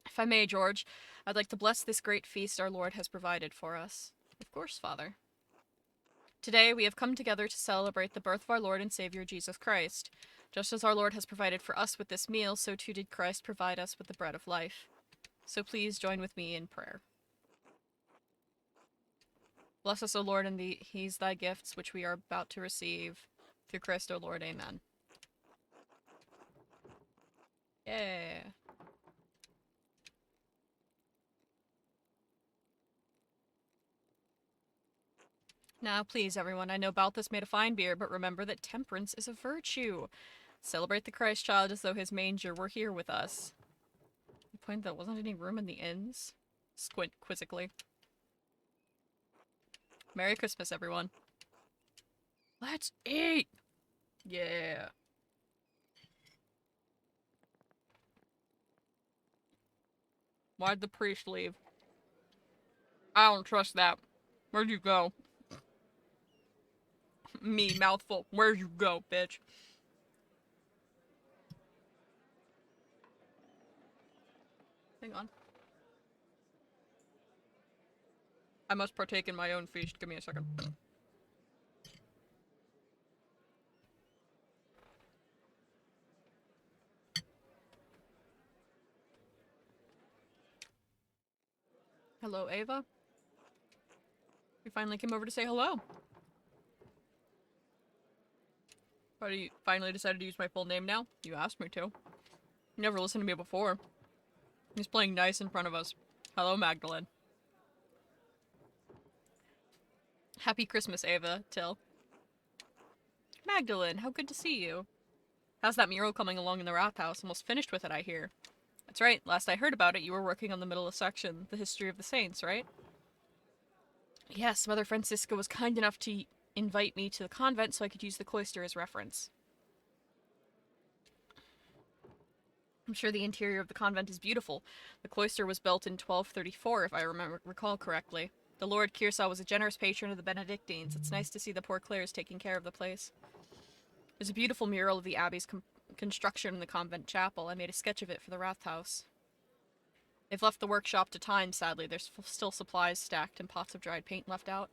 If I may, George, I'd like to bless this great feast our Lord has provided for us. Of course, Father. Today, we have come together to celebrate the birth of our Lord and Savior, Jesus Christ. Just as our Lord has provided for us with this meal, so too did Christ provide us with the bread of life. So please join with me in prayer. Bless us, O Lord, and these thy gifts, which we are about to receive. Through Christ, O Lord, amen. Yeah. Now, please, everyone, I know Balthus made a fine beer, but remember that temperance is a virtue. Celebrate the Christ child as though his manger were here with us. The point that wasn't any room in the inns? Squint quizzically. Merry Christmas, everyone. Let's eat! Yeah. Why'd the priest leave? I don't trust that. Where'd you go? Me, mouthful. Where'd you go, bitch? Hang on. I must partake in my own feast. Give me a second. Hello, Ava. You finally came over to say hello. Why do you finally decided to use my full name now? You asked me to. You never listened to me before. He's playing nice in front of us. Hello, Magdalene. Happy Christmas, Ava. Till. Magdalene, how good to see you. How's that mural coming along in the Rathaus? Almost finished with it, I hear. That's right. Last I heard about it, you were working on the middle section, the history of the saints, right? Yes, Mother Francisca was kind enough to invite me to the convent so I could use the cloister as reference. I'm sure the interior of the convent is beautiful. The cloister was built in 1234, if I recall correctly. The Lord Kirsau was a generous patron of the Benedictines. It's nice to see the poor Clares taking care of the place. There's a beautiful mural of the abbey's construction in the convent chapel. I made a sketch of it for the Rathaus. They've left the workshop to time, sadly. There's still supplies stacked and pots of dried paint left out.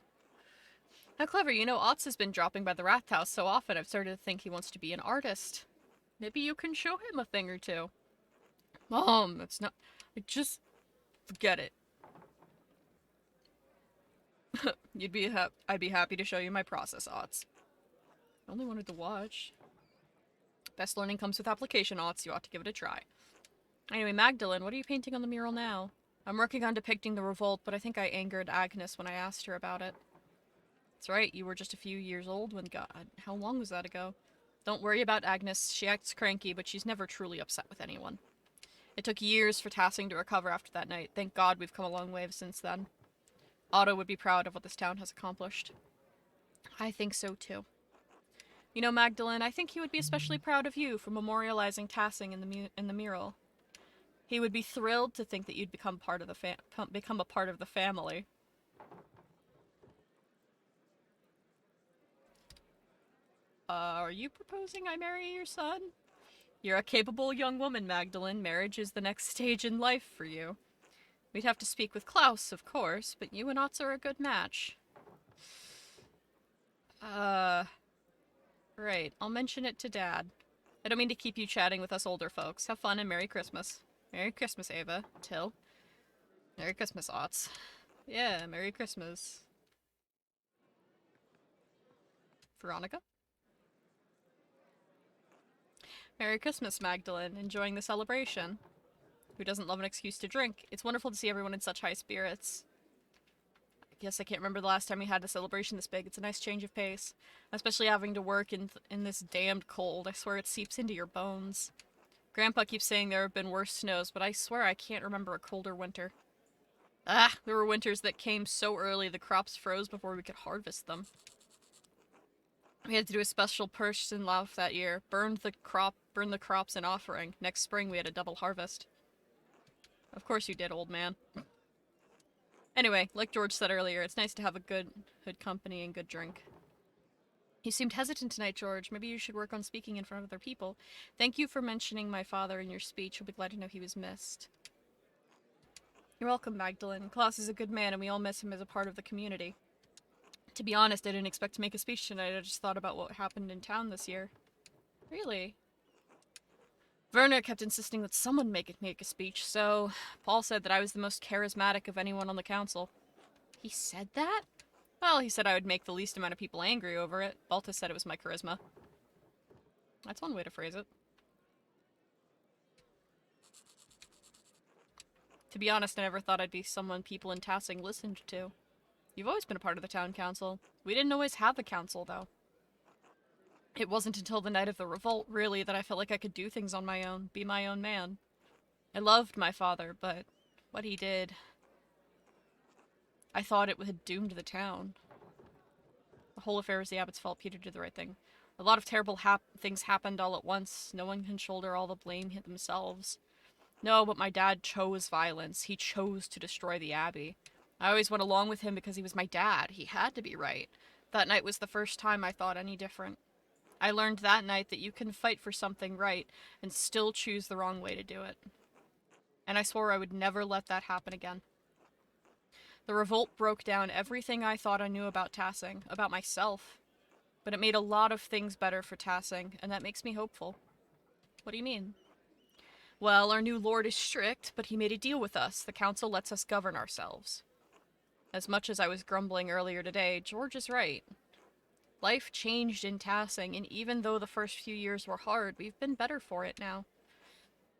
How clever. You know, Otz has been dropping by the Wrath House so often I've started to think he wants to be an artist. Maybe you can show him a thing or two. Mom, that's not... I just... Forget it. I'd be happy to show you my process, Otz. I only wanted to watch. Best learning comes with application, Otz. You ought to give it a try. Anyway, Magdalene, what are you painting on the mural now? I'm working on depicting the revolt, but I think I angered Agnes when I asked her about it. That's right, you were just a few years old when God... How long was that ago? Don't worry about Agnes. She acts cranky, but she's never truly upset with anyone. It took years for Tassing to recover after that night. Thank God we've come a long way since then. Otto would be proud of what this town has accomplished. I think so, too. You know, Magdalene, I think he would be especially proud of you for memorializing Tassing in the mural. He would be thrilled to think that you'd become a part of the family. Are you proposing I marry your son? You're a capable young woman, Magdalene. Marriage is the next stage in life for you. We'd have to speak with Klaus, of course, but you and Otz are a good match. Right. I'll mention it to Dad. I don't mean to keep you chatting with us older folks. Have fun and Merry Christmas. Merry Christmas, Ava. Till. Merry Christmas, Otz. Yeah, Merry Christmas. Veronica? Merry Christmas, Magdalene. Enjoying the celebration. Who doesn't love an excuse to drink? It's wonderful to see everyone in such high spirits. I guess I can't remember the last time we had a celebration this big. It's a nice change of pace. Especially having to work in this damned cold. I swear it seeps into your bones. Grandpa keeps saying there have been worse snows, but I swear I can't remember a colder winter. Ah, there were winters that came so early the crops froze before we could harvest them. We had to do a special person laugh that year. Burned the crops in offering. Next spring we had a double harvest. Of course you did, old man. Anyway, like George said earlier, it's nice to have a good company and good drink. You seemed hesitant tonight, George. Maybe you should work on speaking in front of other people. Thank you for mentioning my father in your speech. You'll be glad to know he was missed. You're welcome, Magdalene. Klaus is a good man and we all miss him as a part of the community. To be honest, I didn't expect to make a speech tonight. I just thought about what happened in town this year. Really? Werner kept insisting that someone make a speech, so Paul said that I was the most charismatic of anyone on the council. He said that? Well, he said I would make the least amount of people angry over it. Baltus said it was my charisma. That's one way to phrase it. To be honest, I never thought I'd be someone people in Tassing listened to. You've always been a part of the town council. We didn't always have a council, though. It wasn't until the night of the revolt, really, that I felt like I could do things on my own, be my own man. I loved my father, but what he did... I thought it had doomed the town. The whole affair was the abbot's fault. Peter did the right thing. A lot of terrible things happened all at once. No one can shoulder all the blame themselves. No, but my dad chose violence. He chose to destroy the abbey. I always went along with him because he was my dad. He had to be right. That night was the first time I thought any different. I learned that night that you can fight for something right and still choose the wrong way to do it. And I swore I would never let that happen again. The revolt broke down everything I thought I knew about Tassing, about myself. But it made a lot of things better for Tassing, and that makes me hopeful. What do you mean? Well, our new lord is strict, but he made a deal with us. The council lets us govern ourselves. As much as I was grumbling earlier today, George is right. Life changed in Tassing, and even though the first few years were hard, we've been better for it now.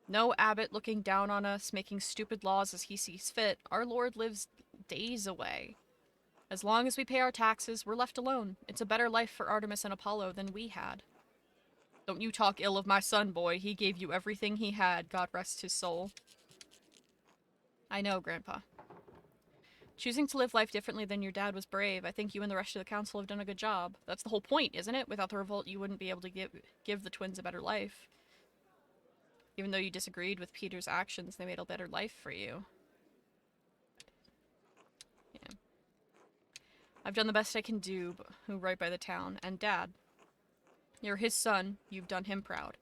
No abbot looking down on us, making stupid laws as he sees fit. Our lord lives days away. As long as we pay our taxes, we're left alone. It's a better life for Artemis and Apollo than we had. Don't you talk ill of my son, boy. He gave you everything he had, God rest his soul. I know, Grandpa. Choosing to live life differently than your dad was brave. I think you and the rest of the council have done a good job. That's the whole point, isn't it? Without the revolt, you wouldn't be able to give the twins a better life. Even though you disagreed with Peter's actions, they made a better life for you. Yeah. I've done the best I can do, right by the town. And Dad. You're his son. You've done him proud.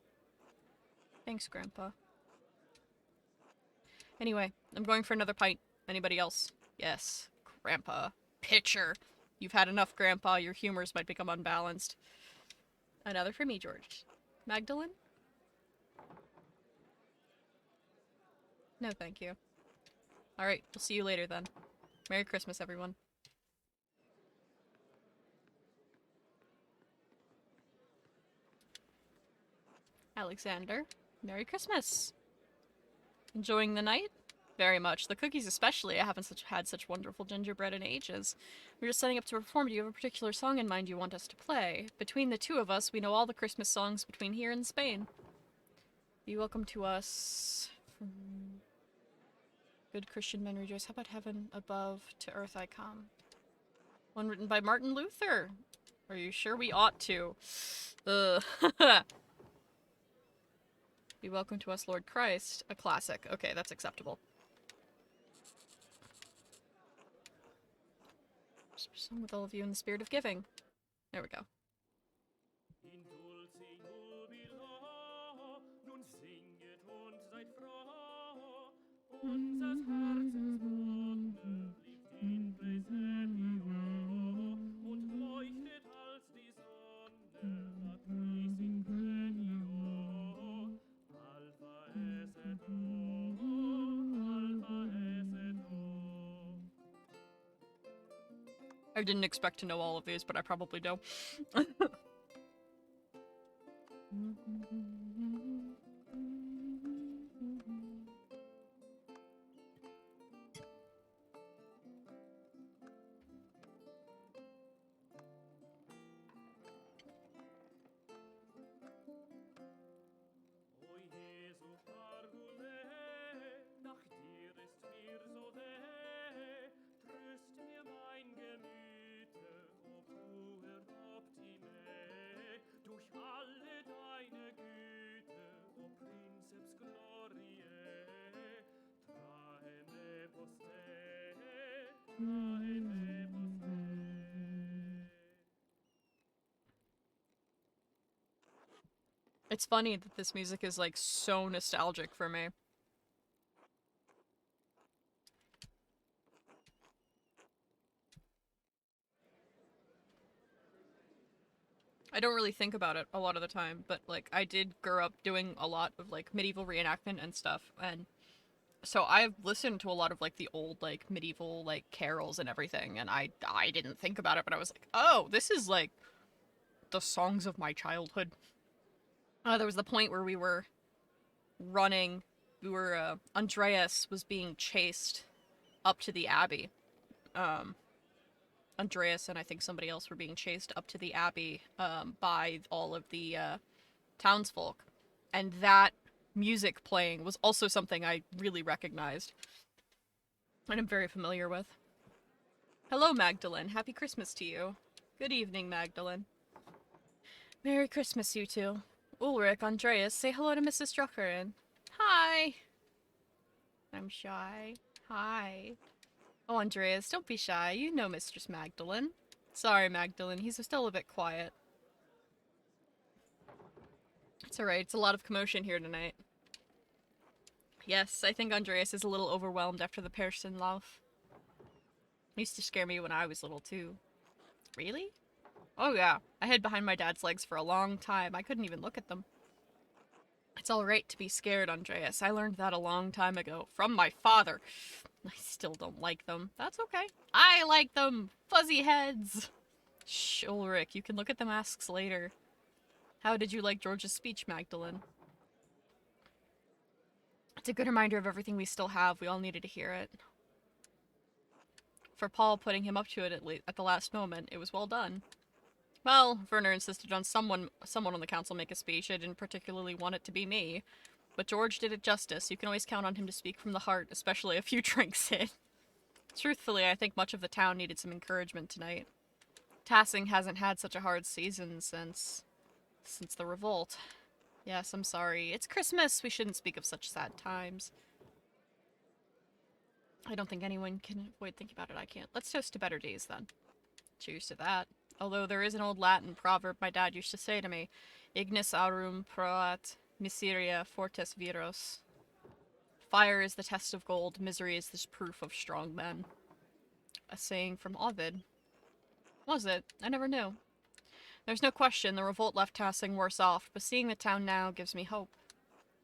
Thanks, Grandpa. Anyway, I'm going for another pint. Anybody else? Yes, Grandpa. Pitcher. You've had enough, Grandpa. Your humors might become unbalanced. Another for me, George. Magdalene? No, thank you. Alright, we'll see you later then. Merry Christmas, everyone. Alexander, Merry Christmas. Enjoying the night? Very much. The cookies especially. I haven't had such wonderful gingerbread in ages. We're just setting up to perform. Do you have a particular song in mind you want us to play? Between the two of us, we know all the Christmas songs between here and Spain. Be welcome to us. Good Christian men rejoice. How about heaven above, to earth I come? One written by Martin Luther. Are you sure we ought to? Be welcome to us, Lord Christ. A classic. Okay, that's acceptable. Song with all of you in the spirit of giving. There we go. I didn't expect to know all of these, but I probably do. It's funny that this music is like so nostalgic for me. I don't really think about it a lot of the time, but like I did grow up doing a lot of like medieval reenactment and stuff, and so I've listened to a lot of like the old like medieval like carols and everything, and I didn't think about it, but I was like, oh, this is like the songs of my childhood. There was the point where we were running, Andreas was being chased up to the abbey. Andreas and I think somebody else were being chased up to the abbey by all of the townsfolk, and that music playing was also something I really recognized and I'm very familiar with. Hello, Magdalene. Happy Christmas to you. Good evening, Magdalene. Merry Christmas, you two. Ulrich, Andreas, say hello to Mrs. Druckerin. Hi. I'm shy. Hi. Oh, Andreas, don't be shy. You know Mistress Magdalene. Sorry, Magdalene. He's still a bit quiet. It's alright. It's a lot of commotion here tonight. Yes, I think Andreas is a little overwhelmed after the Persenlauf. Used to scare me when I was little, too. Really? Oh yeah. I hid behind my dad's legs for a long time. I couldn't even look at them. It's alright to be scared, Andreas. I learned that a long time ago. From my father. I still don't like them. That's okay. I like them! Fuzzy heads! Shh, Ulrich, you can look at the masks later. How did you like George's speech, Magdalene? It's a good reminder of everything we still have. We all needed to hear it. For Paul putting him up to it at the last moment, it was well done. Well, Werner insisted on someone on the council make a speech. I didn't particularly want it to be me. But George did it justice. You can always count on him to speak from the heart, especially a few drinks in. Truthfully, I think much of the town needed some encouragement tonight. Tassing hasn't had such a hard season since the revolt. Yes, I'm sorry. It's Christmas. We shouldn't speak of such sad times. I don't think anyone can avoid thinking about it. I can't. Let's toast to better days, then. Cheers to that. Although there is an old Latin proverb my dad used to say to me, Ignis aurum proat miseria fortes viros. Fire is the test of gold, misery is the proof of strong men. A saying from Ovid. Was it? I never knew. There's no question the revolt left Tassing worse off, but seeing the town now gives me hope.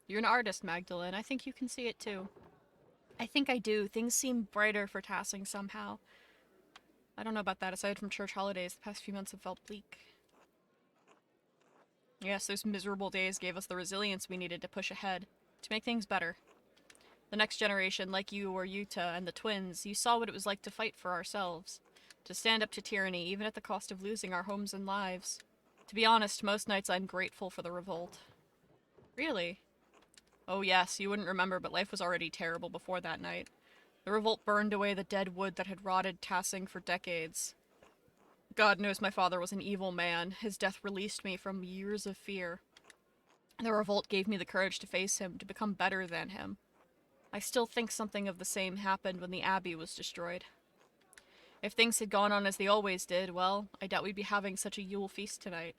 You're an artist, Magdalene. I think you can see it too. I think I do. Things seem brighter for Tassing somehow. I don't know about that. Aside from church holidays, the past few months have felt bleak. Yes, those miserable days gave us the resilience we needed to push ahead, to make things better. The next generation, like you or Yuta and the twins, you saw what it was like to fight for ourselves. To stand up to tyranny, even at the cost of losing our homes and lives. To be honest, most nights I'm grateful for the revolt. Really? Oh yes, you wouldn't remember, but life was already terrible before that night. The revolt burned away the dead wood that had rotted Tassing for decades. God knows my father was an evil man. His death released me from years of fear. The revolt gave me the courage to face him, to become better than him. I still think something of the same happened when the Abbey was destroyed. If things had gone on as they always did, well, I doubt we'd be having such a Yule feast tonight.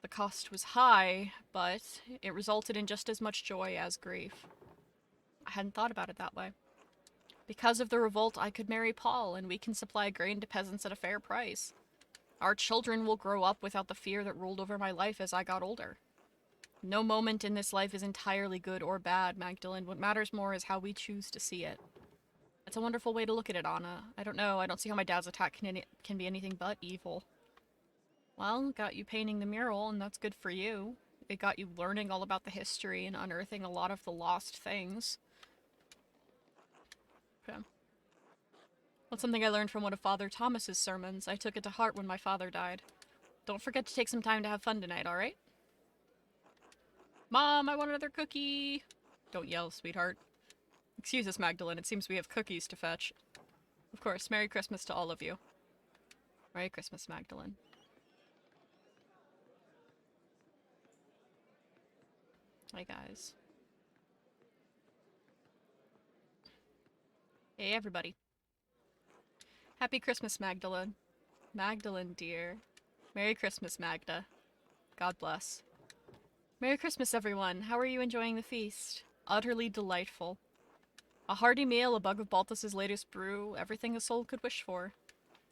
The cost was high, but it resulted in just as much joy as grief. I hadn't thought about it that way. Because of the revolt, I could marry Paul, and we can supply grain to peasants at a fair price. Our children will grow up without the fear that ruled over my life as I got older. No moment in this life is entirely good or bad, Magdalene. What matters more is how we choose to see it. It's a wonderful way to look at it, Anna. I don't know. I don't see how my dad's attack can be anything but evil. Well, got you painting the mural, and that's good for you. It got you learning all about the history and unearthing a lot of the lost things. Okay. What's something I learned from one of Father Thomas's sermons? I took it to heart when my father died. Don't forget to take some time to have fun tonight, alright? Mom, I want another cookie! Don't yell, sweetheart. Excuse us, Magdalene. It seems we have cookies to fetch. Of course, Merry Christmas to all of you. Merry Christmas, Magdalene. Hi, guys. Hey, everybody. Happy Christmas, Magdalene. Magdalene, dear. Merry Christmas, Magda. God bless. Merry Christmas, everyone. How are you enjoying the feast? Utterly delightful. A hearty meal, a bug of Balthus's latest brew, everything a soul could wish for.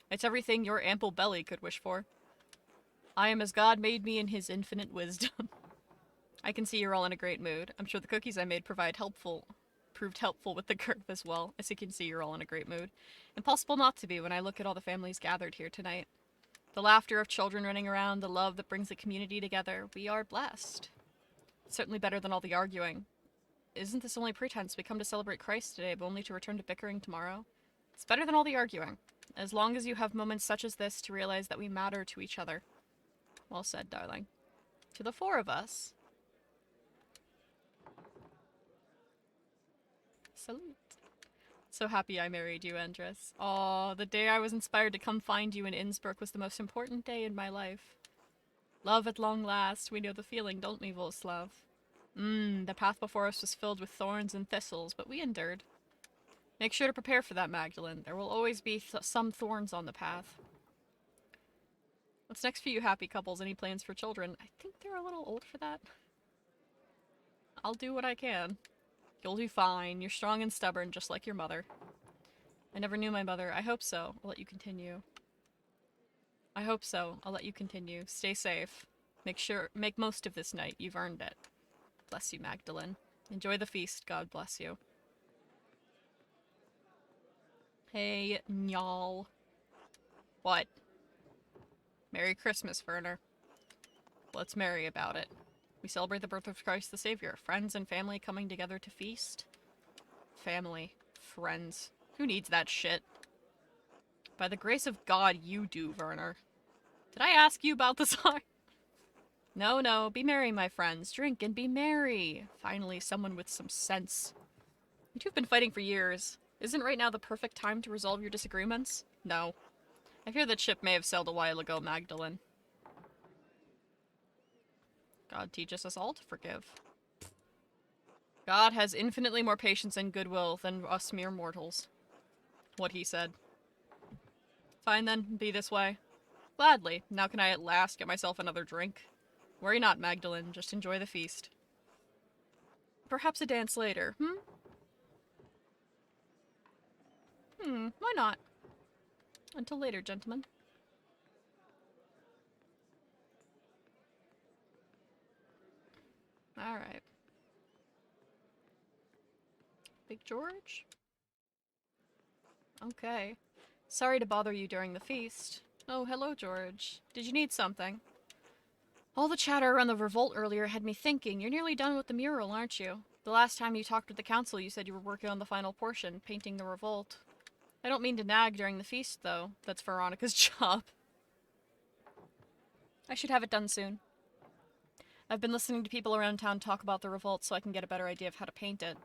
It's everything your ample belly could wish for. I am as God made me in his infinite wisdom. I can see you're all in a great mood. I'm sure the cookies I made proved helpful with the curve as well. As you can see, you're all in a great mood. Impossible not to be when I look at all the families gathered here tonight. The laughter of children running around, the love that brings the community together. We are blessed. It's certainly better than all the arguing. Isn't this only pretense? We come to celebrate Christ today, but only to return to bickering tomorrow? It's better than all the arguing. As long as you have moments such as this to realize that we matter to each other. Well said, darling. To the four of us. Salute. So happy I married you, Andres. Aw, the day I was inspired to come find you in Innsbruck was the most important day in my life. Love at long last. We know the feeling, don't we, Volslav? The path before us was filled with thorns and thistles, but we endured. Make sure to prepare for that, Magdalene. There will always be some thorns on the path. What's next for you happy couples? Any plans for children? I think they're a little old for that. I'll do what I can. You'll do fine. You're strong and stubborn, just like your mother. I never knew my mother. I hope so. I'll let you continue. I hope so. I'll let you continue. Stay safe. Make most of this night. You've earned it. Bless you, Magdalene. Enjoy the feast. God bless you. Hey, y'all. What? Merry Christmas, Werner. Let's merry about it. We celebrate the birth of Christ the Savior. Friends and family coming together to feast. Family. Friends. Who needs that shit? By the grace of God, you do, Werner. Did I ask you about the song? No, no. Be merry, my friends. Drink and be merry. Finally, someone with some sense. You two have been fighting for years. Isn't right now the perfect time to resolve your disagreements? No. I fear that ship may have sailed a while ago, Magdalene. God teaches us all to forgive. God has infinitely more patience and goodwill than us mere mortals. What he said. Fine then, be this way. Gladly. Now can I at last get myself another drink? Worry not, Magdalene. Just enjoy the feast. Perhaps a dance later, why not? Until later, gentlemen. Alright. Big George? Okay. Sorry to bother you during the feast. Oh, hello, George. Did you need something? All the chatter around the revolt earlier had me thinking. You're nearly done with the mural, aren't you? The last time you talked with the council, you said you were working on the final portion, painting the revolt. I don't mean to nag during the feast, though. That's Veronica's job. I should have it done soon. I've been listening to people around town talk about the revolt so I can get a better idea of how to paint it.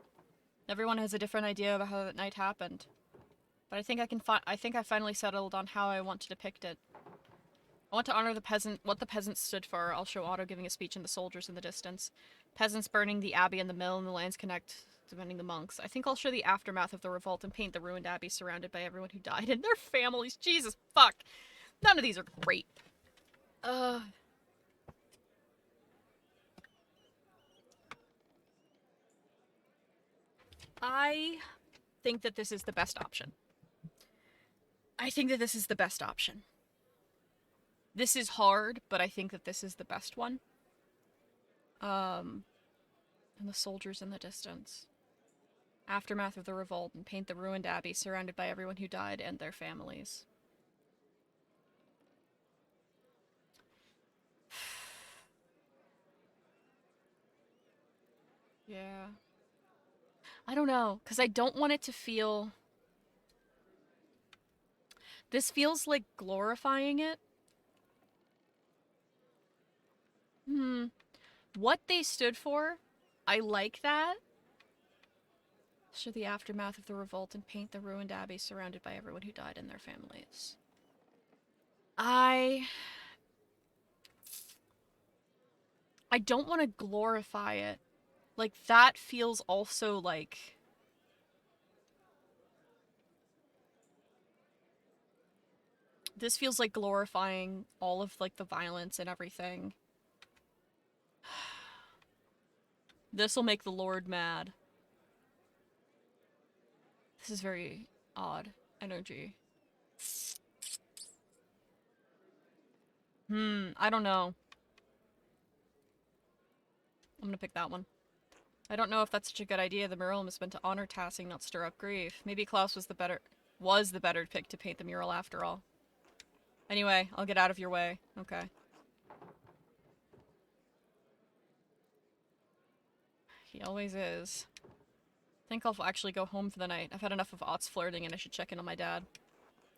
Everyone has a different idea of how that night happened. But I think I finally settled on how I want to depict it. I want to honor what the peasants stood for. I'll show Otto giving a speech and the soldiers in the distance. Peasants burning the abbey and the mill, and the lands connect, defending the monks. I think I'll show the aftermath of the revolt and paint the ruined abbey surrounded by everyone who died and their families. Jesus fuck. None of these are great. I think that this is the best option. This is hard, but I think that this is the best one. And the soldiers in the distance. Aftermath of the revolt and paint the ruined abbey surrounded by everyone who died and their families. Yeah. I don't know, because I don't want it to feel... This feels like glorifying it. What they stood for, I like that. Show the aftermath of the revolt and paint the ruined abbey surrounded by everyone who died and their families. I don't want to glorify it. Like, that feels also like... This feels like glorifying all of, like, the violence and everything. This'll make the Lord mad. This is very odd energy. I don't know. I'm gonna pick that one. I don't know if that's such a good idea. The mural was meant to honor Tassing, not stir up grief. Maybe Klaus was the better pick to paint the mural after all. Anyway, I'll get out of your way. Okay. He always is. I think I'll actually go home for the night. I've had enough of Ott's flirting and I should check in on my dad.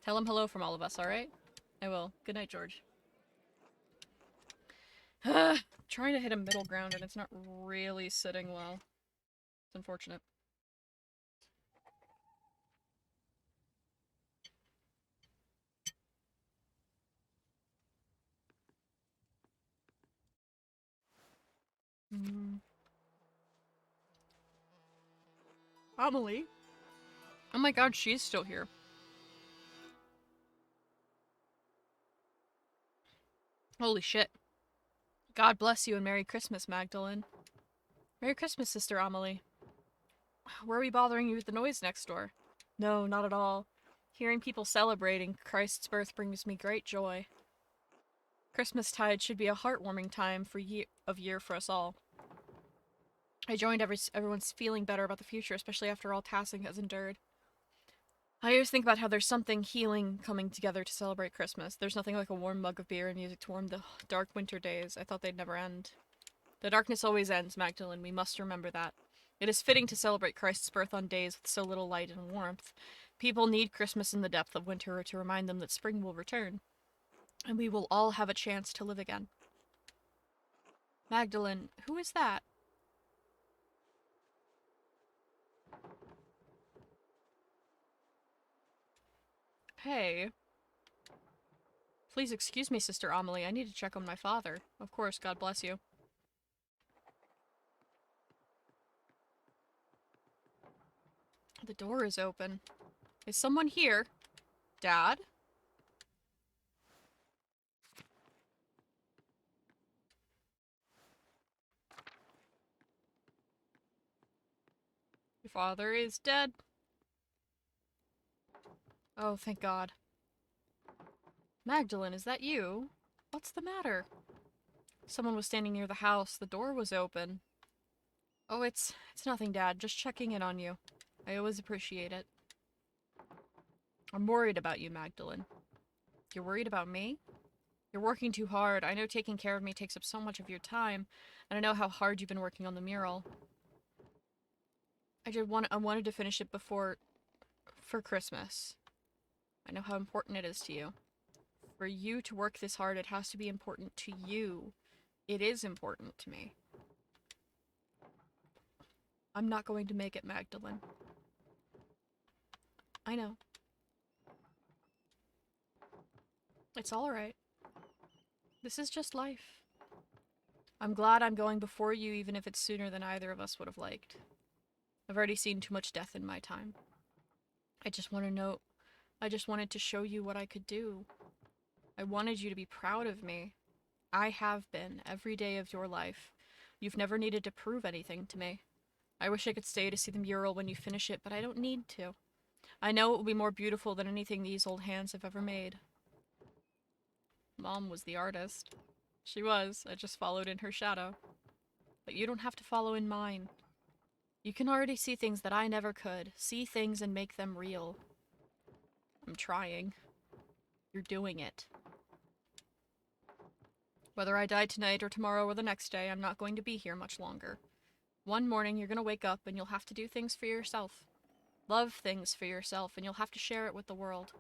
Tell him hello from all of us, alright? I will. Good night, George. Trying to hit a middle ground and it's not really sitting well. It's unfortunate. Amelie? Oh my god, she's still here. Holy shit. God bless you and Merry Christmas, Magdalene. Merry Christmas, Sister Amelie. Were we bothering you with the noise next door? No, not at all. Hearing people celebrating Christ's birth brings me great joy. Christmastide should be a heartwarming time of year for us all. I joined everyone's feeling better about the future, especially after all Tassing has endured. I always think about how there's something healing coming together to celebrate Christmas. There's nothing like a warm mug of beer and music to warm the dark winter days. I thought they'd never end. The darkness always ends, Magdalene. We must remember that. It is fitting to celebrate Christ's birth on days with so little light and warmth. People need Christmas in the depth of winter to remind them that spring will return. And we will all have a chance to live again. Magdalene, who is that? Hey. Please excuse me, Sister Amelie. I need to check on my father. Of course, God bless you. The door is open. Is someone here? Dad? Your father is dead. Oh, thank God. Magdalene, is that you? What's the matter? Someone was standing near the house. The door was open. Oh, it's nothing, Dad. Just checking in on you. I always appreciate it. I'm worried about you, Magdalene. You're worried about me? You're working too hard. I know taking care of me takes up so much of your time, and I know how hard you've been working on the mural. I wanted to finish it for Christmas. I know how important it is to you. For you to work this hard, it has to be important to you. It is important to me. I'm not going to make it, Magdalene. I know. It's alright. This is just life. I'm glad I'm going before you, even if it's sooner than either of us would have liked. I've already seen too much death in my time. I just wanted to show you what I could do. I wanted you to be proud of me. I have been, every day of your life. You've never needed to prove anything to me. I wish I could stay to see the mural when you finish it, but I don't need to. I know it will be more beautiful than anything these old hands have ever made. Mom was the artist. She was. I just followed in her shadow. But you don't have to follow in mine. You can already see things that I never could. See things and make them real. I'm trying. You're doing it. Whether I die tonight or tomorrow or the next day, I'm not going to be here much longer. One morning you're gonna wake up and you'll have to do things for yourself. Love things for yourself, and you'll have to share it with the world.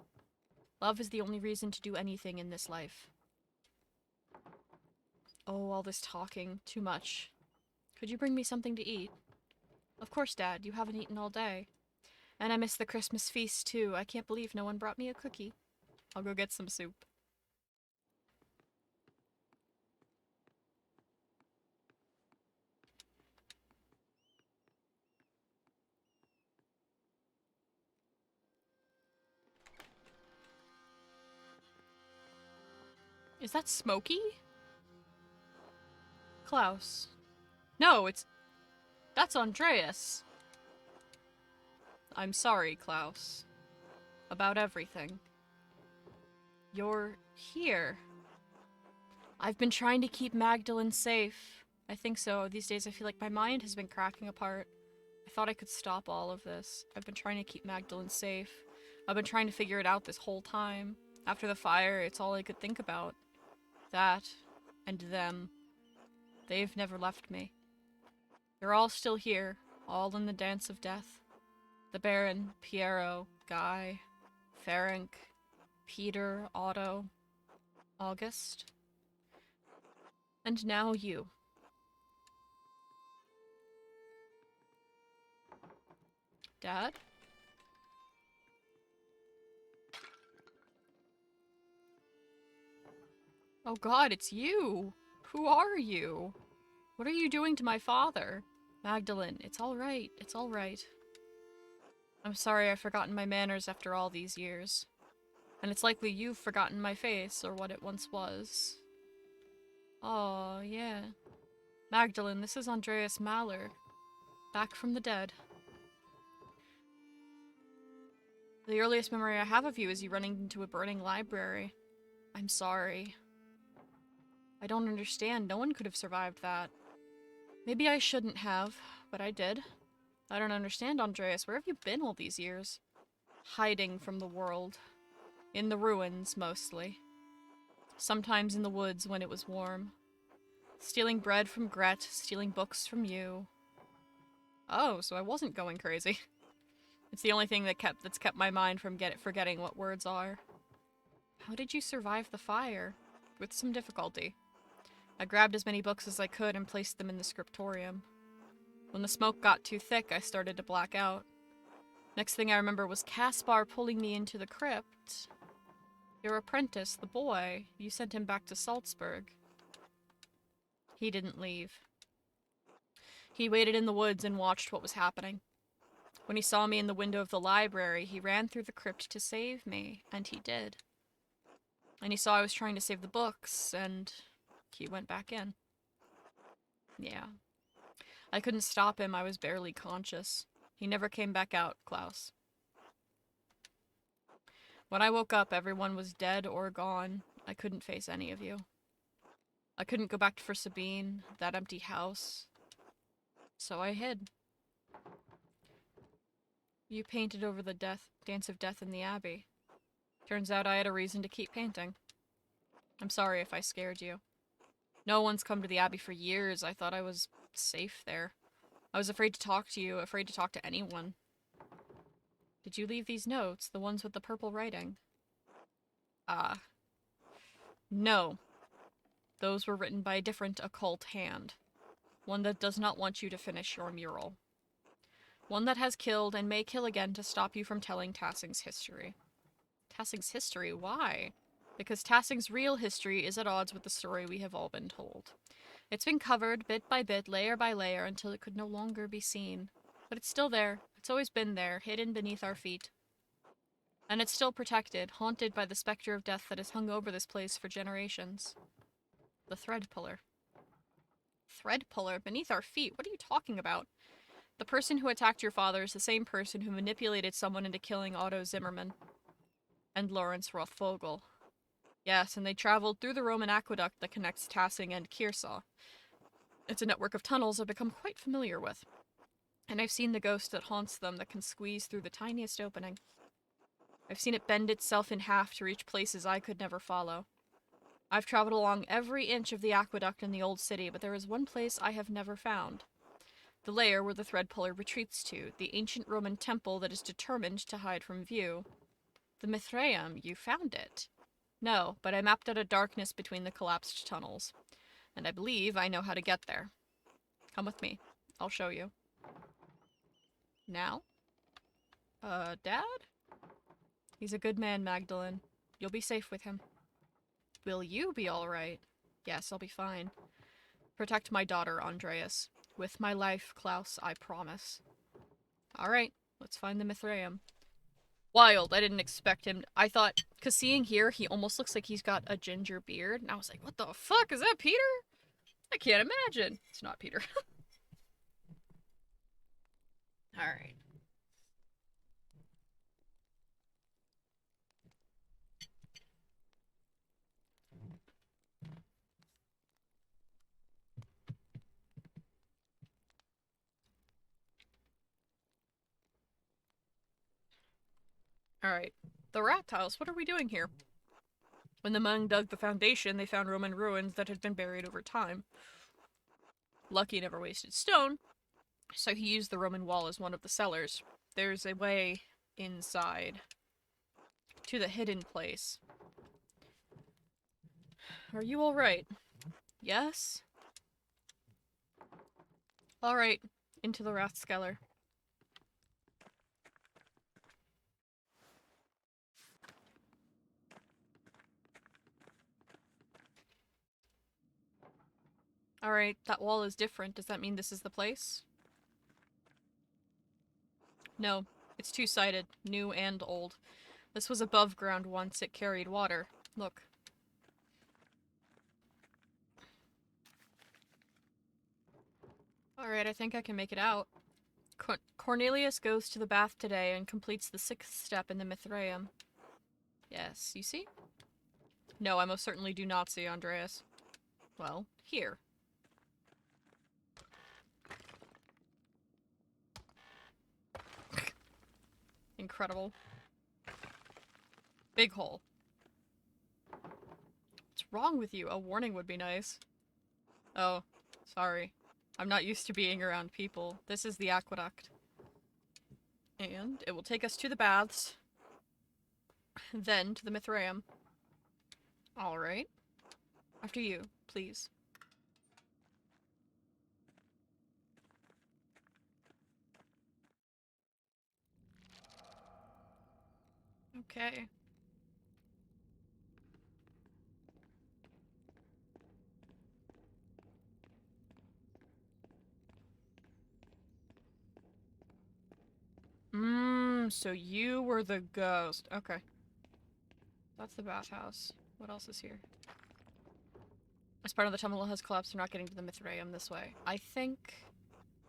Love is the only reason to do anything in this life. Oh, all this talking. Too much. Could you bring me something to eat? Of course, Dad. You haven't eaten all day. And I miss the Christmas feast, too. I can't believe no one brought me a cookie. I'll go get some soup. Is that Smokey? Klaus. No, that's Andreas. I'm sorry, Klaus. About everything. You're here. I've been trying to keep Magdalene safe. I think so. These days I feel like my mind has been cracking apart. I thought I could stop all of this. I've been trying to keep Magdalene safe. I've been trying to figure it out this whole time. After the fire, it's all I could think about. That, and them. They've never left me. They're all still here, all in the dance of death. The Baron, Piero, Guy, Ferenc, Peter, Otto, August. And now you. Dad? Oh God, it's you! Who are you? What are you doing to my father? Magdalene, it's alright, it's alright. I'm sorry I've forgotten my manners after all these years. And it's likely you've forgotten my face, or what it once was. Oh, yeah. Magdalene, this is Andreas Mahler. Back from the dead. The earliest memory I have of you is you running into a burning library. I'm sorry. I don't understand. No one could have survived that. Maybe I shouldn't have, but I did. I don't understand, Andreas. Where have you been all these years? Hiding from the world. In the ruins, mostly. Sometimes in the woods when it was warm. Stealing bread from Gret, stealing books from you. Oh, so I wasn't going crazy. It's the only thing that's kept my mind from forgetting what words are. How did you survive the fire? With some difficulty. I grabbed as many books as I could and placed them in the scriptorium. When the smoke got too thick, I started to black out. Next thing I remember was Caspar pulling me into the crypt. Your apprentice, the boy, you sent him back to Salzburg. He didn't leave. He waited in the woods and watched what was happening. When he saw me in the window of the library, he ran through the crypt to save me, and he did. And he saw I was trying to save the books, and he went back in. Yeah. I couldn't stop him, I was barely conscious. He never came back out, Klaus. When I woke up, everyone was dead or gone. I couldn't face any of you. I couldn't go back for Sabine, that empty house. So I hid. You painted over the dance of death in the Abbey. Turns out I had a reason to keep painting. I'm sorry if I scared you. No one's come to the Abbey for years. I thought I was safe there. I was afraid to talk to you, afraid to talk to anyone. Did you leave these notes, the ones with the purple writing? No. Those were written by a different occult hand. One that does not want you to finish your mural. One that has killed and may kill again to stop you from telling Tassing's history. Tassing's history? Why? Because Tassing's real history is at odds with the story we have all been told. It's been covered, bit by bit, layer by layer, until it could no longer be seen. But it's still there. It's always been there, hidden beneath our feet. And it's still protected, haunted by the specter of death that has hung over this place for generations. The Thread Puller. Thread Puller? Beneath our feet? What are you talking about? The person who attacked your father is the same person who manipulated someone into killing Otto Zimmerman. And Lawrence Rothvogel. Yes, and they traveled through the Roman aqueduct that connects Tassing and Kearsarge. It's a network of tunnels I've become quite familiar with. And I've seen the ghost that haunts them that can squeeze through the tiniest opening. I've seen it bend itself in half to reach places I could never follow. I've traveled along every inch of the aqueduct in the old city, but there is one place I have never found. The lair where the Thread Puller retreats to, the ancient Roman temple that is determined to hide from view. The Mithraeum, you found it. No, but I mapped out a darkness between the collapsed tunnels. And I believe I know how to get there. Come with me. I'll show you. Now? Dad? He's a good man, Magdalene. You'll be safe with him. Will you be alright? Yes, I'll be fine. Protect my daughter, Andreas. With my life, Klaus, I promise. Alright, let's find the Mithraeum. Wild, I didn't expect him. I thought, because seeing here, he almost looks like he's got a ginger beard. And I was like, what the fuck? Is that Peter? I can't imagine. It's not Peter. Alright. Alright. The Rat House, what are we doing here? When the Hmong dug the foundation, they found Roman ruins that had been buried over time. Lucky never wasted stone, so he used the Roman wall as one of the cellars. There's a way inside to the hidden place. Are you alright? Yes? Alright, into the Rathskeller. Alright, that wall is different. Does that mean this is the place? No, it's two-sided, new and old. This was above ground once. It carried water. Look. Alright, I think I can make it out. Cornelius goes to the bath today and completes the 6th step in the Mithraeum. Yes, you see? No, I most certainly do not see, Andreas. Well, here. Incredible. Big hole. What's wrong with you? A warning would be nice. Oh, sorry. I'm not used to being around people. This is the aqueduct. And it will take us to the baths. Then to the Mithraeum. Alright. After you, please. Okay. So you were the ghost. Okay. That's the bathhouse. What else is here? As part of the tunnel has collapsed, we're not getting to the Mithraeum this way. I think...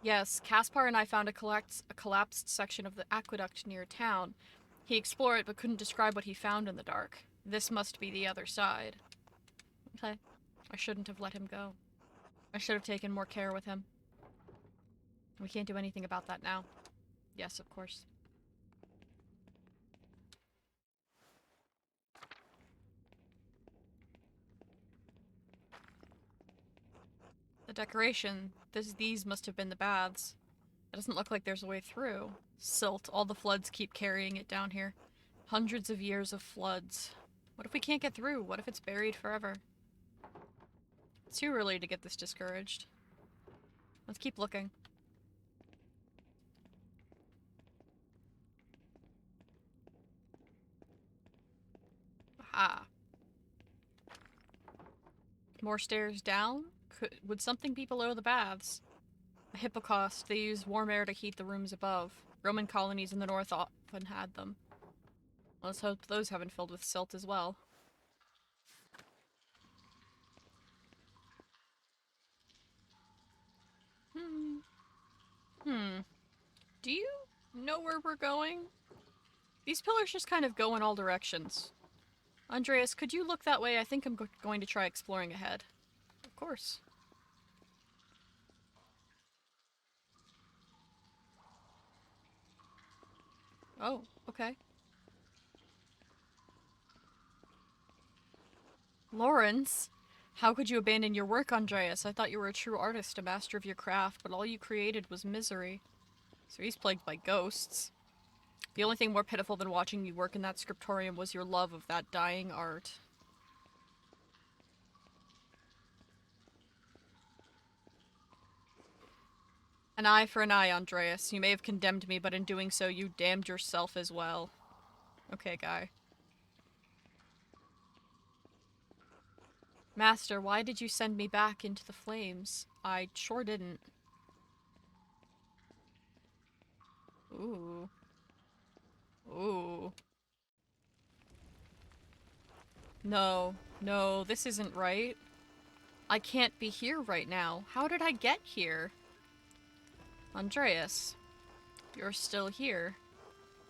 Yes, Caspar and I found a collapsed section of the aqueduct near town. He explored it but couldn't describe what he found in the dark. This must be the other side. Okay. I shouldn't have let him go. I should have taken more care with him. We can't do anything about that now. Yes, of course. The decoration. These must have been the baths. It doesn't look like there's a way through. Silt. All the floods keep carrying it down here. Hundreds of years of floods. What if we can't get through? What if it's buried forever? It's too early to get this discouraged. Let's keep looking. Aha. More stairs down? Would something be below the baths? A Hippocaust. They use warm air to heat the rooms above. Roman colonies in the north often had them. Let's hope those haven't filled with silt as well. Do you know where we're going? These pillars just kind of go in all directions. Andreas, could you look that way? I think I'm going to try exploring ahead. Of course. Oh, okay. Lawrence? How could you abandon your work, Andreas? I thought you were a true artist, a master of your craft, but all you created was misery. So he's plagued by ghosts. The only thing more pitiful than watching you work in that scriptorium was your love of that dying art. An eye for an eye, Andreas. You may have condemned me, but in doing so, you damned yourself as well. Okay, guy. Master, why did you send me back into the flames? I sure didn't. Ooh. Ooh. No. No, this isn't right. I can't be here right now. How did I get here? Andreas, you're still here.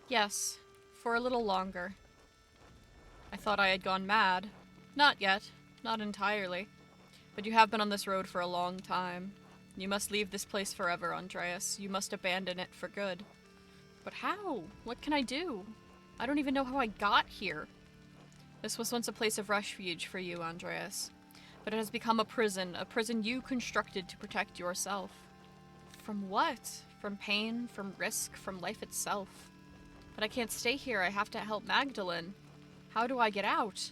Yes, for a little longer. I thought I had gone mad. Not yet. Not entirely. But you have been on this road for a long time. You must leave this place forever, Andreas. You must abandon it for good. But how? What can I do? I don't even know how I got here. This was once a place of refuge for you, Andreas. But it has become a prison you constructed to protect yourself. From what? From pain, from risk, from life itself. But I can't stay here. I have to help Magdalene. How do I get out?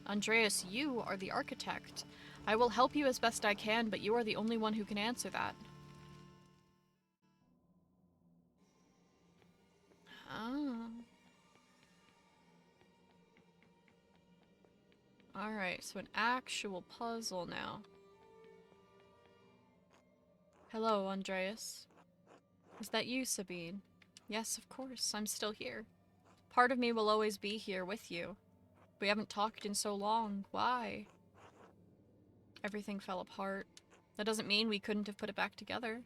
Andreas, you are the architect. I will help you as best I can, but you are the only one who can answer that. Ah. Alright, so an actual puzzle now. Hello, Andreas. Is that you, Sabine? Yes, of course. I'm still here. Part of me will always be here with you. We haven't talked in so long. Why? Everything fell apart. That doesn't mean we couldn't have put it back together.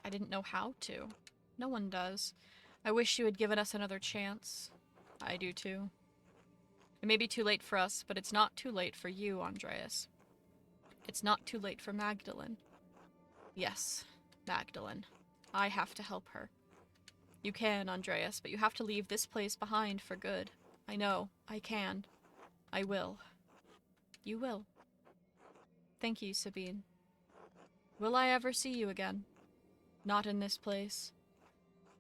I didn't know how to. No one does. I wish you had given us another chance. I do too. It may be too late for us, but it's not too late for you, Andreas. It's not too late for Magdalene. Yes, Magdalene. I have to help her. You can, Andreas, but you have to leave this place behind for good. I know. I can. I will. You will. Thank you, Sabine. Will I ever see you again? Not in this place.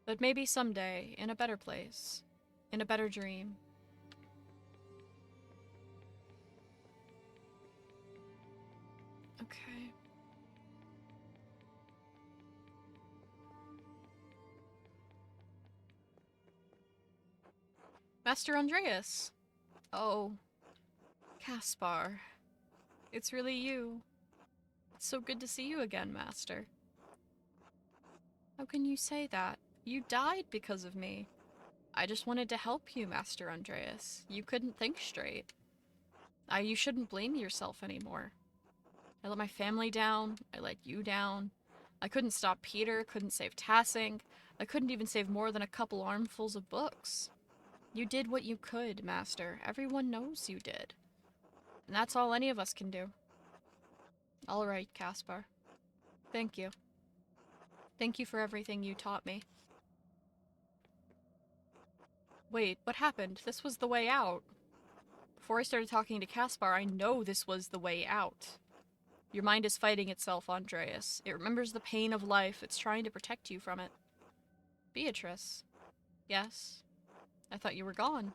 But maybe someday, in a better place. In a better dream. Okay. Master Andreas! Oh. Caspar. It's really you. It's so good to see you again, Master. How can you say that? You died because of me. I just wanted to help you, Master Andreas. You couldn't think straight. You shouldn't blame yourself anymore. I let my family down. I let you down. I couldn't stop Peter, couldn't save Tassing. I couldn't even save more than a couple armfuls of books. You did what you could, Master. Everyone knows you did. And that's all any of us can do. All right, Caspar. Thank you. Thank you for everything you taught me. Wait, what happened? This was the way out. Before I started talking to Caspar, I know this was the way out. Your mind is fighting itself, Andreas. It remembers the pain of life. It's trying to protect you from it. Beatrice. Yes? I thought you were gone.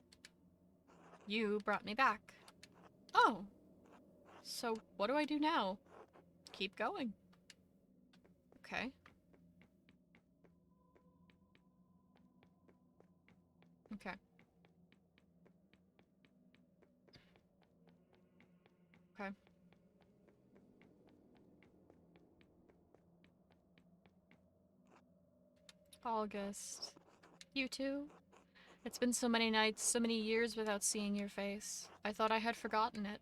You brought me back. Oh. So, what do I do now? Keep going. Okay. Okay. Okay. August. You too? It's been so many nights, so many years without seeing your face. I thought I had forgotten it.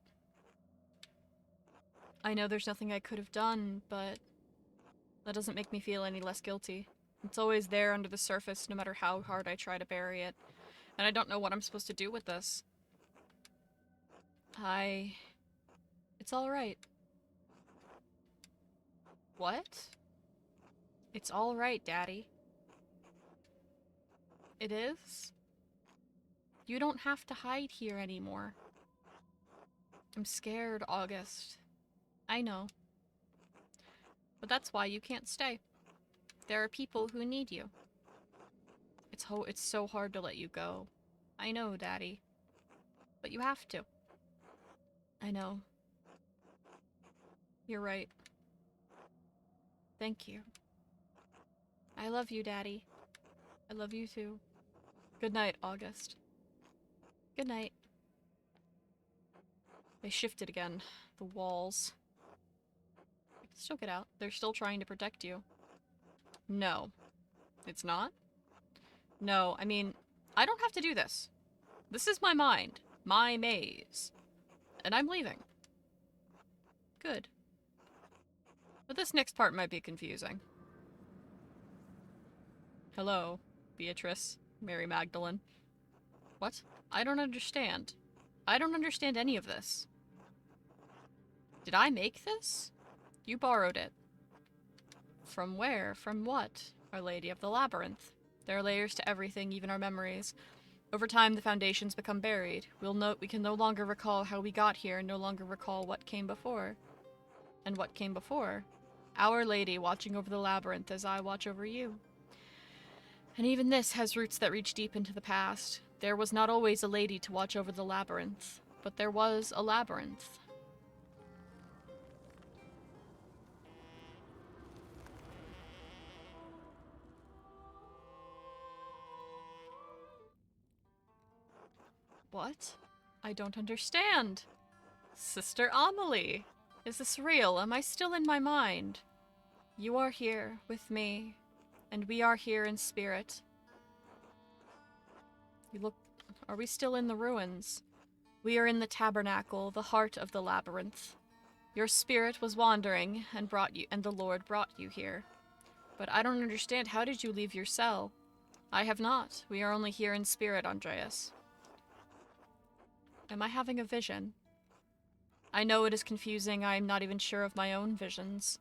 I know there's nothing I could have done, but that doesn't make me feel any less guilty. It's always there under the surface, no matter how hard I try to bury it. And I don't know what I'm supposed to do with this. It's alright. What? It's alright, Daddy. It is? You don't have to hide here anymore. I'm scared, August. I know. But that's why you can't stay. There are people who need you. It's so hard to let you go. I know, Daddy. But you have to. I know. You're right. Thank you. I love you, Daddy. I love you too. Good night, August. Good night. They shifted again. The walls. You can still get out. They're still trying to protect you. No. It's not? No, I mean, I don't have to do this. This is my mind. My maze. And I'm leaving. Good. But this next part might be confusing. Hello, Beatrice, Mary Magdalene. What? I don't understand. I don't understand any of this. Did I make this? You borrowed it. From where? From what? Our Lady of the Labyrinth. There are layers to everything, even our memories. Over time, the foundations become buried. We can no longer recall how we got here, and no longer recall what came before. And what came before? Our Lady watching over the labyrinth as I watch over you. And even this has roots that reach deep into the past. There was not always a lady to watch over the labyrinth, but there was a labyrinth. What? I don't understand. Sister Amelie! Is this real? Am I still in my mind? You are here with me, and we are here in spirit. You look... Are we still in the ruins? We are in the tabernacle, the heart of the labyrinth. Your spirit was wandering, and the Lord brought you here. But I don't understand. How did you leave your cell? I have not. We are only here in spirit, Andreas. Am I having a vision? I know it is confusing. I am not even sure of my own visions.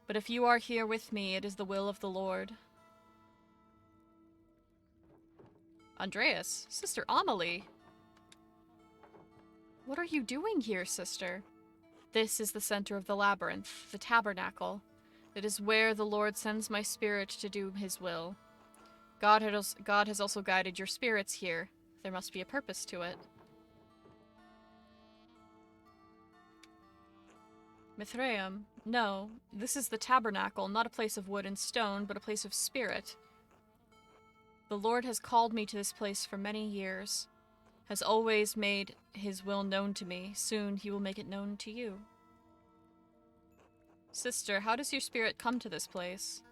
But if you are here with me, it is the will of the Lord. Andreas, Sister Amelie. What are you doing here, sister? This is the center of the labyrinth, the tabernacle. It is where the Lord sends my spirit to do his will. God has also guided your spirits here. There must be a purpose to it. Mithraeum? No, this is the tabernacle, not a place of wood and stone, but a place of spirit. The Lord has called me to this place for many years, has always made his will known to me. Soon he will make it known to you. Sister, how does your spirit come to this place?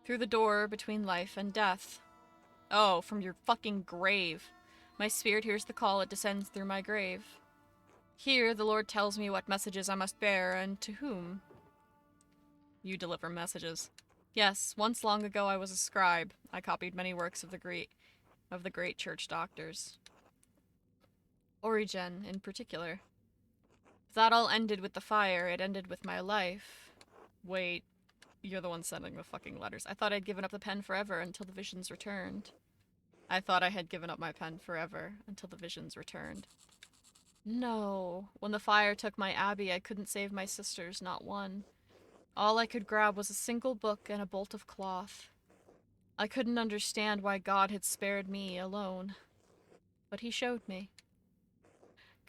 Through the door between life and death. Oh, from your fucking grave. My spirit hears the call, it descends through my grave. Here, the Lord tells me what messages I must bear, and to whom. You deliver messages. Yes, once long ago I was a scribe. I copied many works of the great church doctors. Origen, in particular. That all ended with the fire. It ended with my life. Wait, You're the one sending the fucking letters. I thought I'd given up the pen forever until the visions returned. I thought I had given up my pen forever until the visions returned. No. When the fire took my abbey, I couldn't save my sisters, not one. All I could grab was a single book and a bolt of cloth. I couldn't understand why God had spared me alone. But he showed me.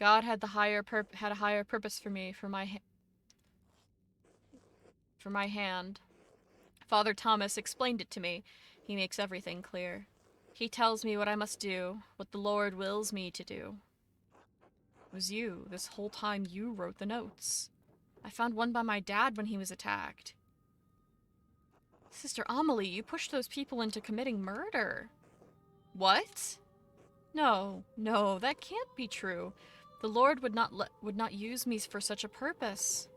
God had a higher purpose for me, for my hand. Father Thomas explained it to me. He makes everything clear. He tells me what I must do, what the Lord wills me to do. It was you. This whole time you wrote the notes. I found one by my dad when he was attacked. Sister Amelie, you pushed those people into committing murder. What? No, that can't be true. The Lord would not use me for such a purpose.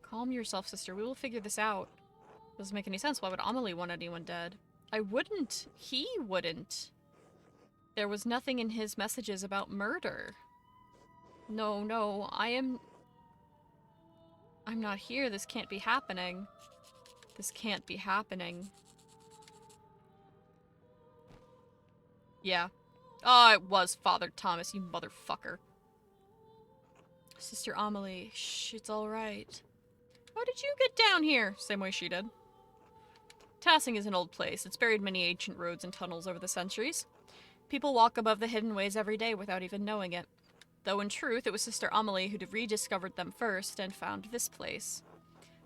Calm yourself, sister. We will figure this out. Doesn't make any sense. Why would Amelie want anyone dead? I wouldn't. He wouldn't. There was nothing in his messages about murder. No, I'm not here. This can't be happening. This can't be happening. Yeah. Oh, it was Father Thomas, you motherfucker. Sister Amelie, shh, it's alright. How did you get down here? Same way she did. Tassing is an old place. It's buried many ancient roads and tunnels over the centuries. People walk above the hidden ways every day without even knowing it. Though in truth, it was Sister Amelie who rediscovered them first and found this place.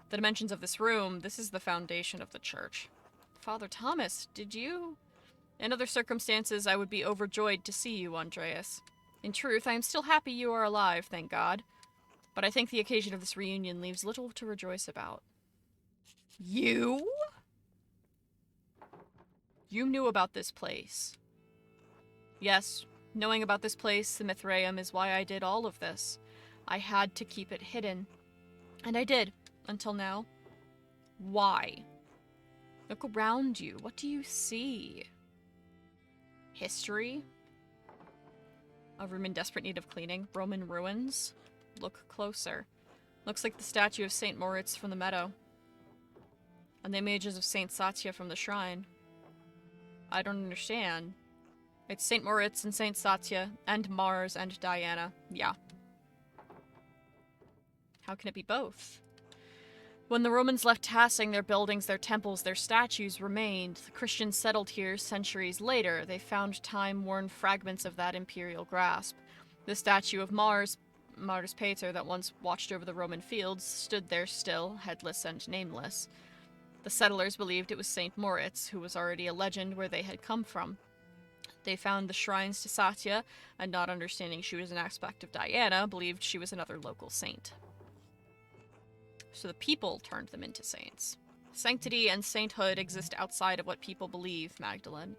The dimensions of this room, this is the foundation of the church. Father Thomas, did you... In other circumstances, I would be overjoyed to see you, Andreas. In truth, I am still happy you are alive, thank God. But I think the occasion of this reunion leaves little to rejoice about. You? You knew about this place. Yes, knowing about this place, the Mithraeum, is why I did all of this. I had to keep it hidden. And I did, until now. Why? Look around you. What do you see? History? A room in desperate need of cleaning. Roman ruins? Look closer. Looks like the statue of St. Moritz from the meadow. And the images of St. Satya from the shrine. I don't understand. It's St. Moritz and St. Satya, and Mars and Diana. Yeah. How can it be both? When the Romans left Tassing, their buildings, their temples, their statues remained. The Christians settled here centuries later. They found time-worn fragments of that imperial grasp. The statue of Mars Pater, that once watched over the Roman fields, stood there still, headless and nameless. The settlers believed it was St. Moritz, who was already a legend where they had come from. They found the shrines to Satya, and not understanding she was an aspect of Diana, believed she was another local saint. So the people turned them into saints. Sanctity and sainthood exist outside of what people believe, Magdalene.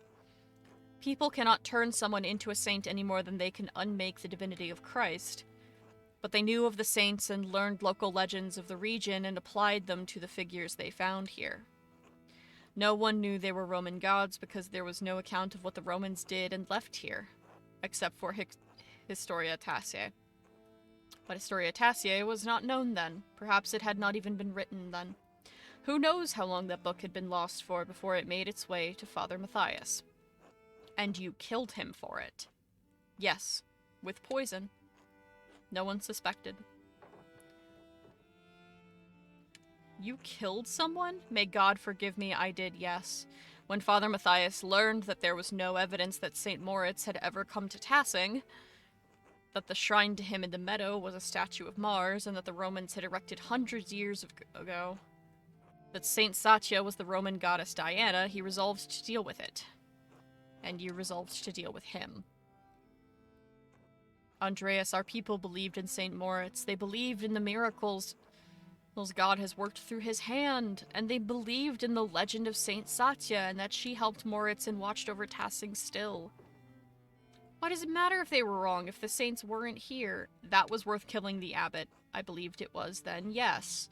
People cannot turn someone into a saint any more than they can unmake the divinity of Christ. But they knew of the saints and learned local legends of the region and applied them to the figures they found here. No one knew they were Roman gods because there was no account of what the Romans did and left here, except for Historia Tassiae. But Historia Tassiae was not known then. Perhaps it had not even been written then. Who knows how long that book had been lost for before it made its way to Father Matthias. And you killed him for it. Yes, with poison. No one suspected. You killed someone? May God forgive me, I did, yes. When Father Matthias learned that there was no evidence that St. Moritz had ever come to Tassing, that the shrine to him in the meadow was a statue of Mars, and that the Romans had erected hundreds years ago, that St. Satya was the Roman goddess Diana, he resolved to deal with it. And you resolved to deal with him. Andreas, our people believed in St. Moritz. They believed in the miracles God has worked through his hand, and they believed in the legend of St. Satya and that she helped Moritz and watched over Tassing still. Why does it matter if they were wrong, if the saints weren't here? That was worth killing the abbot. I believed it was then, yes.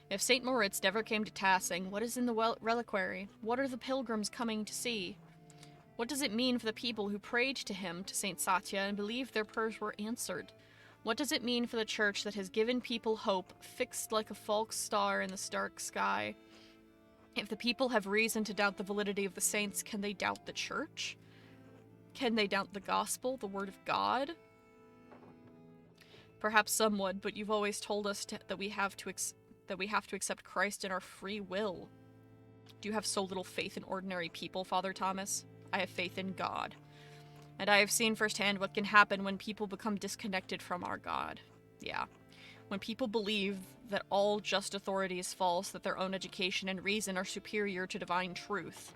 If St. Moritz never came to Tassing, what is in the reliquary? What are the pilgrims coming to see? What does it mean for the people who prayed to him, to St. Satya, and believed their prayers were answered? What does it mean for the church that has given people hope, fixed like a false star in the stark sky? If the people have reason to doubt the validity of the saints, can they doubt the church? Can they doubt the gospel, the word of God? Perhaps some would, but you've always told us that we have to accept Christ in our free will. Do you have so little faith in ordinary people, Father Thomas? I have faith in God. And I have seen firsthand what can happen when people become disconnected from our God. Yeah. When people believe that all just authority is false, that their own education and reason are superior to divine truth.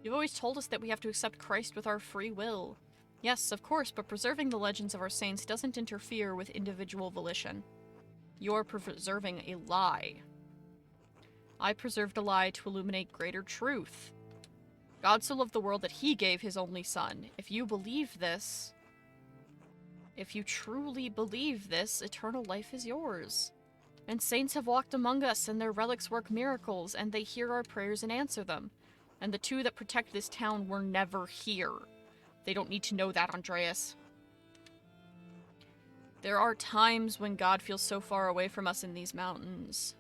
You've always told us that we have to accept Christ with our free will. Yes, of course, but preserving the legends of our saints doesn't interfere with individual volition. You're preserving a lie. I preserved a lie to illuminate greater truth. God so loved the world that he gave his only son. If you believe this, if you truly believe this, eternal life is yours. And saints have walked among us, and their relics work miracles, and they hear our prayers and answer them. And the two that protect this town were never here. They don't need to know that, Andreas. There are times when God feels so far away from us in these mountains.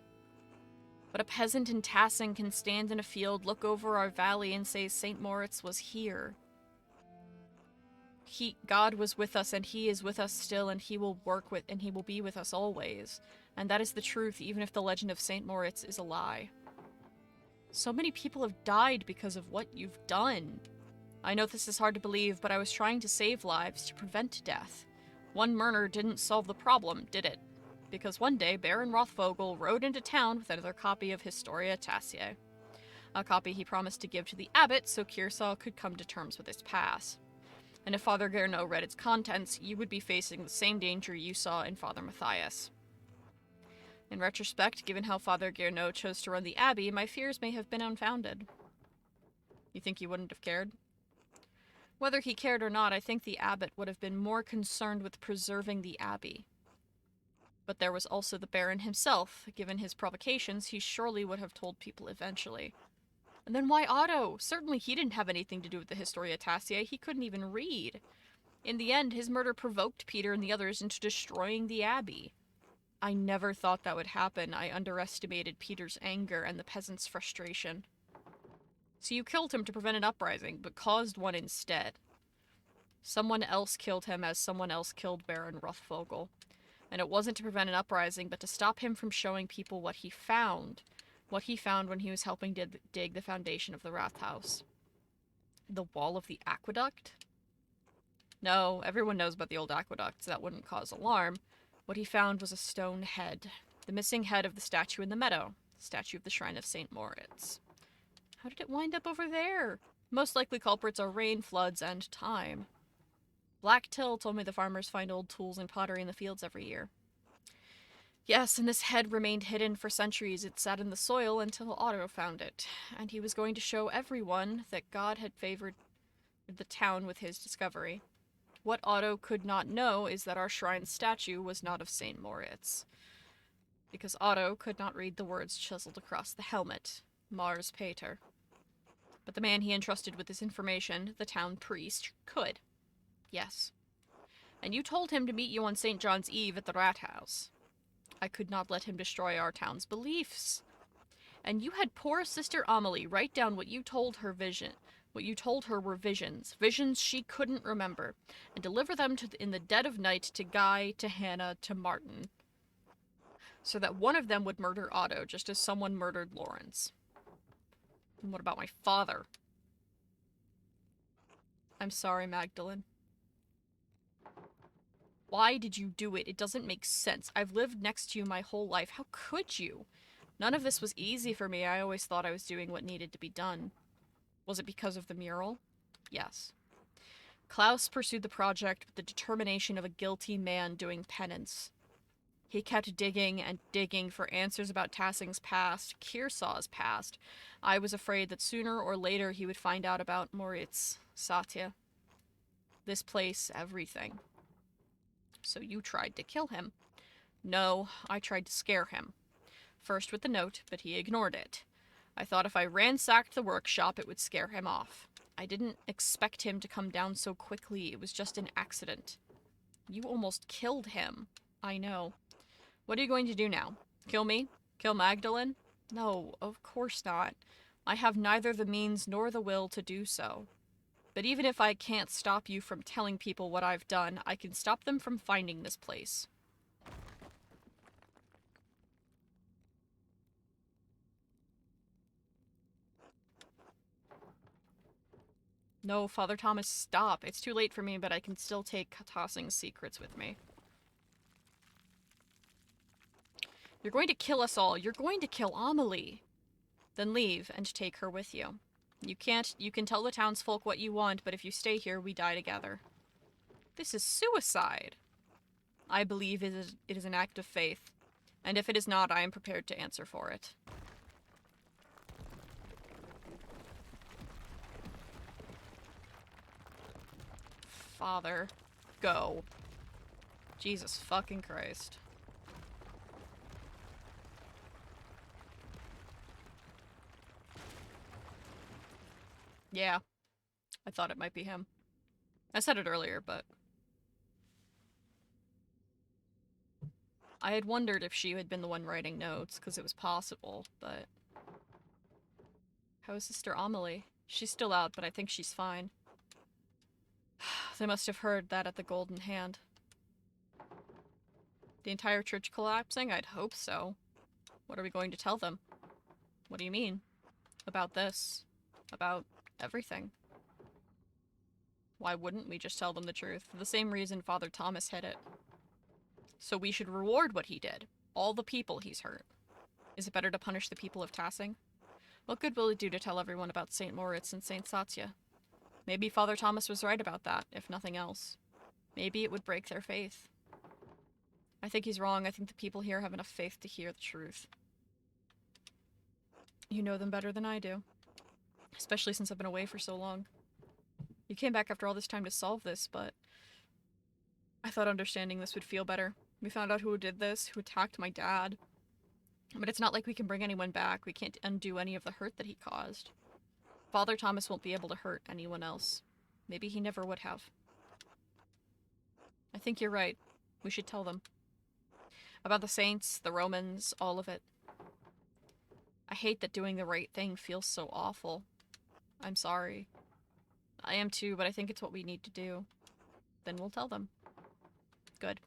But a peasant in Tassing can stand in a field, look over our valley, and say St. Moritz was here. God was with us, and he is with us still, and he will be with us always. And that is the truth, even if the legend of St. Moritz is a lie. So many people have died because of what you've done. I know this is hard to believe, but I was trying to save lives, to prevent death. One murder didn't solve the problem, did it? Because one day Baron Rothvogel rode into town with another copy of Historia Tassiae. A copy he promised to give to the abbot so Kearsarge could come to terms with its past. And if Father Guerneau read its contents, you would be facing the same danger you saw in Father Matthias. In retrospect, given how Father Guerneau chose to run the abbey, my fears may have been unfounded. You think he wouldn't have cared? Whether he cared or not, I think the abbot would have been more concerned with preserving the abbey. But there was also the Baron himself. Given his provocations, he surely would have told people eventually. And then why Otto? Certainly he didn't have anything to do with the Historia Tassiae. He couldn't even read. In the end, his murder provoked Peter and the others into destroying the abbey. I never thought that would happen. I underestimated Peter's anger and the peasants' frustration. So you killed him to prevent an uprising, but caused one instead. Someone else killed him as someone else killed Baron Rothvogel. And it wasn't to prevent an uprising, but to stop him from showing people what he found. What he found when he was helping dig the foundation of the Rathaus. The wall of the aqueduct? No, everyone knows about the old aqueducts. That wouldn't cause alarm. What he found was a stone head. The missing head of the statue in the meadow. The statue of the shrine of St. Moritz. How did it wind up over there? Most likely culprits are rain, floods, and time. Black Till told me the farmers find old tools and pottery in the fields every year. Yes, and this head remained hidden for centuries. It sat in the soil until Otto found it, and he was going to show everyone that God had favored the town with his discovery. What Otto could not know is that our shrine statue was not of St. Moritz, because Otto could not read the words chiseled across the helmet, Mars Pater. But the man he entrusted with this information, the town priest, could. Yes. And you told him to meet you on St. John's Eve at the Rathaus. I could not let him destroy our town's beliefs. And you had poor Sister Amelie write down what you told her were visions, visions she couldn't remember, and deliver them in the dead of night to Guy, to Hannah, to Martin, so that one of them would murder Otto, just as someone murdered Lawrence. And what about my father? I'm sorry, Magdalene. Why did you do it? It doesn't make sense. I've lived next to you my whole life. How could you? None of this was easy for me. I always thought I was doing what needed to be done. Was it because of the mural? Yes. Klaus pursued the project with the determination of a guilty man doing penance. He kept digging and digging for answers about Tassing's past, Kearsarge's past. I was afraid that sooner or later he would find out about Moritz, Satya. This place, everything. So you tried to kill him. No, I tried to scare him. First with the note, but he ignored it. I thought if I ransacked the workshop, it would scare him off. I didn't expect him to come down so quickly. It was just an accident. You almost killed him. I know. What are you going to do now? Kill me? Kill Magdalene? No, of course not. I have neither the means nor the will to do so. But even if I can't stop you from telling people what I've done, I can stop them from finding this place. No, Father Thomas, stop. It's too late for me, but I can still take Tossing's secrets with me. You're going to kill us all. You're going to kill Amelie. Then leave and take her with you. You can tell the townsfolk what you want, but if you stay here, we die together. This is suicide. I believe it is an act of faith, and if it is not, I am prepared to answer for it. Father, go. Jesus fucking Christ. Yeah, I thought it might be him. I said it earlier, but I had wondered if she had been the one writing notes, because it was possible, but... How is Sister Amelie? She's still out, but I think she's fine. They must have heard that at the Golden Hand. The entire church collapsing? I'd hope so. What are we going to tell them? What do you mean? About this? About everything? Why wouldn't we just tell them the truth? For the same reason Father Thomas hid it. So we should reward what he did. All the people he's hurt. Is it better to punish the people of Tassing? What good will it do to tell everyone about St. Moritz and St. Satya? Maybe Father Thomas was right about that, if nothing else. Maybe it would break their faith. I think he's wrong. I think the people here have enough faith to hear the truth. You know them better than I do. Especially since I've been away for so long. You came back after all this time to solve this, but... I thought understanding this would feel better. We found out who did this, who attacked my dad. But it's not like we can bring anyone back. We can't undo any of the hurt that he caused. Father Thomas won't be able to hurt anyone else. Maybe he never would have. I think you're right. We should tell them. About the saints, the Romans, all of it. I hate that doing the right thing feels so awful. I'm sorry. I am too, but I think it's what we need to do. Then we'll tell them. Good.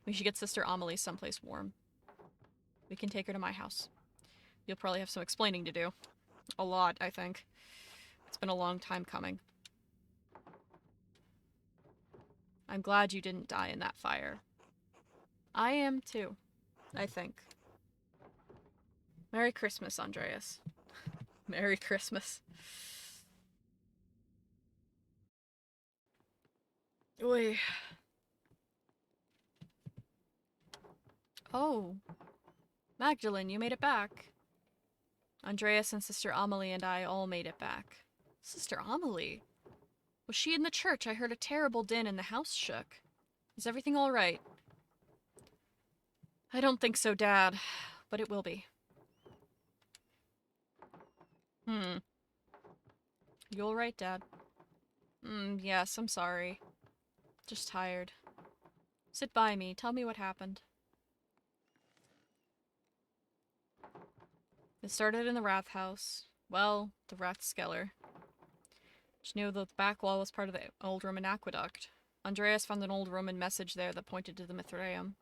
We should get Sister Amelie someplace warm. We can take her to my house. You'll probably have some explaining to do. A lot, I think. It's been a long time coming. I'm glad you didn't die in that fire. I am too, I think. Merry Christmas, Andreas. Merry Christmas. Oy. Oh. Magdalene, you made it back. Andreas and Sister Amelie and I all made it back. Sister Amelie? Was she in the church? I heard a terrible din and the house shook. Is everything all right? I don't think so, Dad, but it will be. You all right, Dad? Yes, I'm sorry. Just tired. Sit by me. Tell me what happened. It started in the Rath house. Well, the Rathskeller. She knew that the back wall was part of the old Roman aqueduct. Andreas found an old Roman message there that pointed to the Mithraeum.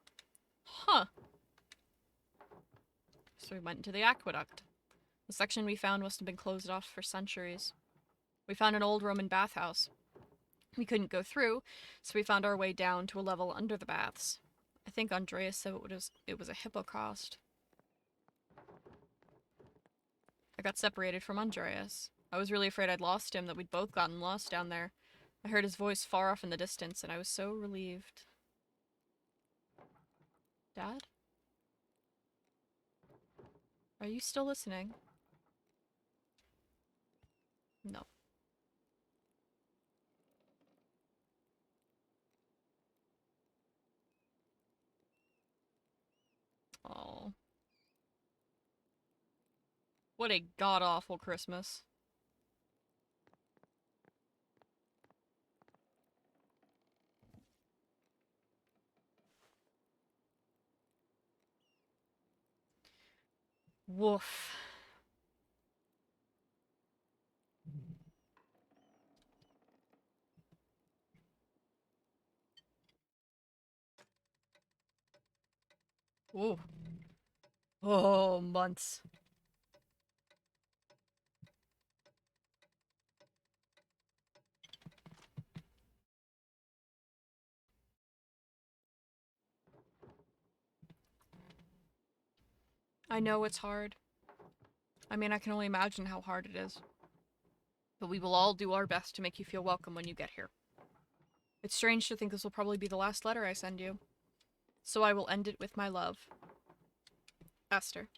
Huh. So we went into the aqueduct. The section we found must have been closed off for centuries. We found an old Roman bathhouse. We couldn't go through, so we found our way down to a level under the baths. I think Andreas said it was a hippocaust. I got separated from Andreas. I was really afraid I'd lost him, that we'd both gotten lost down there. I heard his voice far off in the distance, and I was so relieved. Dad? Are you still listening? No. Oh. What a god-awful Christmas. Woof. Ooh. Oh, months. I know it's hard. I mean, I can only imagine how hard it is. But we will all do our best to make you feel welcome when you get here. It's strange to think this will probably be the last letter I send you. So I will end it with my love. Esther.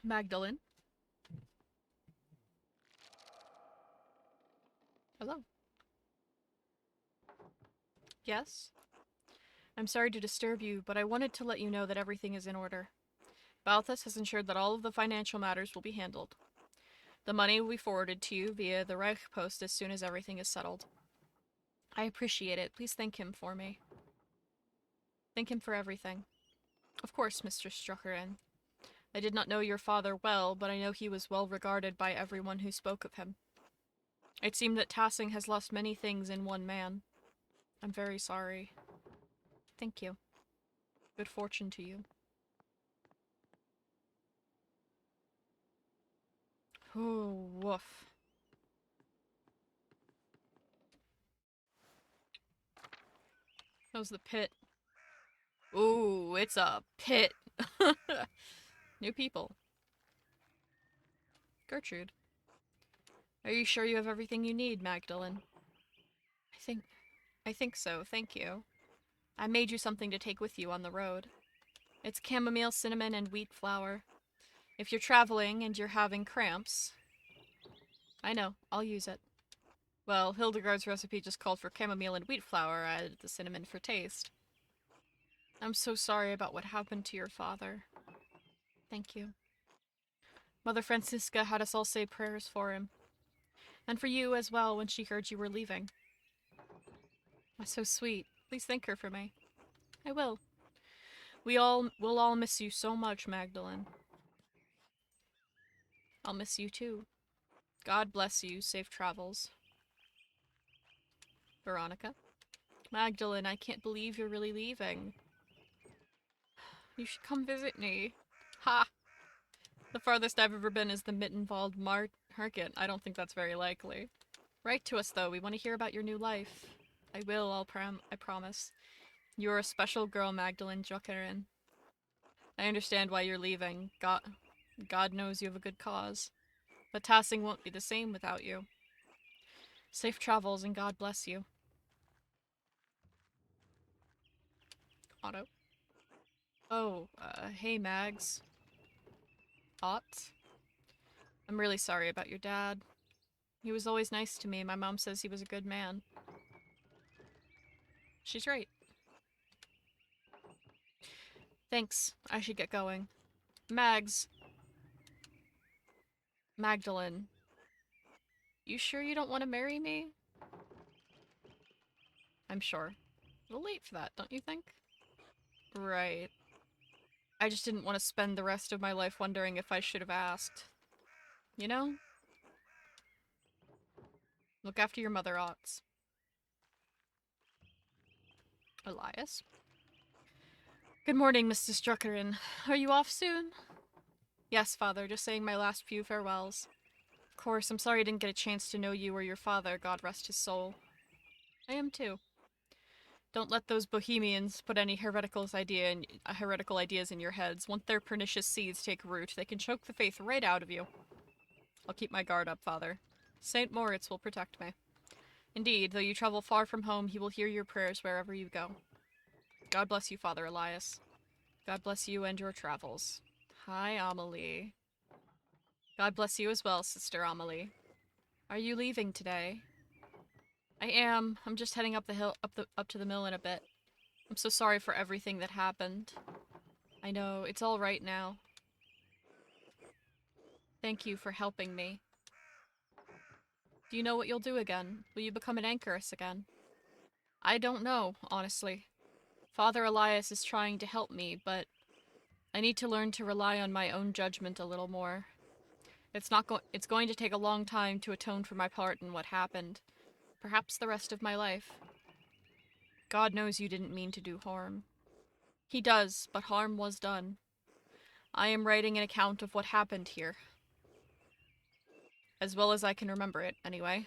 Magdalene. Hello. Yes? I'm sorry to disturb you, but I wanted to let you know that everything is in order. Balthus has ensured that all of the financial matters will be handled. The money will be forwarded to you via the Reich Post as soon as everything is settled. I appreciate it. Please thank him for me. Thank him for everything. Of course, Mr. Struckeren. I did not know your father well, but I know he was well regarded by everyone who spoke of him. It seemed that Tassing has lost many things in one man. I'm very sorry. Thank you. Good fortune to you. Oh, woof. How's the pit? Ooh, it's a pit. New people. Gertrude. Are you sure you have everything you need, Magdalene? I think so, thank you. I made you something to take with you on the road. It's chamomile, cinnamon, and wheat flour. If you're traveling and you're having cramps... I know, I'll use it. Well, Hildegard's recipe just called for chamomile and wheat flour, added the cinnamon for taste. I'm so sorry about what happened to your father. Thank you. Mother Francisca had us all say prayers for him. And for you as well when she heard you were leaving. That's so sweet. Please thank her for me. I will. We'll all miss you so much, Magdalene. I'll miss you too. God bless you. Safe travels. Veronica. Magdalene, I can't believe you're really leaving. You should come visit me. Ha! The farthest I've ever been is the Mittenwald Market. I don't think that's very likely. Write to us, though. We want to hear about your new life. I will, I promise. You're a special girl, Magdalene Jokerin. I understand why you're leaving. God knows you have a good cause. But Tassing won't be the same without you. Safe travels and God bless you. Otto. Oh, hey Mags. Ott? I'm really sorry about your dad. He was always nice to me. My mom says he was a good man. She's right. Thanks. I should get going. Mags. Magdalene. You sure you don't want to marry me? I'm sure. A little late for that, don't you think? Right. I just didn't want to spend the rest of my life wondering if I should have asked. You know? Look after your mother, Otts. Elias? Good morning, Mr. Struckeren. Are you off soon? Yes, Father, just saying my last few farewells. Of course, I'm sorry I didn't get a chance to know you or your father, God rest his soul. I am too. Don't let those bohemians put any heretical ideas in your heads. Once their pernicious seeds take root, they can choke the faith right out of you. I'll keep my guard up, Father. St. Moritz will protect me. Indeed, though you travel far from home, he will hear your prayers wherever you go. God bless you, Father Elias. God bless you and your travels. Hi, Amelie. God bless you as well, Sister Amelie. Are you leaving today? I am. I'm just heading up the hill, up to the mill in a bit. I'm so sorry for everything that happened. I know, it's all right now. Thank you for helping me. Do you know what you'll do again? Will you become an anchoress again? I don't know, honestly. Father Elias is trying to help me, but I need to learn to rely on my own judgment a little more. It's going to take a long time to atone for my part in what happened. Perhaps the rest of my life. God knows you didn't mean to do harm. He does, but harm was done. I am writing an account of what happened here. As well as I can remember it, anyway.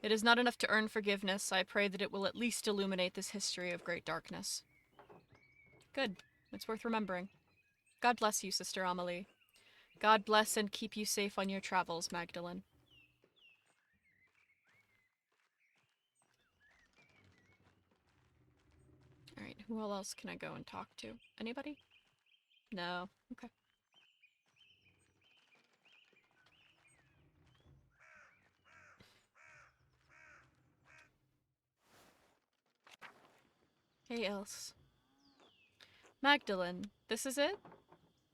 It is not enough to earn forgiveness. I pray that it will at least illuminate this history of great darkness. Good. It's worth remembering. God bless you, Sister Amelie. God bless and keep you safe on your travels, Magdalene. Alright, who else can I go and talk to? Anybody? No. Okay. Hey, Else. Magdalene, this is it?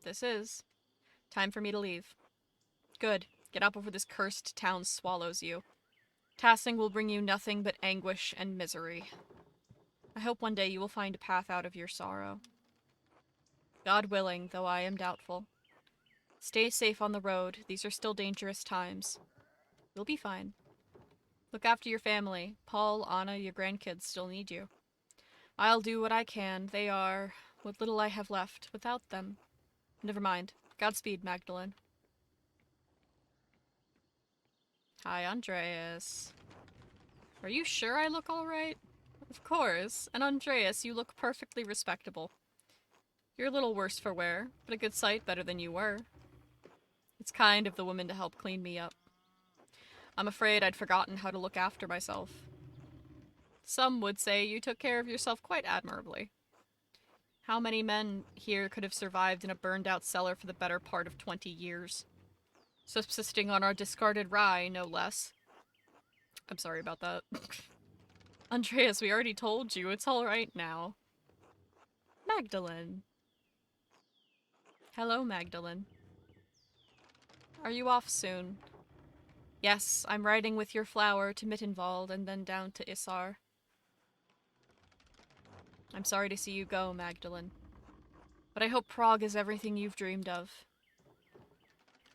This is. Time for me to leave. Good. Get out before this cursed town swallows you. Tassing will bring you nothing but anguish and misery. I hope one day you will find a path out of your sorrow. God willing, though I am doubtful. Stay safe on the road. These are still dangerous times. You'll be fine. Look after your family. Paul, Anna, your grandkids still need you. I'll do what I can. They are what little I have left without them. Never mind. Godspeed, Magdalene. Hi, Andreas. Are you sure I look alright? Of course. And Andreas, you look perfectly respectable. You're a little worse for wear, but a good sight better than you were. It's kind of the woman to help clean me up. I'm afraid I'd forgotten how to look after myself. Some would say you took care of yourself quite admirably. How many men here could have survived in a burned-out cellar for the better part of 20 years? Subsisting on our discarded rye, no less. I'm sorry about that. Andreas, we already told you, it's alright now. Magdalene. Hello, Magdalene. Are you off soon? Yes, I'm riding with your flower to Mittenwald and then down to Isar. I'm sorry to see you go, Magdalene. But I hope Prague is everything you've dreamed of.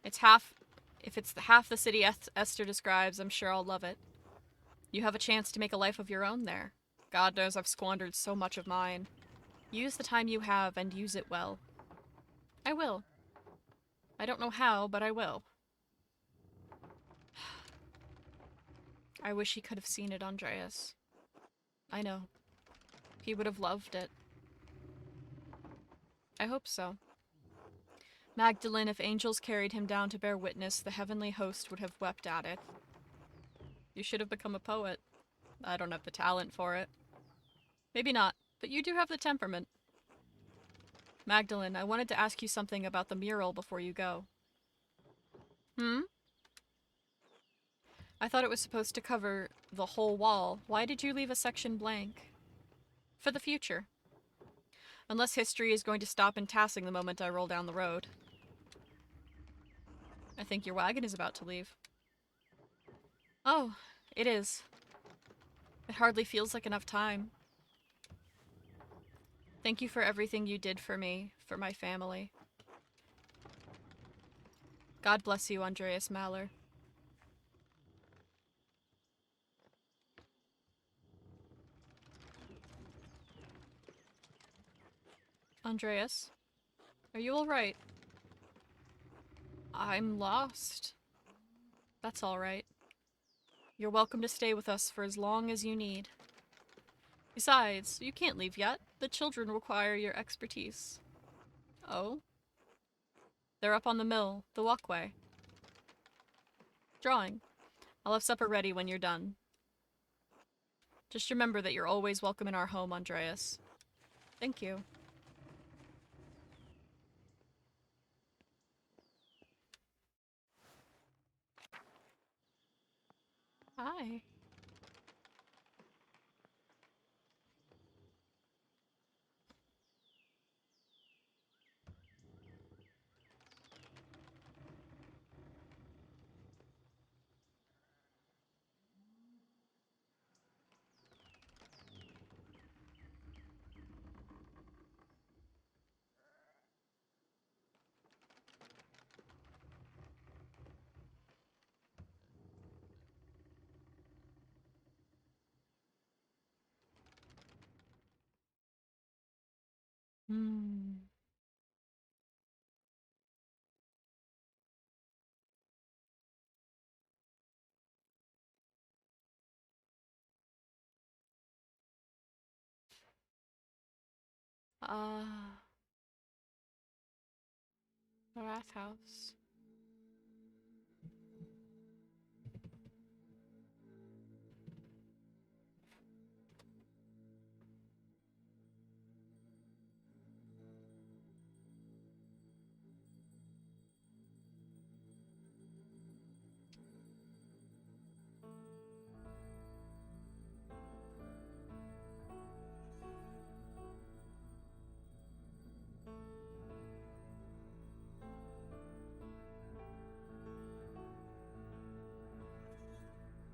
If it's half the city Esther describes, I'm sure I'll love it. You have a chance to make a life of your own there. God knows I've squandered so much of mine. Use the time you have and use it well. I will. I don't know how, but I will. I wish he could have seen it, Andreas. I know. He would have loved it. I hope so. Magdalene, if angels carried him down to bear witness, the heavenly host would have wept at it. You should have become a poet. I don't have the talent for it. Maybe not, but you do have the temperament. Magdalene, I wanted to ask you something about the mural before you go. I thought it was supposed to cover the whole wall. Why did you leave a section blank? For the future. Unless history is going to stop in Tassing the moment I roll down the road. I think your wagon is about to leave. Oh, it is. It hardly feels like enough time. Thank you for everything you did for me, for my family. God bless you, Andreas Maller. Andreas, are you alright? I'm lost. That's alright. You're welcome to stay with us for as long as you need. Besides, you can't leave yet. The children require your expertise. Oh? They're up on the mill, the walkway. Drawing. I'll have supper ready when you're done. Just remember that you're always welcome in our home, Andreas. Thank you. Hi. Hmm. Ah, the Wrath House.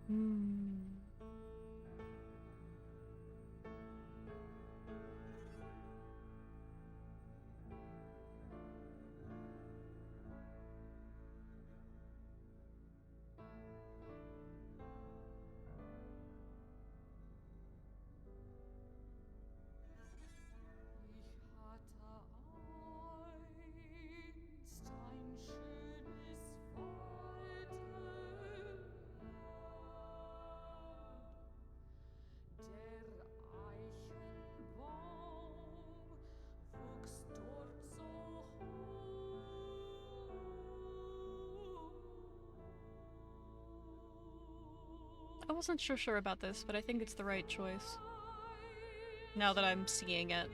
Hmm. Ich hatte einst ein schönes Waldeland. Der Eichenbaum wuchs dort so I wasn't sure about this, but I think it's the right choice. hoch, Now that I'm seeing it.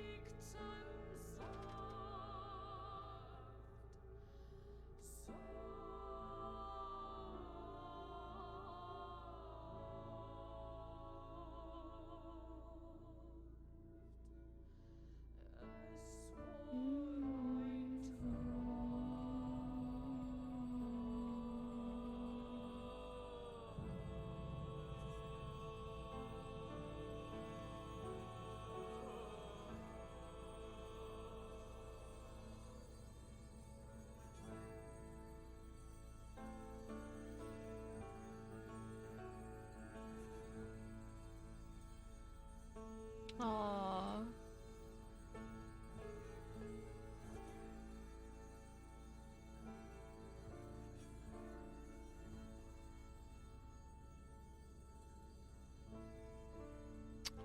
Aww.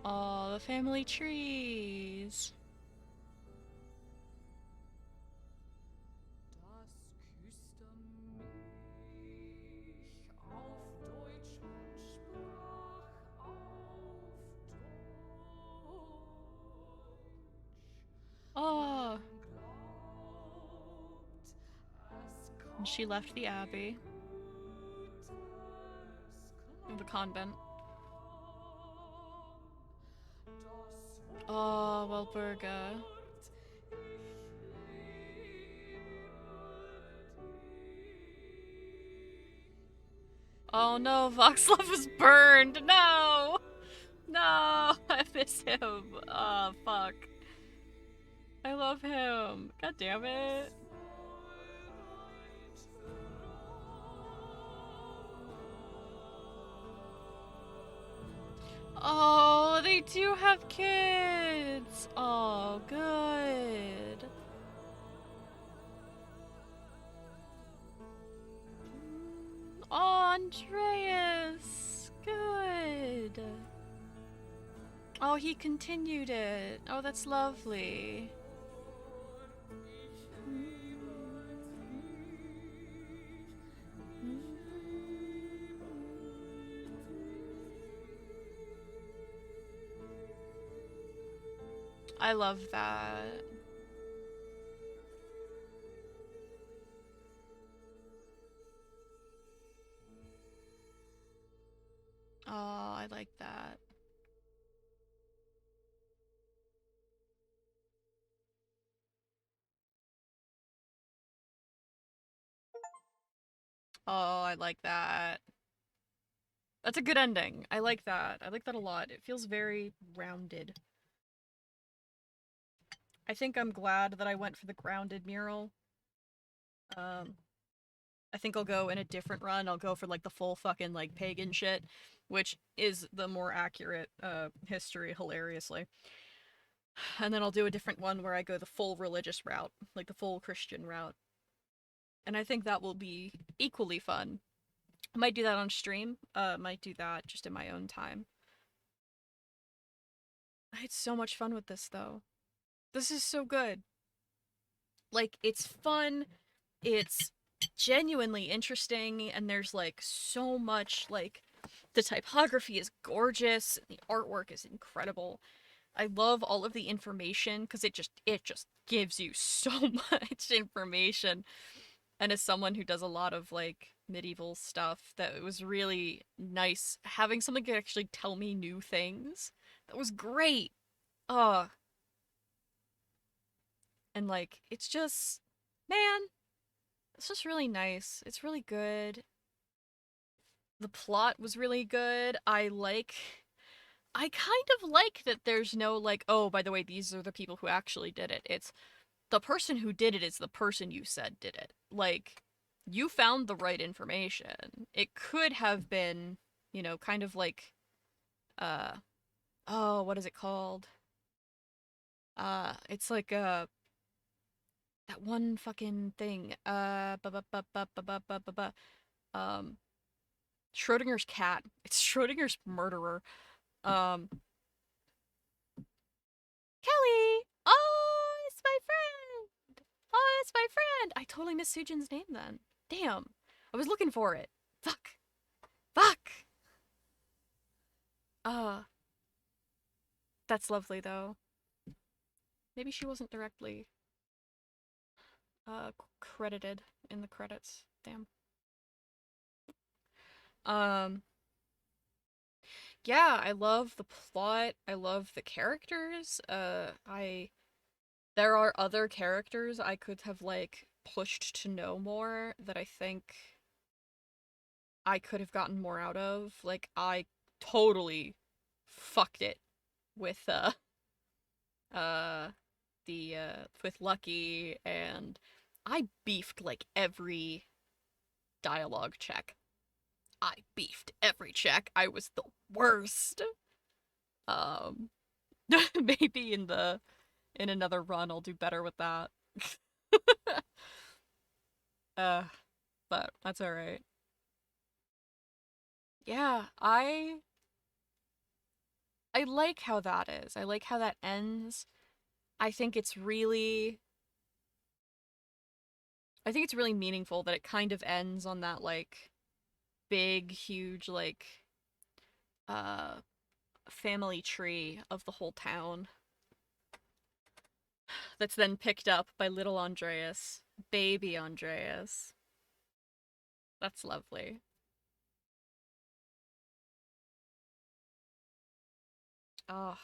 Oh, the family trees. Das küsste mich auf Deutsch, man sprach auf Deutsch. Oh. Man glaubt, es And she left the abbey. The convent. Oh, Walburga. Oh no, Voxlov was burned! No! No! I miss him. Oh, fuck. I love him. God damn it. Oh, they do have kids! Oh, good. Oh, Andreas! Good. Oh, he continued it. Oh, that's lovely. I love that. Oh, I like that. Oh, I like that. That's a good ending. I like that. I like that a lot. It feels very rounded. I think I'm glad that I went for the grounded mural. I think I'll go in a different run. I'll go for like the full fucking like pagan shit, which is the more accurate history, hilariously. And then I'll do a different one where I go the full religious route, like the full Christian route. And I think that will be equally fun. I might do that on stream. Might do that just in my own time. I had so much fun with this though. This is so good. Like it's fun, it's genuinely interesting, and there's like so much like the typography is gorgeous, the artwork is incredible. I love all of the information because it just gives you so much information. And as someone who does a lot of like medieval stuff, that it was really nice having something to actually tell me new things. That was great. Uh and like it's just man, it's just really nice. It's really good. The plot was really good. I kind of like that there's no like, oh, by the way, these are the people who actually did it. It's the person who did it is the person you said did it. Like, you found the right information. It could have been, kind of like, uh, oh, what is it called? It's like, that one fucking thing. Um, Schrodinger's cat. It's Schrodinger's murderer. Um, Kelly! Oh, it's my friend! Oh, it's my friend! I totally missed Sujin's name then. Damn. I was looking for it. Fuck. Fuck! Uh, that's lovely though. Maybe she wasn't directly, credited in the credits. Damn. Um, yeah, I love the plot. I love the characters. There are other characters I could have, like, pushed to know more that I think I could have gotten more out of. Like, I totally fucked it with, uh, with Lucky, and I beefed, like, every dialogue check. I beefed every check. I was the worst. Um, maybe in another run I'll do better with that. uh, but that's all right. Yeah, I like how that is. I like how that ends. I think it's really I think it's really meaningful that it kind of ends on that like big huge like uh family tree of the whole town that's then picked up by little Andreas, baby Andreas. That's lovely. Oh,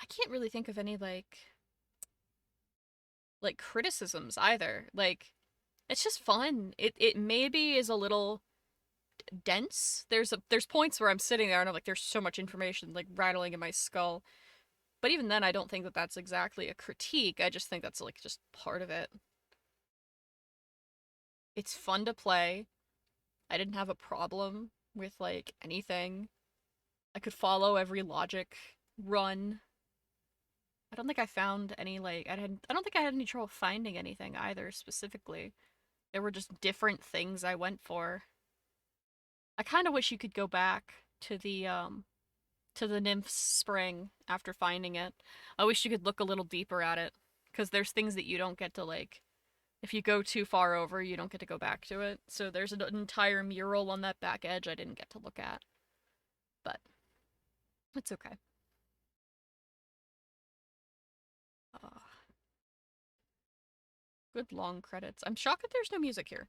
I can't really think of any like criticisms either. Like it's just fun. It maybe is a little dense. There's points where I'm sitting there and I'm like there's so much information like rattling in my skull. But even then I don't think that that's exactly a critique. I just think that's like just part of it. It's fun to play. I didn't have a problem with like anything. I could follow every logic run. I don't think I found any like I don't think I had any trouble finding anything either specifically. There were just different things I went for. I kind of wish you could go back to the nymph's spring after finding it. I wish you could look a little deeper at it because there's things that you don't get to like if you go too far over, you don't get to go back to it. So there's an entire mural on that back edge I didn't get to look at. But it's okay. Uh, Good long credits. I'm shocked that there's no music here.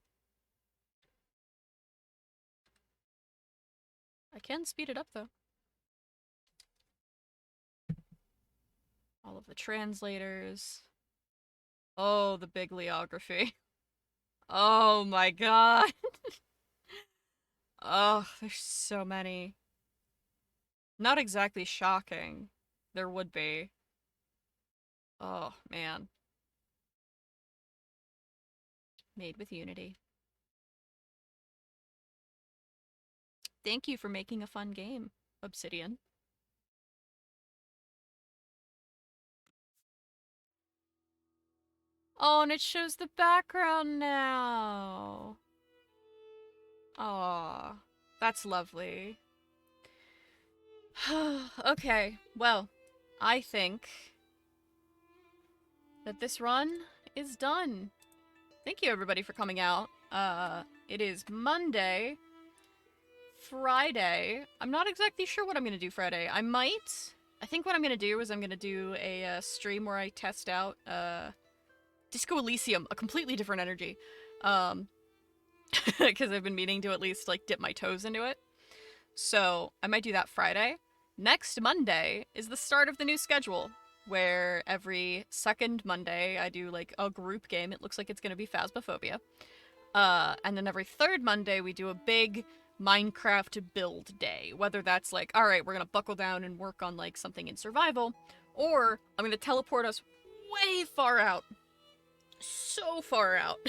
I can speed it up though. All of the translators. Oh, the bibliography. Oh my god. Oh, there's so many. Not exactly shocking. There would be. Oh, man. Made with Unity. Thank you for making a fun game, Obsidian. Oh, and it shows the background now. Aw, that's lovely. Okay, well, I think that this run is done. Thank you everybody for coming out. It is Monday. Friday. I'm not exactly sure what I'm gonna do Friday. I think what I'm gonna do is I'm gonna do a stream where I test out Disco Elysium, a completely different energy. Because I've been meaning to at least like dip my toes into it. So I might do that Friday. Next Monday is the start of the new schedule, where every second Monday I do like a group game. It looks like it's gonna be Phasmophobia. And then every third Monday we do a big Minecraft build day. Whether that's like, alright, we're gonna buckle down and work on like something in survival, or I'm gonna teleport us way far out. So far out.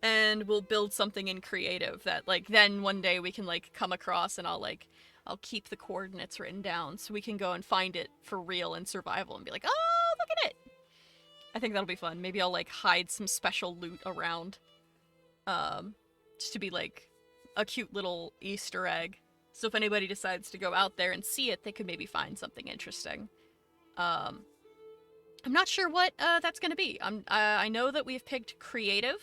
And we'll build something in creative that like then one day we can like come across, and I'll keep the coordinates written down so we can go and find it for real in survival and be like, oh, look at it. I think that'll be fun. Maybe I'll like hide some special loot around. Just to be like a cute little Easter egg. So if anybody decides to go out there and see it, they could maybe find something interesting. I'm not sure what that's gonna be. I know that we've picked creative,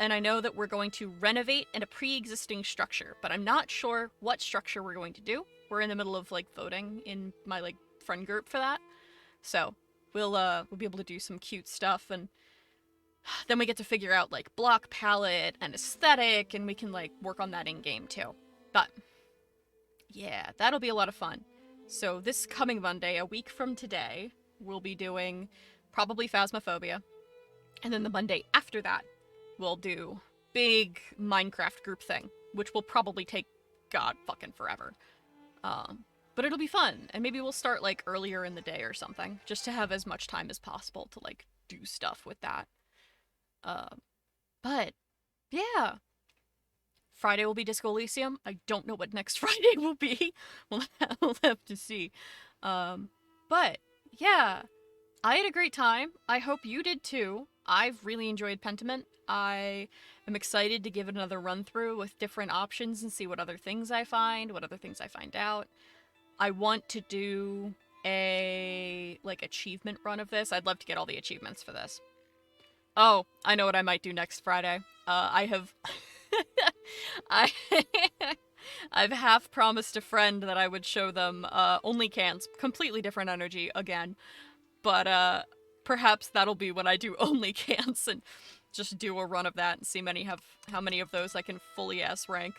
and I know that we're going to renovate in a pre-existing structure, but I'm not sure what structure we're going to do. We're in the middle of like voting in my like friend group for that, so we'll be able to do some cute stuff, and then we get to figure out like block palette and aesthetic, and we can like work on that in game too. But yeah, that'll be a lot of fun. So this coming Monday, a week from today, we'll be doing probably Phasmophobia, and then the Monday after that we'll do big Minecraft group thing, which will probably take god fucking forever. But it'll be fun, and maybe we'll start like earlier in the day or something, just to have as much time as possible to like do stuff with that. But yeah, Friday will be Disco Elysium. I don't know what next Friday will be. We'll have to see. But yeah, I had a great time. I hope you did too. I've really enjoyed Pentiment. I am excited to give it another run through with different options and see what other things I find, what other things I find out. I want to do a like achievement run of this. I'd love to get all the achievements for this. Oh, I know what I might do next Friday. I have I I've half promised a friend that I would show them only cans, completely different energy again. But perhaps that'll be when I do only cans and just do a run of that and see how many of those I can fully S rank.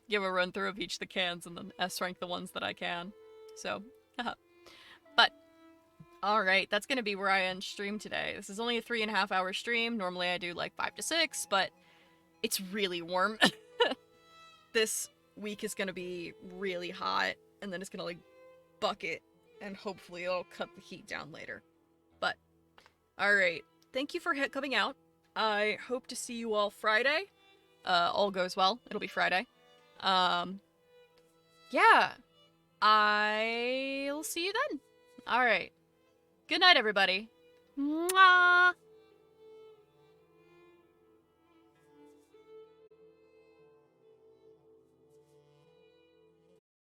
Give a run through of each of the cans and then S rank the ones that I can. So, but alright, that's gonna be where I end stream today. This is only a 3.5 hour stream. Normally I do like 5 to 6, but it's really warm. This week is gonna be really hot, and then it's gonna like bucket, and hopefully it'll cut the heat down later. But, alright, thank you for coming out. I hope to see you all Friday. All goes well, it'll be Friday. Yeah, I'll see you then. Alright. Good night, everybody. Mwah!